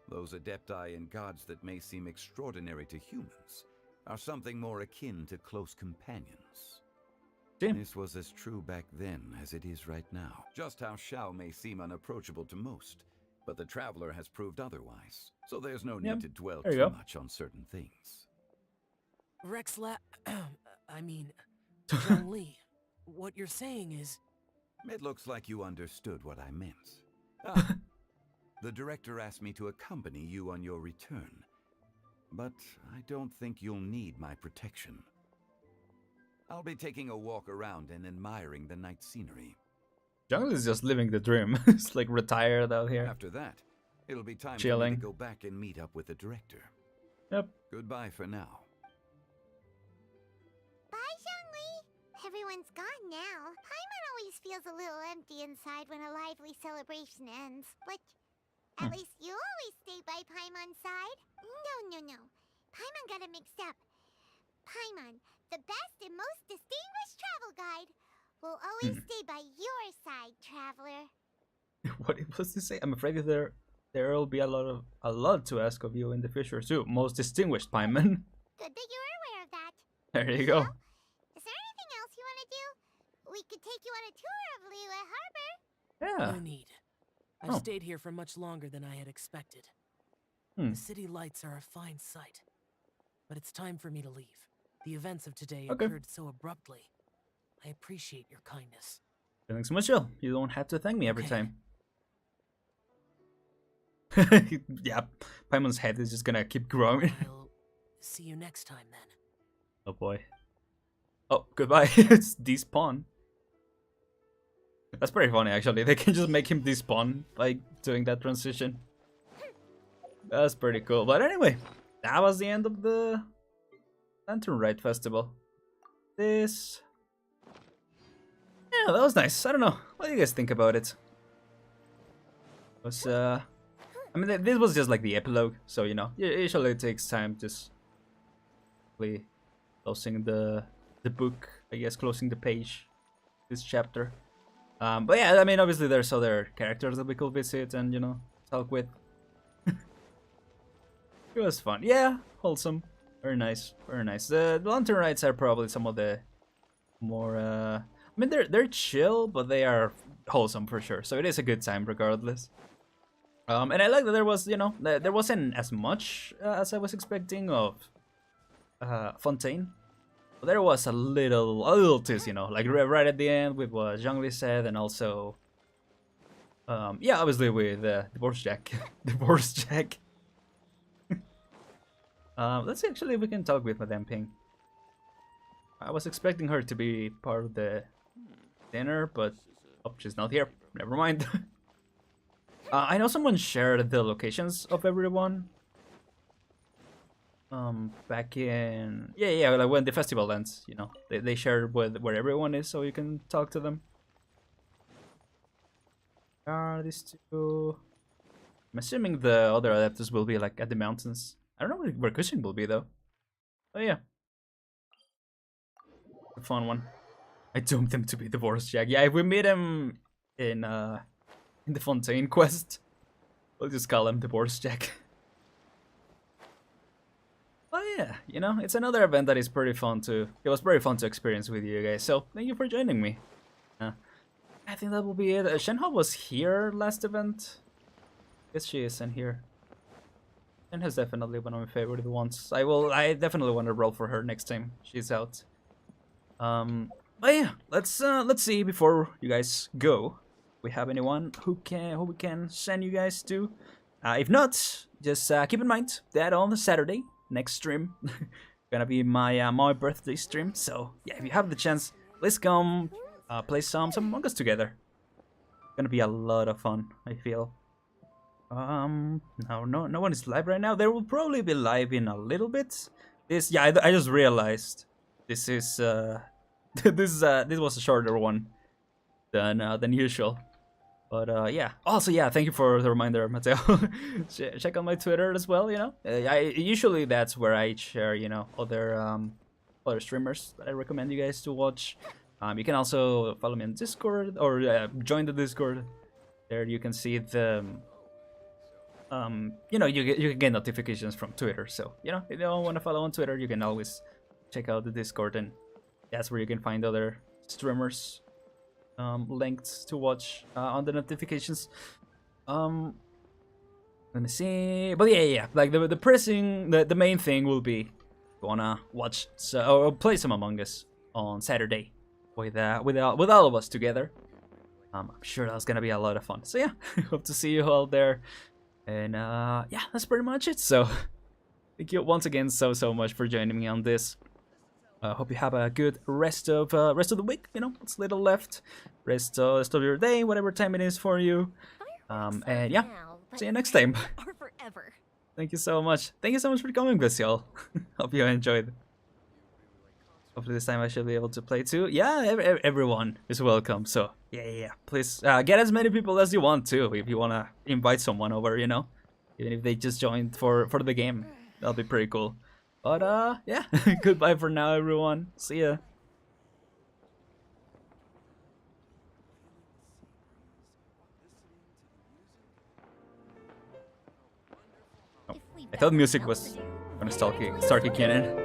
those adepti and gods that may seem extraordinary to humans are something more akin to close companions. This was as true back then as it is right now. Just how Shao may seem unapproachable to most, but the Traveler has proved otherwise, so there's no need to dwell too much on certain things. Rex I mean, Zhongli, what you're saying is... It looks like you understood what I meant. The director asked me to accompany you on your return, but I don't think you'll need my protection. I'll be taking a walk around and admiring the night scenery. Jungle is just living the dream. It's like retired out here. After that, it'll be time chilling. For me to go back and meet up with the director. Yep. Goodbye for now. Bye, Zhongli. Everyone's gone now. Paimon always feels a little empty inside when a lively celebration ends. But at least you always stay by Paimon's side. No. Paimon got it mixed up. Paimon, the best and most distinguished travel guide, will always stay by your side, traveler. What was to say? I'm afraid that there'll be a lot to ask of you in the future too. Most distinguished Paimon. Good that you were aware of that. There you go. Is there anything else you want to do? We could take you on a tour of Liyue Harbor. Yeah. No need. I've stayed here for much longer than I had expected. The city lights are a fine sight. But it's time for me to leave. The events of today occurred so abruptly. I appreciate your kindness. Feeling so much chill. You don't have to thank me every time. Yeah, Paimon's head is just gonna keep growing. I'll see you next time then. Oh boy. Oh, goodbye. It's despawn. That's pretty funny actually. They can just make him despawn by doing that transition. That's pretty cool. But anyway, that was the end of the Lantern Rite Festival. Yeah, that was nice. I don't know. What do you guys think about it? It was, I mean, this was just like the epilogue, so you know, usually it takes time just closing the book, I guess, closing the page, this chapter. But yeah, I mean, obviously there's other characters that we could visit and, you know, talk with. It was fun. Yeah, wholesome. Very nice. Very nice. The Lantern Rites are probably some of the more, I mean, they're chill, but they are wholesome for sure. So it is a good time regardless. And I like that there was, you know, there wasn't as much as I was expecting of Fontaine. But there was a little twist, you know, like right at the end with what Zhongli said, and also, yeah, obviously with Divorce Jack. Divorce Jack. Let's see actually if we can talk with Madame Ping. I was expecting her to be part of the dinner, but oh, she's not here. Never mind. I know someone shared the locations of everyone. Back in like when the festival ends, you know, they share where everyone is, so you can talk to them. These two. I'm assuming the other adapters will be like at the mountains. I don't know where Cushing will be though. Oh yeah, a fun one. I doomed him to be divorced, Jack. Yeah, if we meet him in the Fontaine quest, we'll just call him Divorce Jack. Well, yeah, you know, it's another event that is pretty fun to. It was very fun to experience with you guys. So thank you for joining me. I think that will be it. Shenhe was here last event. Guess she isn't here. Shenhe's definitely one of my favorite ones. I definitely want to roll for her next time she's out. But yeah, let's see before you guys go. We have anyone who we can send you guys to? If not, just keep in mind that on the Saturday next stream gonna be my my birthday stream. So yeah, if you have the chance, please come play some Among Us together. It's gonna be a lot of fun, I feel. No one is live right now. There will probably be live in a little bit. I just realized this is this was a shorter one than usual. But yeah. Also, yeah, thank you for the reminder, Mateo. Check out my Twitter as well, you know. Usually that's where I share, you know, other streamers that I recommend you guys to watch. You can also follow me on Discord or join the Discord. There you can see the you know, you can get notifications from Twitter. So, you know, if you don't want to follow on Twitter, you can always check out the Discord, and that's where you can find other streamers linked to watch on the notifications. Let me see. But yeah, like the main thing will be you wanna watch or play some Among Us on Saturday with all of us together. I'm sure that's gonna be a lot of fun. So yeah, hope to see you all there. And yeah, that's pretty much it. So thank you once again so much for joining me on this. Hope you have a good rest of the week. You know, what's little left. Rest of your day, whatever time it is for you. And yeah, see you next time. Thank you so much. Thank you so much for coming, y'all. Hope you enjoyed. Hopefully this time I should be able to play too. Yeah, everyone is welcome. So yeah. Please get as many people as you want too. If you wanna invite someone over, you know, even if they just joined for the game, that'll be pretty cool. But yeah, goodbye for now, everyone. See ya. Oh, I thought music was gonna start kicking in.